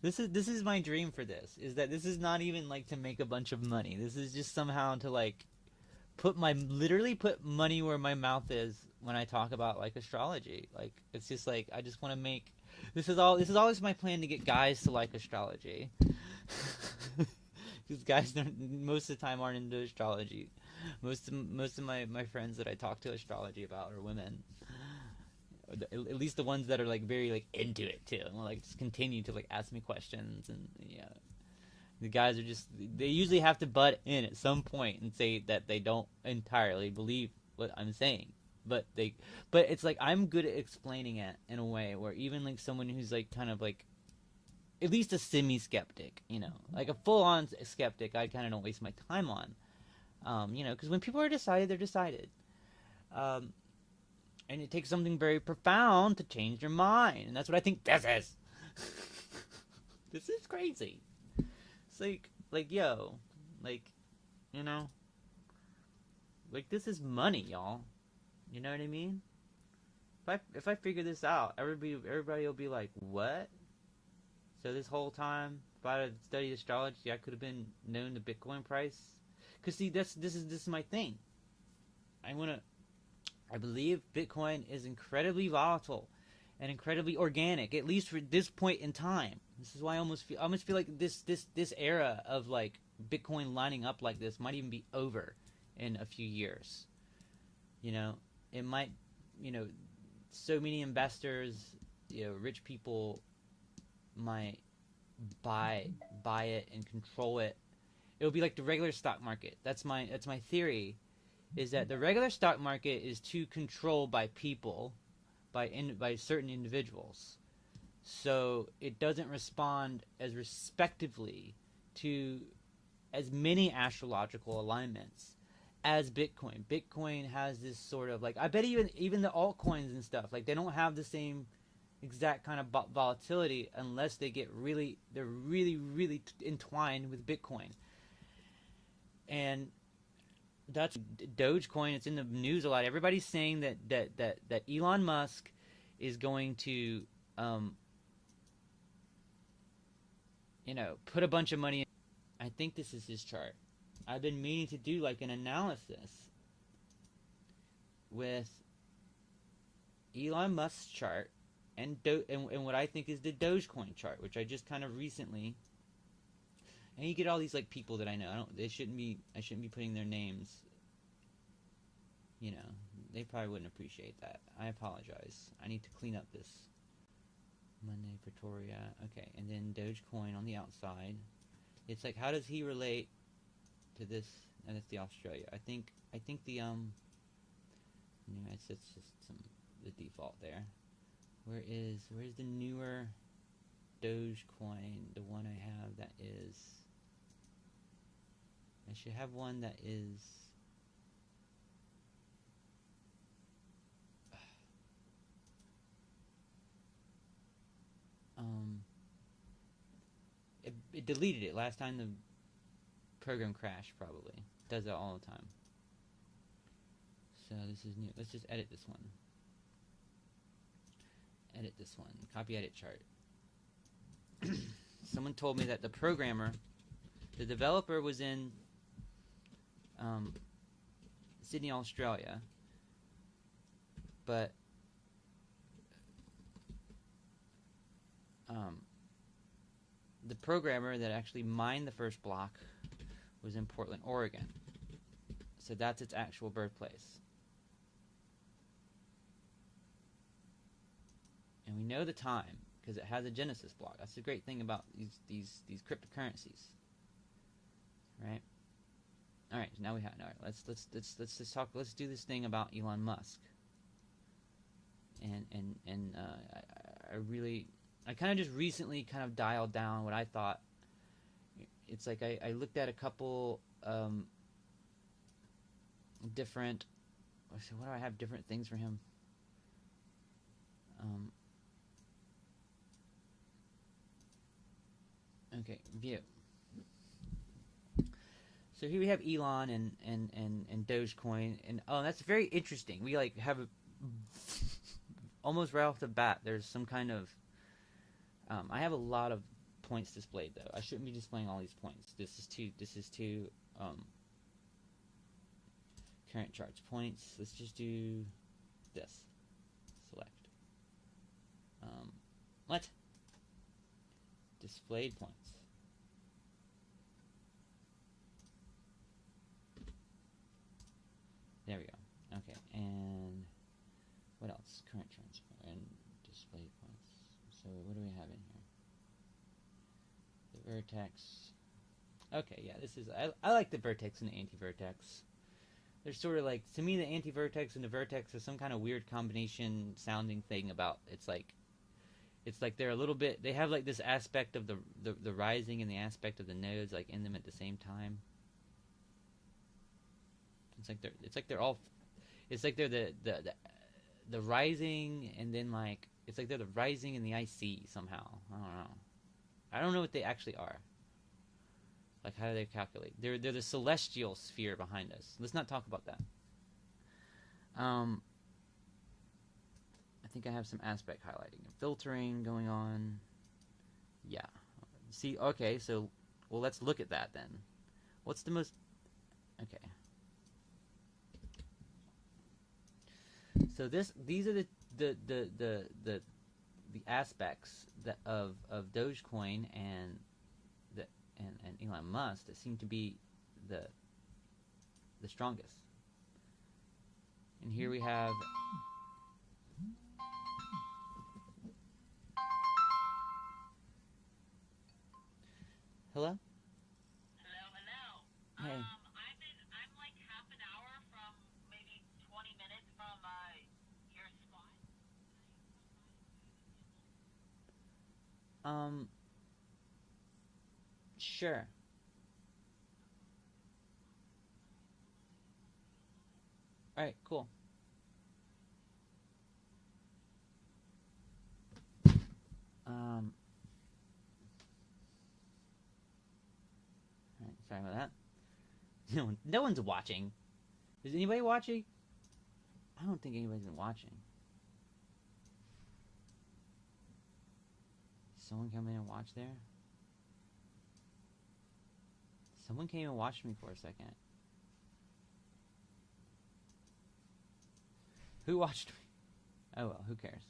this is my dream for this. Is that this is not even like to make a bunch of money. This is just somehow to like literally put money where my mouth is when I talk about like astrology. Like, it's just like I just want to make this is always my plan to get guys to like astrology. Because guys most of the time aren't into astrology. Most of my friends that I talk to astrology about are women. At least the ones that are like very like into it too, and will like just continue to like ask me questions. And yeah, the guys are just, they usually have to butt in at some point and say that they don't entirely believe what I'm saying. But it's like I'm good at explaining it in a way where even like someone who's like kind of like at least a semi-skeptic, like a full-on skeptic, I kind of don't waste my time on. Because when people are decided, they're decided. And it takes something very profound to change your mind, and that's what I think this is. This is crazy. It's like yo, like, you know, like this is money, y'all. You know what I mean? If I figure this out, everybody will be like, what? So this whole time, if I had studied astrology, I could have been known the Bitcoin price. Cause see, this is my thing. I believe Bitcoin is incredibly volatile and incredibly organic, at least for this point in time. This is why I almost feel like this era of like Bitcoin lining up like this might even be over in a few years. It might, so many investors, rich people might buy it and control it. It'll be like the regular stock market. That's my theory, is that the regular stock market is too controlled by people, by certain individuals. So it doesn't respond as respectively to as many astrological alignments as Bitcoin. Bitcoin has this sort of like, I bet even the altcoins and stuff, like they don't have the same exact kind of volatility unless they're really entwined with Bitcoin. And that's Dogecoin. It's in the news a lot. Everybody's saying that Elon Musk is going to put a bunch of money in. I think this is his chart. I've been meaning to do like an analysis with Elon Musk's chart and what I think is the Dogecoin chart, which I just kind of recently. And you get all these like people that I know. I shouldn't be putting their names. They probably wouldn't appreciate that. I apologize. I need to clean up this. Monday, Pretoria. Okay, and then Dogecoin on the outside. It's like, how does he relate to this? And it's the Australia. I think the it's just the default there. Where's the newer Dogecoin? The one I have that is. I should have one that is. It deleted it last time the program crashed, probably. It does that all the time. So this is new. Let's just edit this one. Edit this one. Copy edit chart. Someone told me that the developer was in Sydney, Australia, but the programmer that actually mined the first block was in Portland, Oregon. So that's its actual birthplace. And we know the time because it has a Genesis block. That's the great thing about these cryptocurrencies, right? All right, now we have. All right, let's just talk. Let's do this thing about Elon Musk. And I kind of just recently kind of dialed down what I thought. It's like I looked at a couple different. So what do I have different things for him? Okay, view. So here we have Elon and Dogecoin, and oh, that's very interesting. We like have almost right off the bat. There's some kind of I have a lot of points displayed though. I shouldn't be displaying all these points. This is too current charts points. Let's just do this. Select. What? Displayed points. There we go. Okay, and what else? Current charts and displayed points. So what do we have in here? The vertex. Okay, yeah, this is I like the vertex and the anti-vertex. They're sort of like, to me, the anti-vertex and the vertex is some kind of weird combination sounding thing about, it's like they're a little bit, they have like this aspect of the rising and the aspect of the nodes like in them at the same time. It's like they're the rising, and then like it's like they're the rising and the IC somehow. I don't know what they actually are. Like, how do they calculate? They're the celestial sphere behind us. Let's not talk about that. I think I have some aspect highlighting and filtering going on. Yeah. See, okay, so, well, let's look at that then. What's the most... Okay. So these are the aspects of Dogecoin and Elon Musk that seem to be the strongest. And here we have hello? Hello. Hey. I'm like half an hour from maybe 20 minutes from your spot. Sure. Alright, cool. Alright, sorry about that. No one's watching. Is anybody watching? I don't think anybody's been watching. Someone come in and watch there? Someone came and watched me for a second. Who watched me? Oh well, who cares?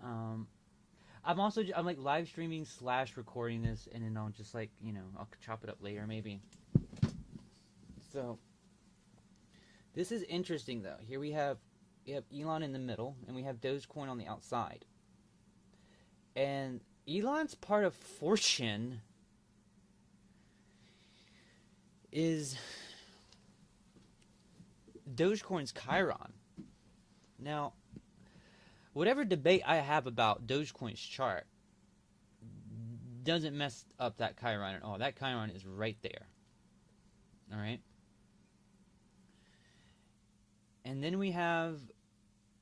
I'm like live streaming / recording this, and then I'll just like, I'll chop it up later maybe. So this is interesting though. Here we have Elon in the middle, and we have Dogecoin on the outside. And Elon's part of fortune is Dogecoin's Chiron. Now, whatever debate I have about Dogecoin's chart doesn't mess up that Chiron at all. That Chiron is right there. Alright? And then we have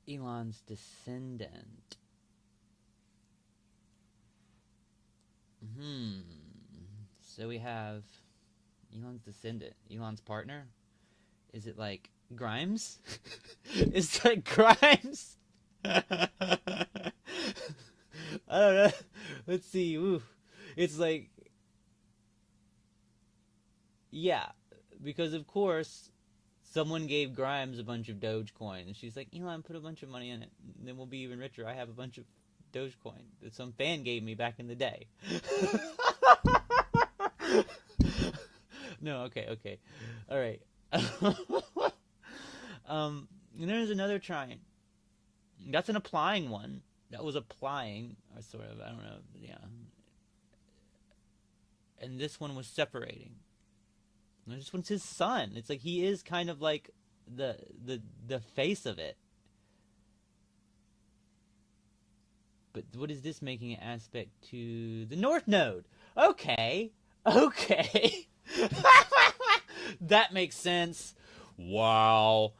Elon's descendant. So we have Elon's descendant. Elon's partner? Is it like Grimes? It's like Grimes? I don't know. Let's see. Ooh. It's like... Yeah. Because of course, someone gave Grimes a bunch of Dogecoin. And she's like, Elon, put a bunch of money in it. And then we'll be even richer. I have a bunch of Dogecoin that some fan gave me back in the day. No, okay. Alright. And there's another trine. That's an applying one. That was applying, or sort of, I don't know, yeah. And this one was separating. And this one's his son. It's like he is kind of like the face of it. But what is this making an aspect to the North Node? Okay. That makes sense. Wow.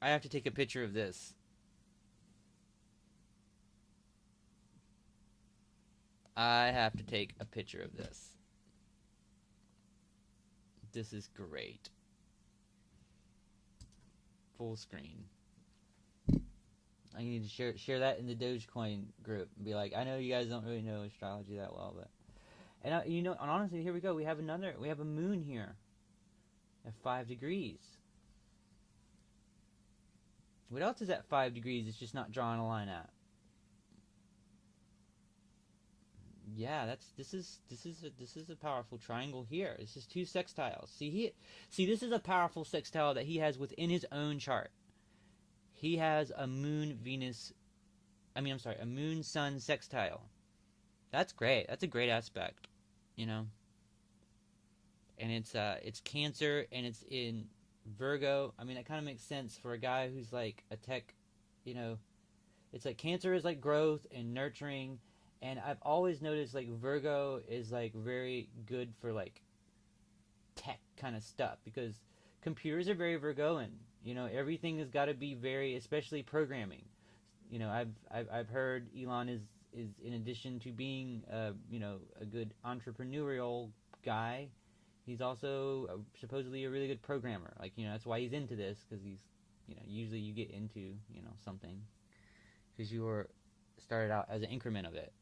I have to take a picture of this. I have to take a picture of this. This is great. Full screen. I need to share that in the Dogecoin group and be like, I know you guys don't really know astrology that well, but and honestly, here we go. We have a moon here at 5 degrees. What else is at 5 degrees? It's just not drawing a line at. Yeah, this is a powerful triangle here. It's just 2 sextiles. See, this is a powerful sextile that he has within his own chart. He has a moon sun sextile. That's great. That's a great aspect, And it's Cancer and it's in Virgo. I mean, that kind of makes sense for a guy who's like a tech, It's like Cancer is like growth and nurturing, and I've always noticed like Virgo is like very good for like tech kind of stuff because computers are very Virgoan. Everything has got to be very, especially programming. I've heard Elon is in addition to being a good entrepreneurial guy, he's also supposedly a really good programmer. Like that's why he's into this, because he's usually you get into something because you were started out as an increment of it,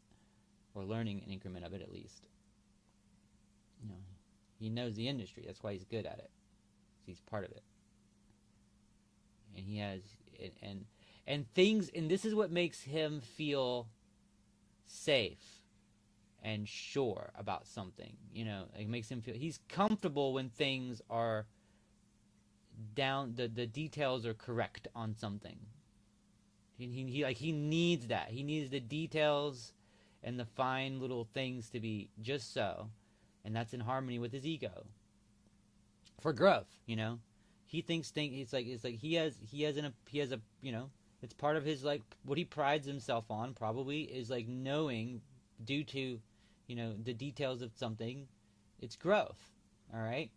or learning an increment of it at least. He knows the industry. That's why he's good at it. He's part of it. And he has and things, and this is what makes him feel safe and sure about something. It makes him feel he's comfortable when things are down, the details are correct on something. He needs that. He needs the details and the fine little things to be just so, and that's in harmony with his ego for growth. He thinks it's like he has a it's part of his, like, what he prides himself on probably is like knowing, due to the details of something, it's growth. All right.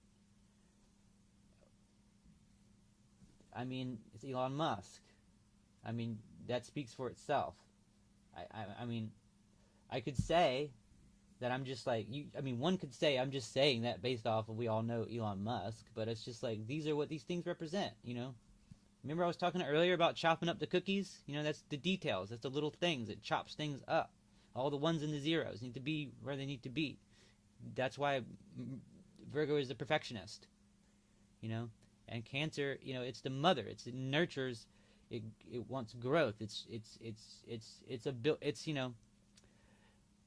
I mean, it's Elon Musk. I mean, that speaks for itself. I mean, I could say that I'm just like you. I mean, one could say I'm just saying that based off of, we all know Elon Musk, but it's just like these are what these things represent. Remember I was talking earlier about chopping up the cookies? That's the details. That's the little things. It chops things up. All the ones and the zeros need to be where they need to be. That's why Virgo is the perfectionist. And Cancer, it's the mother. It nurtures. It wants growth. It's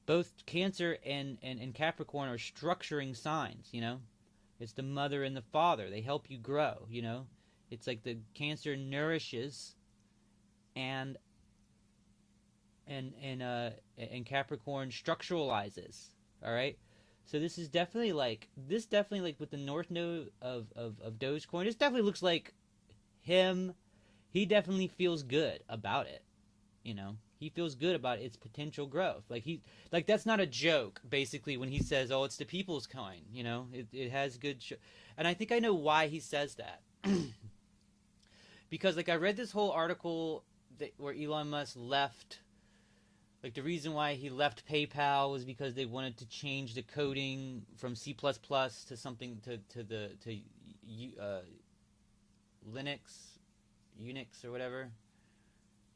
both Cancer and Capricorn are structuring signs. It's the mother and the father. They help you grow. It's like the Cancer nourishes, and Capricorn structuralizes. All right. So this definitely like with the North Node of Dogecoin. This definitely looks like him. He definitely feels good about it. He feels good about its potential growth. Like that's not a joke. Basically, when he says, "Oh, it's the people's coin," it has good. And I think I know why he says that. Because like I read this whole article where Elon Musk left. Like the reason why he left PayPal was because they wanted to change the coding from C++ to something to Linux, Unix or whatever.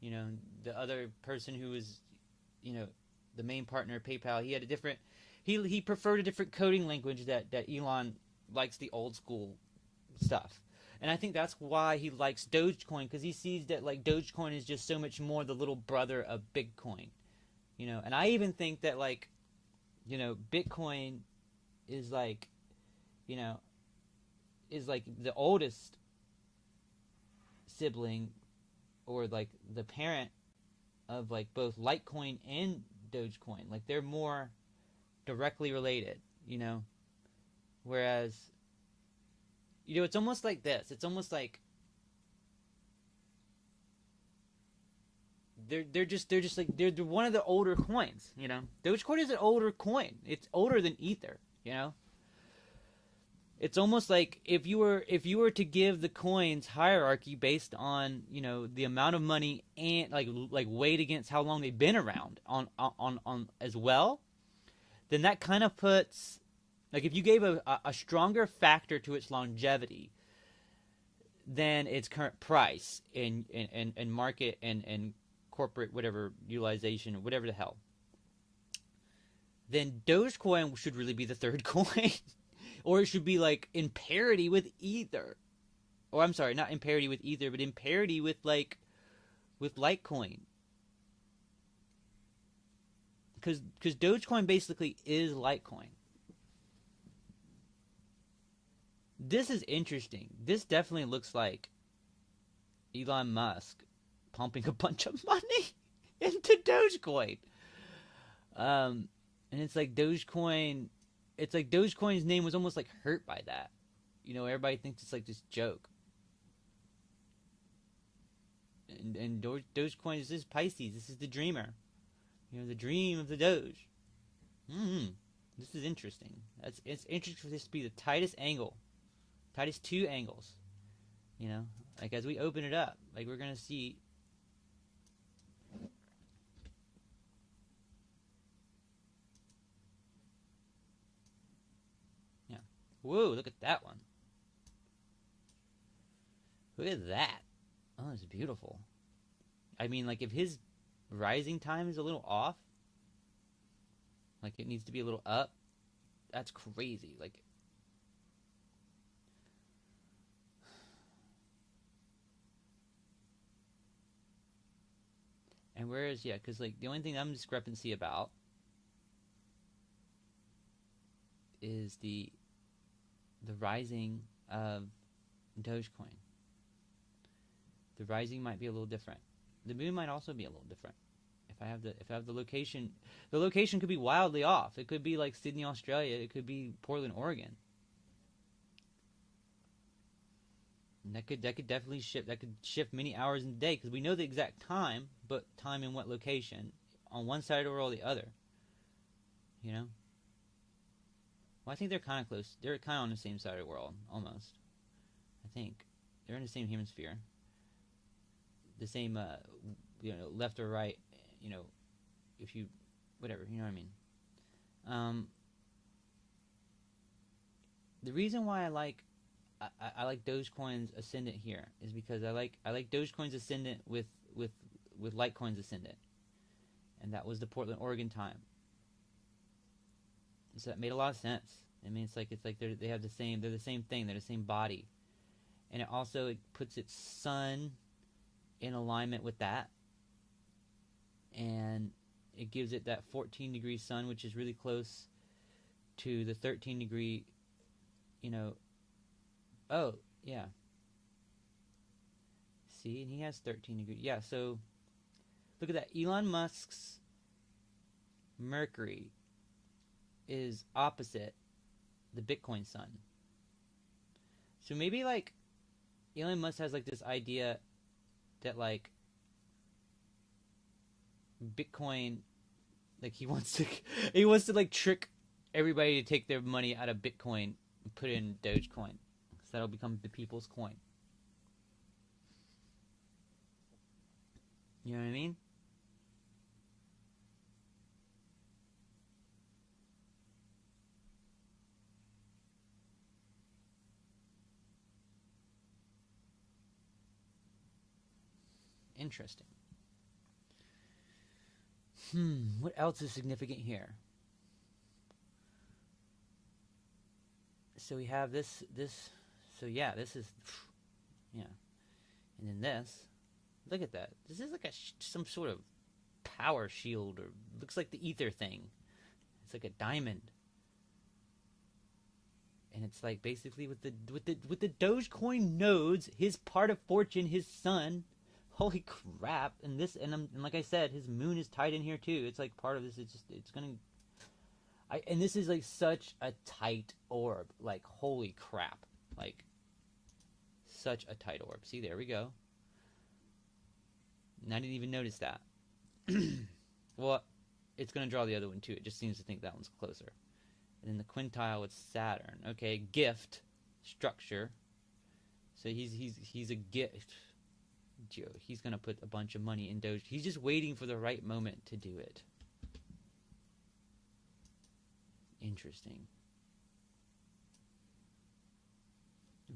The other person who was, the main partner of PayPal, he had a different. He preferred a different coding language that Elon likes, the old school stuff. And I think that's why he likes Dogecoin, because he sees that like Dogecoin is just so much more the little brother of Bitcoin. And I even think that like, Bitcoin is like, is like the oldest sibling, or like the parent of like both Litecoin and Dogecoin. Like they're more directly related, whereas, it's almost like this. It's almost like they're just like they're one of the older coins. Dogecoin is an older coin. It's older than Ether. It's almost like if you were to give the coins hierarchy based on the amount of money and like weighed against how long they've been around on as well. then that kind of puts, like, if you gave a stronger factor to its longevity than its current price in market and corporate whatever utilization or whatever the hell, then Dogecoin should really be the third coin. Or it should be like in parity with Ether. Or I'm sorry, not in parity with Ether, but in parity with Litecoin. Because Dogecoin basically is Litecoin. This is interesting. This definitely looks like Elon Musk pumping a bunch of money into Dogecoin. And it's like Dogecoin. It's like Dogecoin's name was almost like hurt by that. You know, everybody thinks it's like this joke. And Dogecoin is this Pisces. This is the dreamer. You know, the dream of the Doge. This is interesting. It's interesting for this to be the tightest angle. Tightest two angles. You know, like as we open it up, like we're going to see. Yeah. Whoa, look at that one. Look at that. Oh, it's beautiful. I mean, like, if his rising time is a little off, like it needs to be a little up, that's crazy. Like, and whereas, yeah, because, like, the only thing I'm discrepancy about is the rising of Dogecoin. The rising might be a little different. The moon might also be a little different. If I have the location could be wildly off. It could be like Sydney, Australia. It could be Portland, Oregon. And that could definitely shift. That could shift many hours in the day because we know the exact time, but time in what location on one side of the world or the other. You know. Well, I think they're kind of close. They're kind of on the same side of the world, almost. I think they're in the same hemisphere. The same, you know, left or right, you know, if you, whatever, you know what I mean. The reason why I like Dogecoin's ascendant here is because I like Dogecoin's ascendant with Litecoin's ascendant, and that was the Portland, Oregon time. So that made a lot of sense. I mean, it's like they're the same thing, they're the same body, and it also puts its sun in alignment with that, and it gives it that 14 degree sun, which is really close to the 13 degree, you know. Oh yeah, see, and he has 13 degree. Yeah, so look at that. Elon Musk's Mercury is opposite the Bitcoin sun. So maybe like Elon Musk has like this idea that like Bitcoin, like he wants to like trick everybody to take their money out of Bitcoin and put it in Dogecoin, so that'll become the people's coin. You know what I mean? Interesting. What else is significant here? So we have this. So yeah, this is, yeah, and then this. Look at that. This is like some sort of power shield, or looks like the ether thing. It's like a diamond, and it's like basically with the Dogecoin nodes, his part of fortune, his sun. Holy crap! And this, and like I said, his moon is tied in here too. It's like part of this. It's gonna. And this is like such a tight orb. Like holy crap! Like such a tight orb. See, there we go. And I didn't even notice that. Well, it's gonna draw the other one too. It just seems to think that one's closer. And then the quintile with Saturn. Okay, gift structure. So he's a gift. Joe, he's gonna put a bunch of money in Doge. He's just waiting for the right moment to do it. Interesting.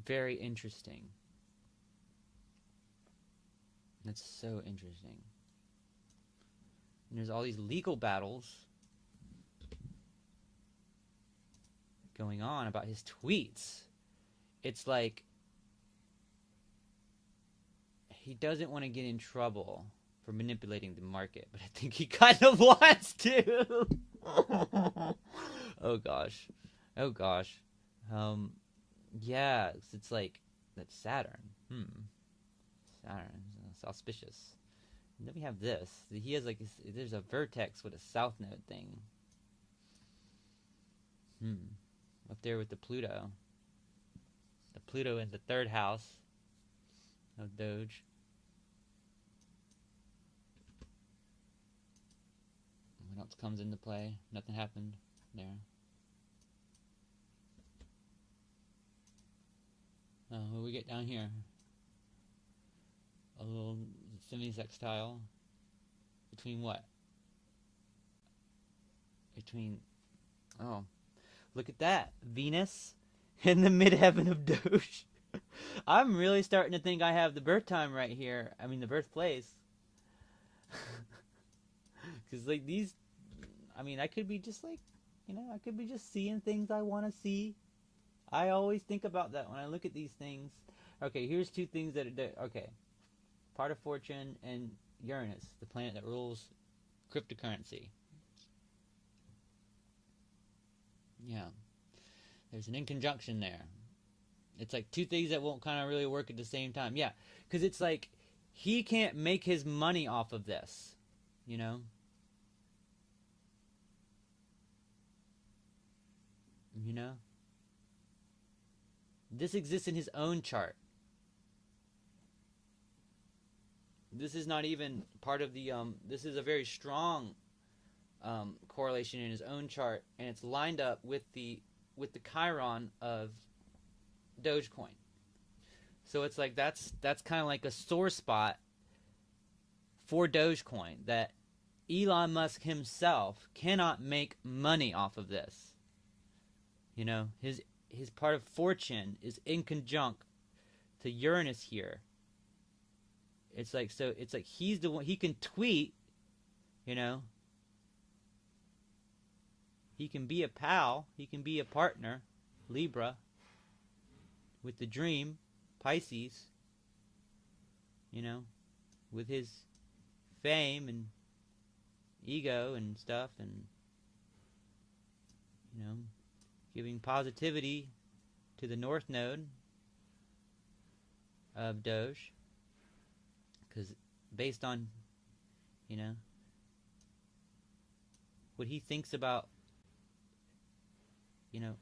Very interesting. That's so interesting. And there's all these legal battles going on about his tweets. It's like he doesn't want to get in trouble for manipulating the market, but I think he kind of wants to. Oh gosh. Oh gosh. Yeah, it's like that's Saturn. Saturn. It's auspicious. And then we have this. He has like there's a vertex with a south node thing. Up there with the Pluto. The Pluto in the third house of Doge. What else comes into play? Nothing happened there. Oh, what do we get down here? A little semi-sextile. Between what? Between... Oh. Look at that. Venus in the midheaven of Doge. I'm really starting to think I have the birth time right here. I mean, the birthplace. Because, like, these... I mean, I could be just, like, you know, I could be just seeing things I want to see. I always think about that when I look at these things. Okay, here's two things that are... Okay. Part of Fortune and Uranus, the planet that rules cryptocurrency. Yeah. There's an inconjunction there. It's like two things that won't kind of really work at the same time. Yeah, because it's like he can't make his money off of this, you know? You know? This exists in his own chart. This is not even part of the, this is a very strong correlation in his own chart, and it's lined up with the Chiron of Dogecoin. So it's like that's kind of like a sore spot for Dogecoin, that Elon Musk himself cannot make money off of this. You know, his part of Fortune is inconjunct to Uranus here. It's like, so it's like he's the one, he can tweet, you know. He can be a pal, he can be a partner, Libra, with the dream, Pisces, you know, with his fame and ego and stuff, and, you know, giving positivity to the North Node of Doge, because based on, you know, what he thinks about, you know,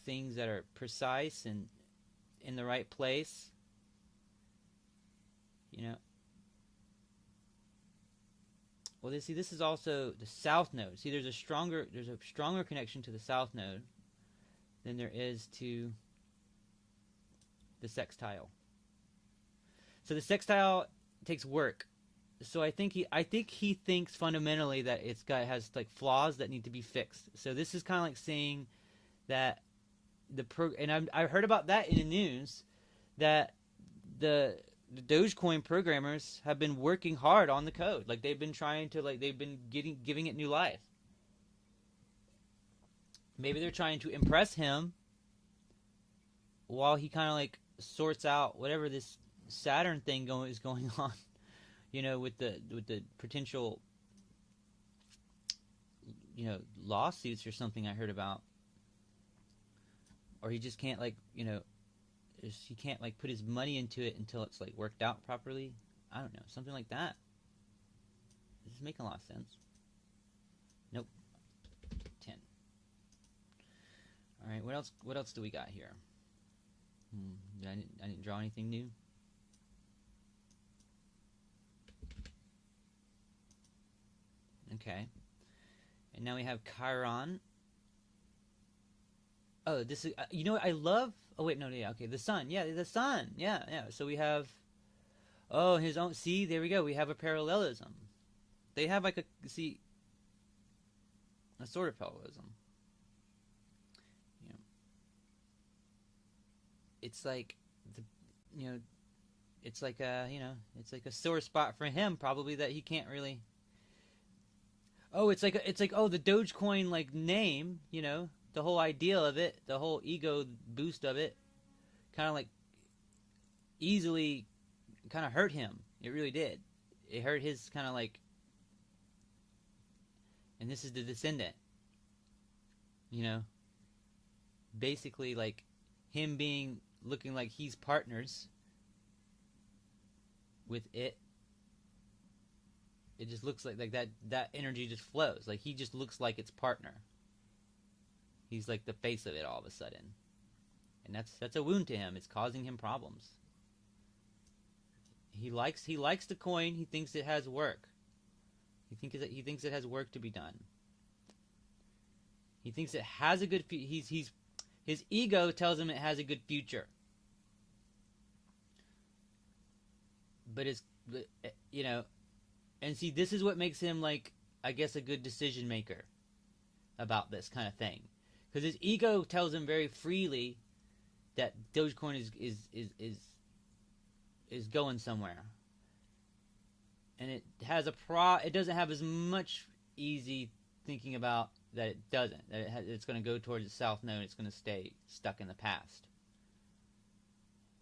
things that are precise and in the right place, you know. Well, see, this is also the South Node. See, there's a stronger connection to the South Node than there is to the sextile. So the sextile takes work. So I think he thinks fundamentally that has like flaws that need to be fixed. So this is kind of like saying that I heard about that in the news, that the Dogecoin programmers have been working hard on the code. Like they've been trying to, like, they've been giving it new life. Maybe they're trying to impress him while he kind of like sorts out whatever this Saturn thing is going on, you know, with the potential, you know, lawsuits or something I heard about. Or he just can't, like, you know, he can't like put his money into it until it's like worked out properly. I don't know, something like that. This is making a lot of sense. Nope. 10. All right, what else do we got here? I didn't draw anything new. Okay. And now we have Chiron. Oh, this is, you know what I love? Oh, wait, no, yeah, okay, the sun. Yeah, the sun. Yeah. So we have, oh, his own, see, there we go. We have a parallelism. They have like a, see, a sort of parallelism. You know, it's like the, you know, it's like a, it's like a sore spot for him probably that he can't really. Oh, it's like oh, the Dogecoin like name, the whole ideal of it, the whole ego boost of it, kind of like easily kind of hurt him. It really did. It hurt his kind of like, and this is the descendant, basically like him being looking like he's partners with it. It just looks like that energy just flows. Like he just looks like its partner. He's like the face of it all of a sudden. And that's a wound to him. It's causing him problems. He likes the coin. He thinks it has work. He thinks it has work to be done. He thinks it has a good his ego tells him it has a good future. But and see, this is what makes him, like, I guess, a good decision maker about this kind of thing, because his ego tells him very freely that Dogecoin is going somewhere, and it has it doesn't have as much easy thinking about that it doesn't. That it's going to go towards the South Node. It's going to stay stuck in the past.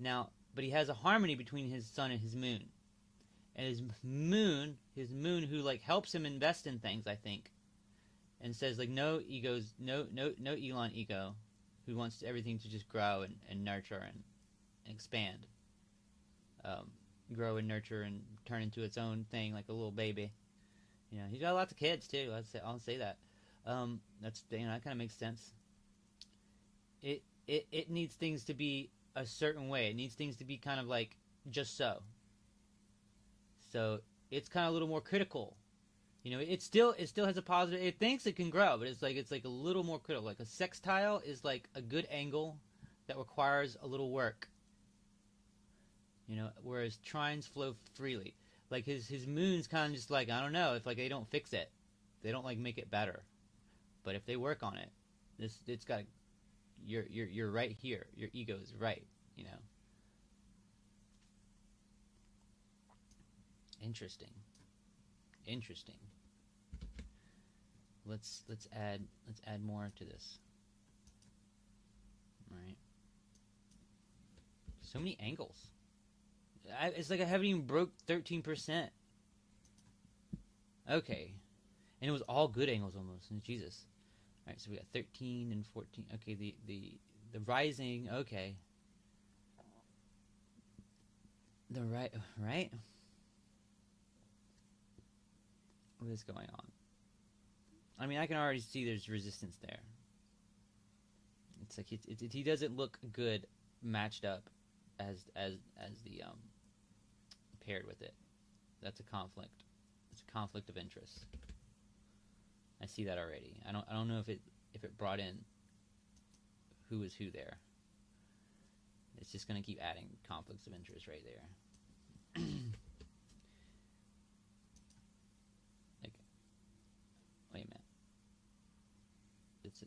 Now, but he has a harmony between his sun and his moon. And his moon who like helps him invest in things, I think, and says like no Elon ego, who wants everything to just grow and nurture and expand, grow and nurture and turn into its own thing like a little baby. He's got lots of kids too. I'll say that. That's that kind of makes sense. It needs things to be a certain way. It needs things to be kind of like just so. So it's kind of a little more critical. It still has a positive. It thinks it can grow, but it's like a little more critical. Like a sextile is like a good angle that requires a little work. Whereas trines flow freely. Like his moon's kind of just like, I don't know, if like they don't fix it, they don't like make it better. But if they work on it, it's got you're right here. Your ego is right. Interesting. Let's add more to this. All right. So many angles. It's like I haven't even broke 13%. Okay. And it was all good angles almost. Jesus. All right, so we got 13 and 14. Okay, the rising. Okay. The right. What is going on? I mean, I can already see there's resistance there. It's like he doesn't look good matched up as the paired with it. That's a conflict. It's a conflict of interest. I see that already. I don't know if it brought in who is who there. It's just gonna keep adding conflicts of interest right there. Like, wait a minute.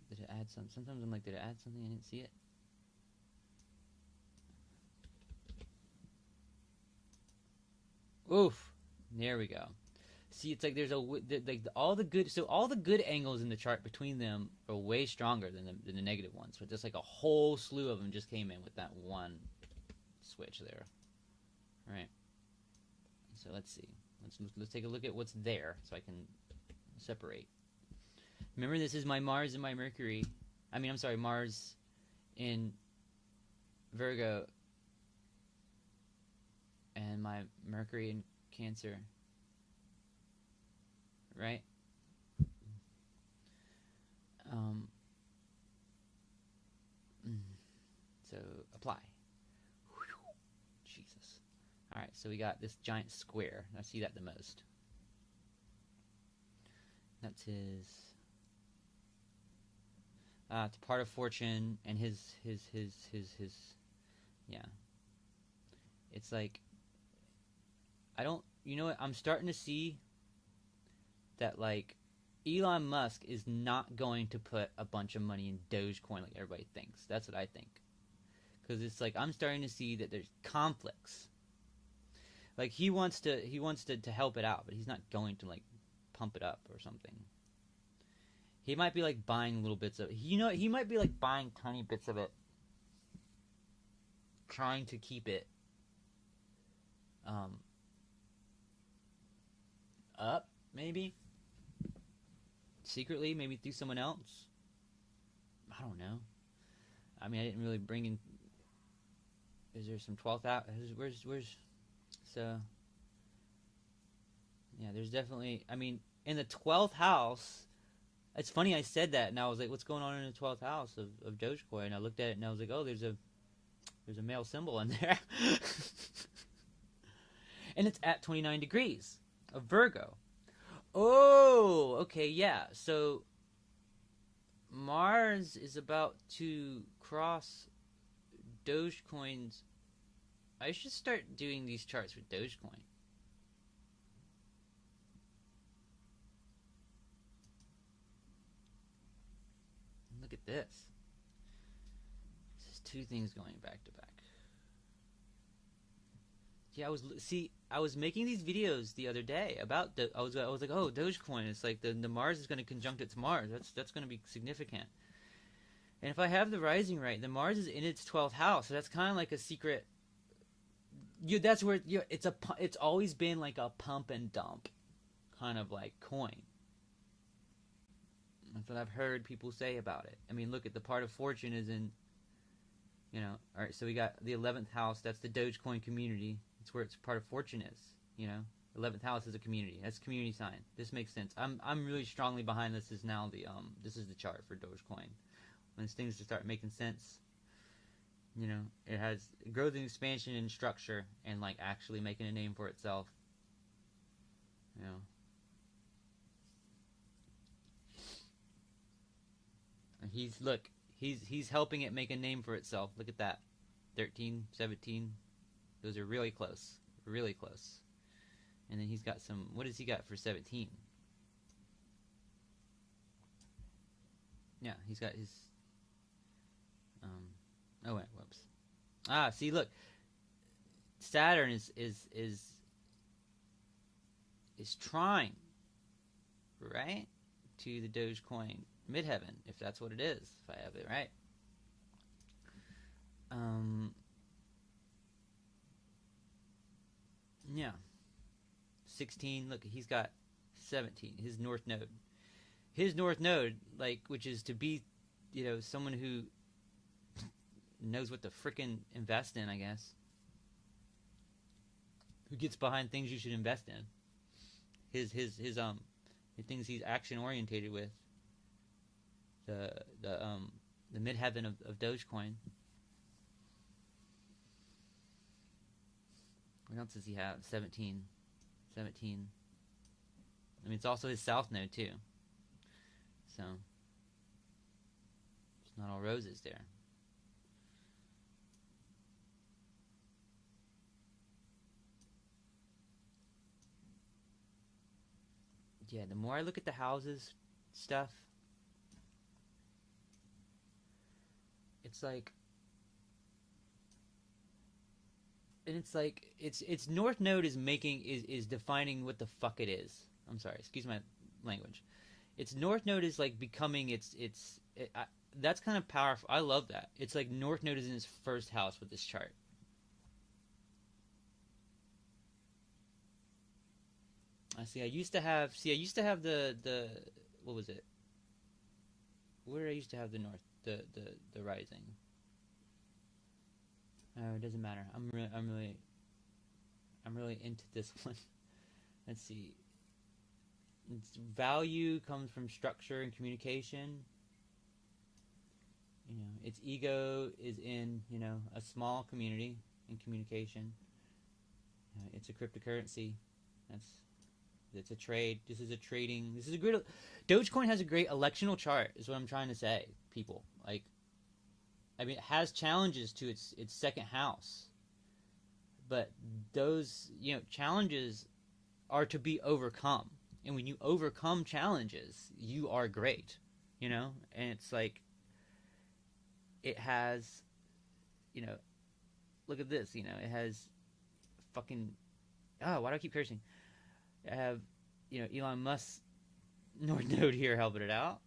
Did it add something? Sometimes I'm like, did it add something? I didn't see it. Oof. There we go. See, it's like there's all the good angles in the chart between them are way stronger than the negative ones. But just like a whole slew of them just came in with that one switch there. All right. So let's see. Let's take a look at what's there so I can separate. Remember, this is my Mars and my Mercury. I'm sorry, Mars in Virgo and my Mercury in Cancer. Right? So apply. Jesus. All right, so we got this giant square. I see that the most. That's his. It's part of fortune and his. Yeah. It's like. I don't. You know what? I'm starting to see that, like, Elon Musk is not going to put a bunch of money in Dogecoin like everybody thinks. That's what I think. Because it's like I'm starting to see that there's conflicts. Like he wants to help it out, but he's not going to like pump it up or something. He might be like buying little bits of it. He might be like buying tiny bits of it, trying to keep it up, maybe secretly, maybe through someone else. I don't know. I mean, I didn't really bring in. Is there some 12th out? Where's so? Yeah, there's definitely. I mean, in the 12th house. It's funny I said that, and I was like, "What's going on in the 12th house of Dogecoin?" And I looked at it, and I was like, "Oh, there's a male symbol in there," and it's at 29 degrees of Virgo. Oh, okay, yeah. So Mars is about to cross Dogecoin's. I should start doing these charts with Dogecoin. Look at this. This is two things going back to back. Yeah, I was making these videos the other day about I was like, oh, Dogecoin. It's like the Mars is going to conjunct its Mars. That's going to be significant. And if I have the rising right, the Mars is in its 12th house, so that's kind of like a secret. That's where it's always been like a pump and dump, kind of like coin. That's what I've heard people say about it. I mean, look at the part of fortune is in, all right, so we got the 11th house. That's the Dogecoin community. It's where its part of fortune is, 11th house is a community. That's a community sign. This makes sense. I'm really strongly behind this. Is now this is the chart for Dogecoin. When things start making sense, it has growth and expansion and structure and like actually making a name for itself. He's helping it make a name for itself. Look at that. 13, 17. Those are really close. Really close. And then he's got some. What does he got for 17? Yeah, he's got his. Oh wait, whoops. See, look. Saturn is trying, right, to the Dogecoin midheaven, if that's what it is, if I have it right. Yeah. 16, look, he's got 17, his north node. His north node, like, which is to be, someone who knows what to frickin' invest in, I guess. Who gets behind things you should invest in. The things he's action orientated with. The midheaven of Dogecoin. What else does he have? 17. I mean, it's also his south node too. So it's not all roses there. Yeah, the more I look at the houses stuff, it's like, and it's like its north node is defining what the fuck it is. I'm sorry, excuse my language. Its north node is like becoming that's kind of powerful. I love that. It's like north node is in its first house with this chart. I used to have the what was it? Where did I used to have the north the rising? It doesn't matter. I'm really into this one. Let's see. Its value comes from structure and communication. Its ego is in a small community in communication. It's a cryptocurrency. It's a trade. This is a trading. This is a great. Dogecoin has a great electional chart. Is what I'm trying to say, people. Like, I mean, it has challenges to its second house, but those challenges are to be overcome. And when you overcome challenges, you are great, you know? And it's like, it has, you know, look at this, you know, it has fucking, why do I keep cursing? I have, you know, Elon Musk node here helping it out.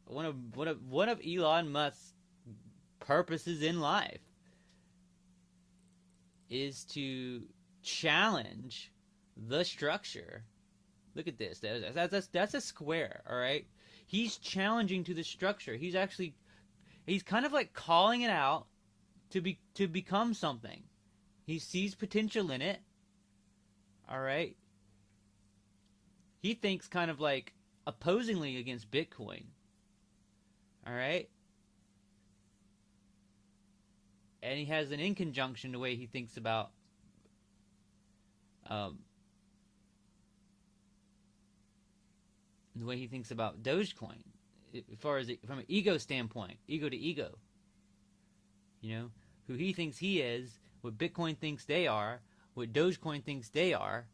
One of Elon Musk's purposes in life is to challenge the structure. Look at this. That's a square, all right? He's challenging to the structure. He's kind of like calling it out to become something. He sees potential in it. All right? He thinks kind of like opposingly against Bitcoin. All right? And he has an in conjunction the way he thinks about Dogecoin, as far as from an ego standpoint, ego to ego. You know, who he thinks he is, what Bitcoin thinks they are, what Dogecoin thinks they are.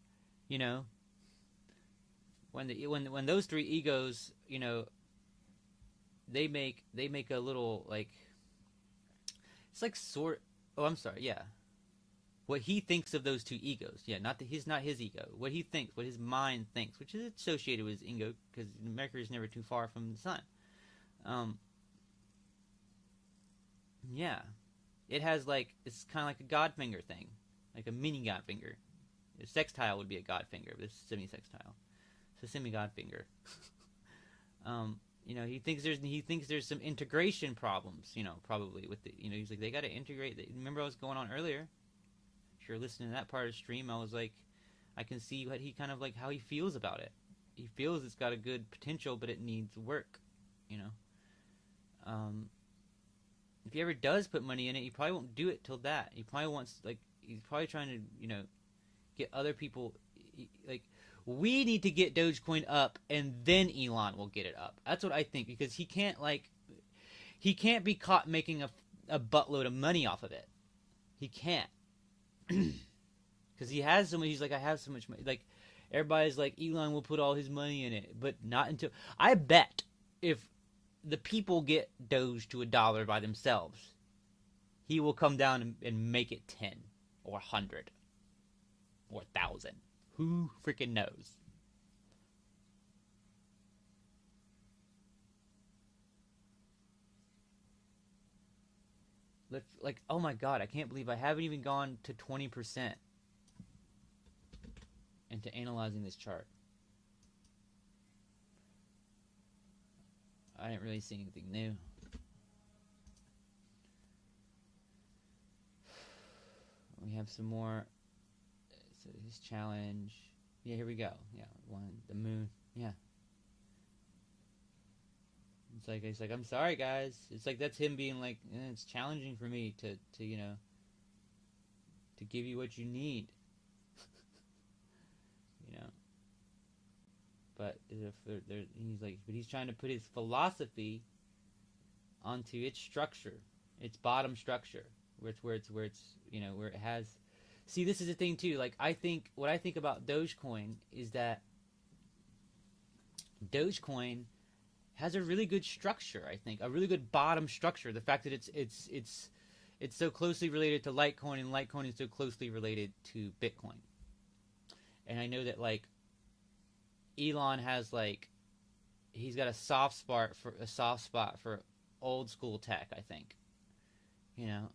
You know, when those three egos, you know, they make a little like, it's like sort. Oh, I'm sorry. Yeah, what he thinks of those two egos. Yeah, not his ego. What he thinks, what his mind thinks, which is associated with his ego, because Mercury is never too far from the sun. Yeah, it has like, it's kind of like a god finger thing, like a mini god finger. A sextile would be a god finger, but it's semi-sextile. It's a semi-god finger. You know, he thinks there's some integration problems. You know, probably with the, you know, he's like, they got to integrate. Remember, I was going on earlier. If you're listening to that part of the stream, I was like, I can see what he kind of like, how he feels about it. He feels it's got a good potential, but it needs work. You know, if he ever does put money in it, he probably won't do it till that. He probably wants, like, he's probably trying to, you know, get other people, like, we need to get Dogecoin up, and then Elon will get it up. That's what I think, because he can't be caught making a buttload of money off of it. He can't. Because he has so much, he's like, I have so much money. Like, everybody's like, Elon will put all his money in it, but not until, I bet if the people get Doge to $1 by themselves, he will come down and make it 10 or 100 or 1,000. Who freaking knows? Like, oh my god, I can't believe I haven't even gone to 20% into analyzing this chart. I didn't really see anything new. We have some more. So his challenge. Yeah, here we go. Yeah, the moon. Yeah. It's like, I'm sorry, guys. It's like, that's him being like, it's challenging for me to you know, to give you what you need. You know. But he's like, but he's trying to put his philosophy onto its structure, its bottom structure, where it's you know, where it has. See, this is the thing too. Like, what I think about Dogecoin is that Dogecoin has a really good structure. I think a really good bottom structure. The fact that it's so closely related to Litecoin, and Litecoin is so closely related to Bitcoin. And I know that, like, Elon has, like, he's got a soft spot for old school tech. I think, you know,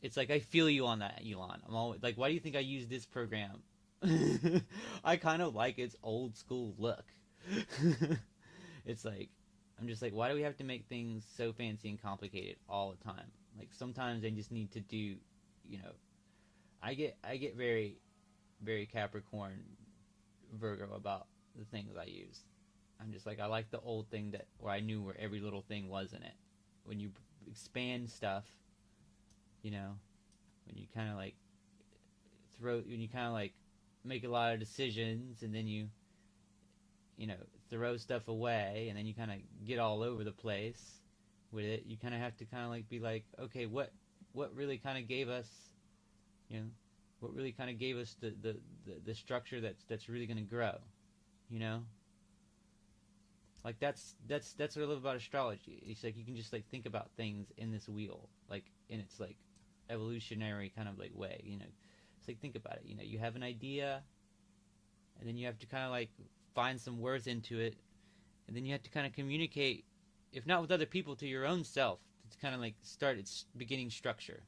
it's like, I feel you on that, Elon. I'm always like, why do you think I use this program? I kind of like its old school look. It's like, I'm just like, why do we have to make things so fancy and complicated all the time? Like, sometimes I just need to do, you know, I get very, very Capricorn, Virgo about the things I use. I'm just like, I like the old thing where I knew where every little thing was in it. When you expand stuff, you know, when you kind of like make a lot of decisions, and then you know, throw stuff away, and then you kind of get all over the place with it. You kind of have to kind of like be like, okay, what really kind of gave us, you know, what really kind of gave us the structure that's really going to grow, you know? Like that's what I love about astrology. It's like you can just like think about things in this wheel, like in its like evolutionary kind of like way, you know. It's like think about it, you know, you have an idea and then you have to kind of like find some words into it, and then you have to kind of communicate, if not with other people, to your own self, to kind of like start its beginning structure,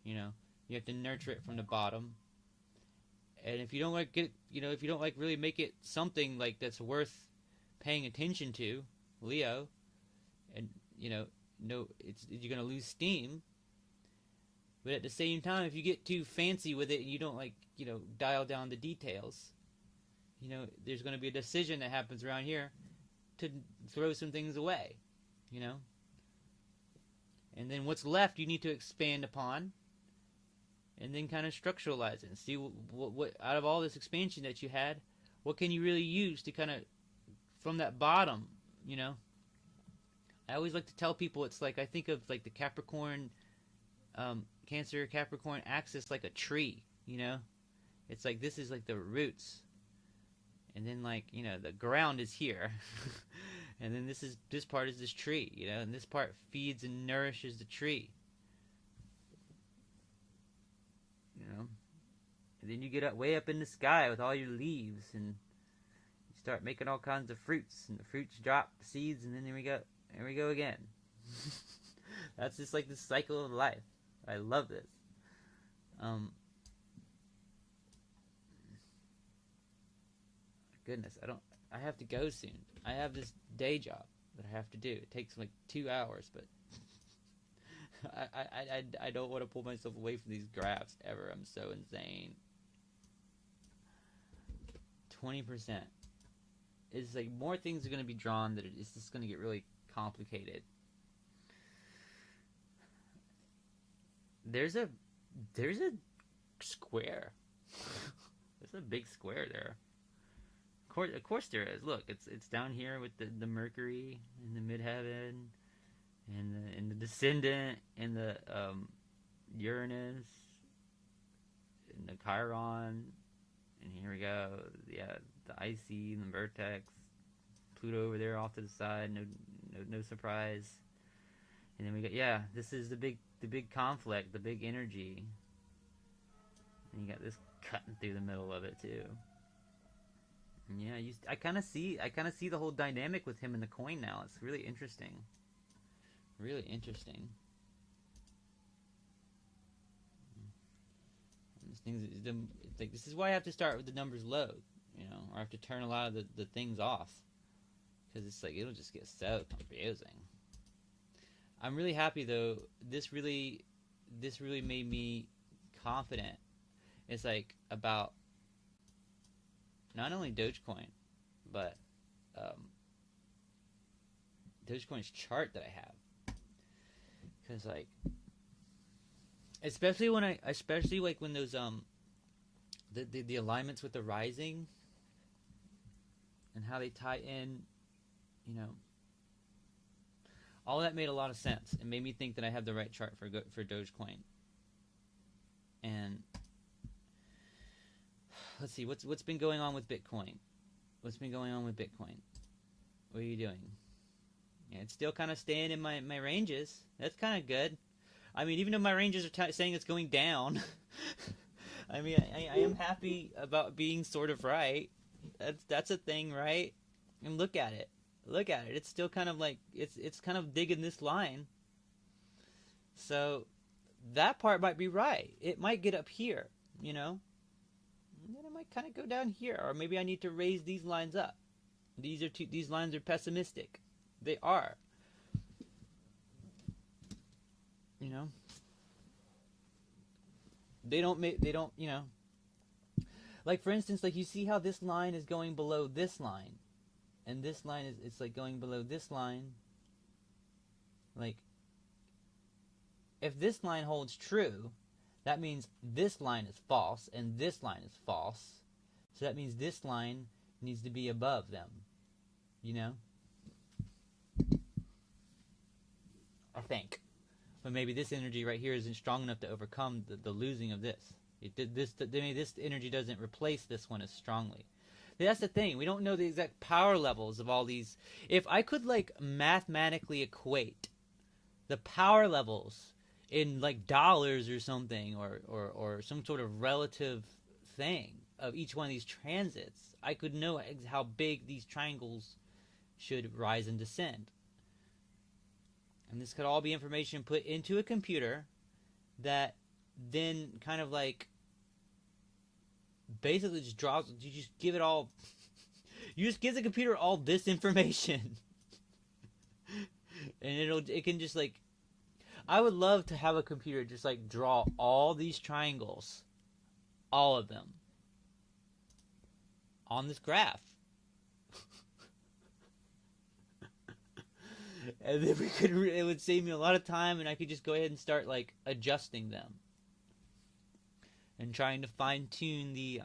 you know. You have to nurture it from the bottom, and if you don't like get, you know, if you don't like really make it something like that's worth paying attention to, Leo, and you know, no, you're gonna lose steam. But at the same time, if you get too fancy with it and you don't like, you know, dial down the details, you know, there's gonna be a decision that happens around here to throw some things away, you know. And then what's left you need to expand upon, and then kind of structuralize it and see what out of all this expansion that you had, what can you really use to kind of from that bottom, you know. I always like to tell people it's like I think of like the Capricorn, Cancer Capricorn axis like a tree, you know. It's like this is like the roots, and then like, you know, the ground is here, and then this part is this tree, you know, and this part feeds and nourishes the tree, you know. And then you get up way up in the sky with all your leaves, and you start making all kinds of fruits, and the fruits drop seeds, and then here we go again. That's just like the cycle of life. I love this. Goodness, I have to go soon. I have this day job that I have to do. It takes like 2 hours, but I don't want to pull myself away from these graphs ever. I'm so insane. 20%. It's like more things are going to be drawn that it's just going to get really complicated. There's a square. There's a big square there. Of course there is. Look, it's down here with the Mercury in the midheaven, and the descendant, and the Uranus, and the Chiron, and here we go. Yeah, the Icy and the Vertex, Pluto over there off to the side. No surprise. And then we got, yeah, this is the big conflict, the big energy, and you got this cutting through the middle of it too. Yeah, I kind of see the whole dynamic with him in the coin now. It's really interesting. Really interesting. It's like, this is why I have to start with the numbers low, you know, or I have to turn a lot of the things off, because it's like it'll just get so confusing. I'm really happy though. This really made me confident. It's like about not only Dogecoin, but Dogecoin's chart that I have, because like, especially like when those the alignments with the rising and how they tie in, you know, all that made a lot of sense. It made me think that I have the right chart for Dogecoin. And let's see, what's been going on with Bitcoin? What's been going on with Bitcoin? What are you doing? Yeah, it's still kind of staying in my ranges. That's kind of good. I mean, even though my ranges are saying it's going down, I mean, I am happy about being sort of right. That's a thing, right? And look at it. Look at it. It's still kind of like it's kind of digging this line. So that part might be right. It might get up here, you know. And then it might kind of go down here, or maybe I need to raise these lines up. These lines are pessimistic. They are. You know. They don't, you know. Like for instance, like you see how this line is going below this line, and this line it's like going below this line. Like, if this line holds true, that means this line is false, and this line is false. So that means this line needs to be above them. You know? I think. But maybe this energy right here isn't strong enough to overcome the losing of this. This energy doesn't replace this one as strongly. That's the thing. We don't know the exact power levels of all these. If I could like mathematically equate the power levels in like dollars or something, or some sort of relative thing of each one of these transits, I could know how big these triangles should rise and descend. And this could all be information put into a computer that then kind of like basically just draws. You just give it all. You just give the computer all this information, and it can just like. I would love to have a computer just like draw all these triangles, all of them, on this graph. And then we could, it would save me a lot of time, and I could just go ahead and start like adjusting them and trying to fine tune the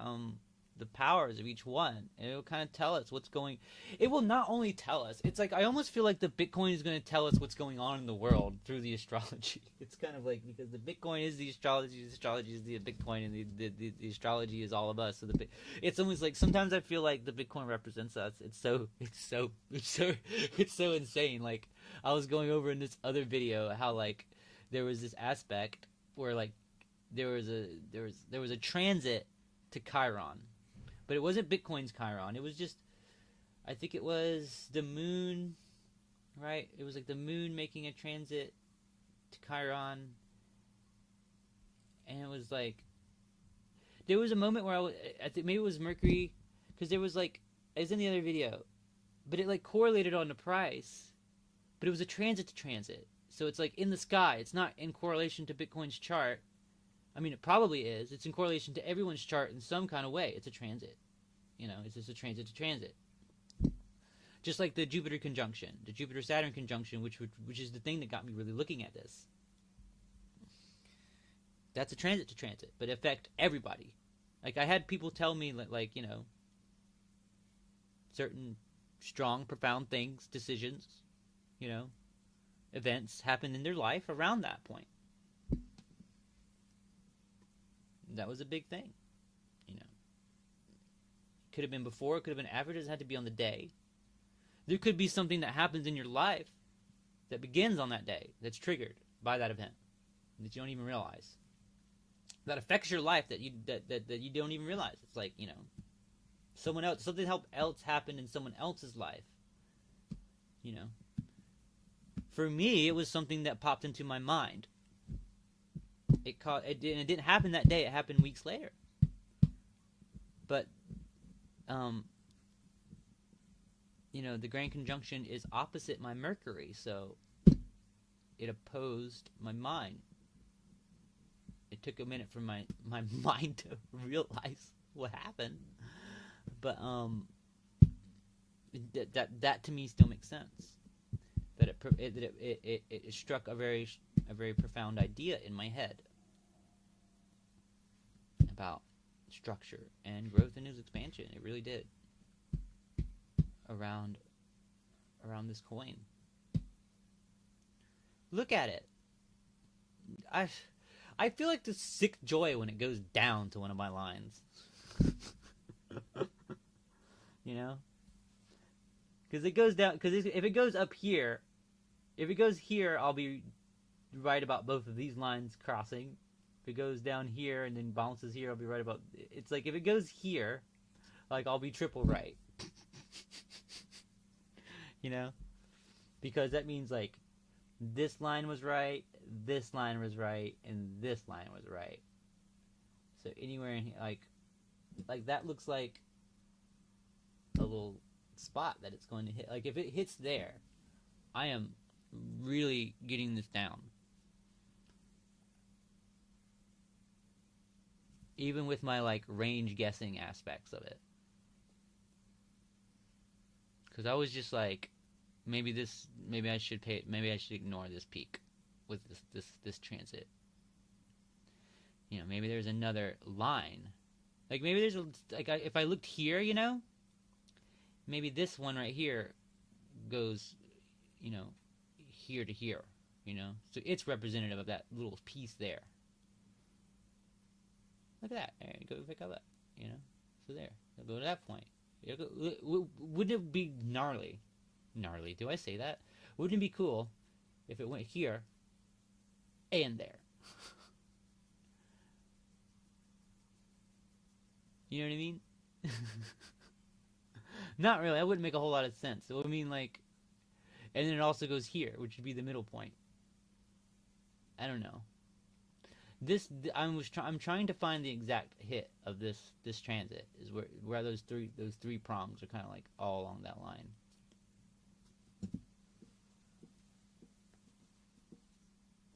powers of each one, and it will kind of tell us what's going. It will not only tell us. It's like I almost feel like the Bitcoin is going to tell us what's going on in the world through the astrology. It's kind of like because the Bitcoin is the astrology is the Bitcoin, and the astrology is all of us. So it's almost like sometimes I feel like the Bitcoin represents us. It's so insane. Like I was going over in this other video how like there was this aspect where like there was a transit to Chiron. But it wasn't Bitcoin's Chiron. It was just, I think it was the moon, right? It was like the moon making a transit to Chiron. And it was like, there was a moment where I think maybe it was Mercury, because there was like, it's in the other video, but it like correlated on the price, but it was a transit to transit. So it's like in the sky. It's not in correlation to Bitcoin's chart. I mean, it probably is. It's in correlation to everyone's chart in some kind of way. It's a transit. You know, it's just a transit to transit. Just like the Jupiter conjunction, the Jupiter-Saturn conjunction, which is the thing that got me really looking at this. That's a transit to transit, but it affect everybody. Like, I had people tell me, like, you know, certain strong, profound things, decisions, you know, events happen in their life around that point. That was a big thing, you know. Could have been before, could have been after. It doesn't have to be on the day. There could be something that happens in your life that begins on that day, that's triggered by that event, that you don't even realize. That affects your life that you don't even realize. It's like, you know, something else happened in someone else's life. You know. For me, it was something that popped into my mind. It didn't happen that day. It happened weeks later. But, you know, the Grand Conjunction is opposite my Mercury, so it opposed my mind. It took a minute for my mind to realize what happened, but that to me still makes sense. That it struck a very profound idea in my head about structure and growth and news expansion. It really did. Around this coin. Look at it. I feel like the sick joy when it goes down to one of my lines. You know? Because it goes down. Because if it goes up here, if it goes here, I'll be right about both of these lines crossing. If it goes down here and then bounces here, I'll be right about. It's like if it goes here, like I'll be triple right. You know? Because that means like this line was right, this line was right, and this line was right. So anywhere in here, like that looks like a little spot that it's going to hit. Like if it hits there, I am really getting this down. Even with my like range guessing aspects of it. Because I was just like, maybe I should ignore this peak with this transit. You know, maybe there's another line. Like maybe there's if I looked here, you know, maybe this one right here goes, you know, here to here, you know. So it's representative of that little piece there. Look at that. There you go, pick up that, you know. So there, they'll go to that point. Wouldn't it be gnarly? Gnarly, do I say that? Wouldn't it be cool if it went here and there? You know what I mean? Not really. That wouldn't make a whole lot of sense. It would mean like, and then it also goes here, which would be the middle point. I don't know. I'm trying to find the exact hit of this transit is where those three prongs are kind of like all along that line.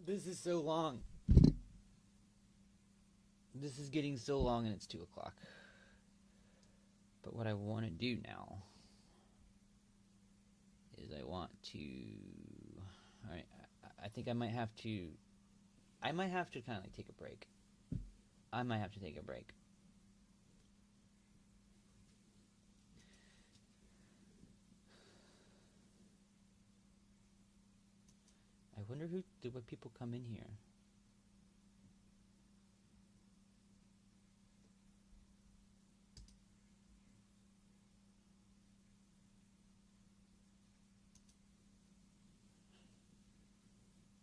This is so long. This is getting so long, and it's 2 o'clock. But what I want to do now is I want to. All right, I think I might have to. I might have to kind of like take a break. I might have to take a break. I wonder what people come in here.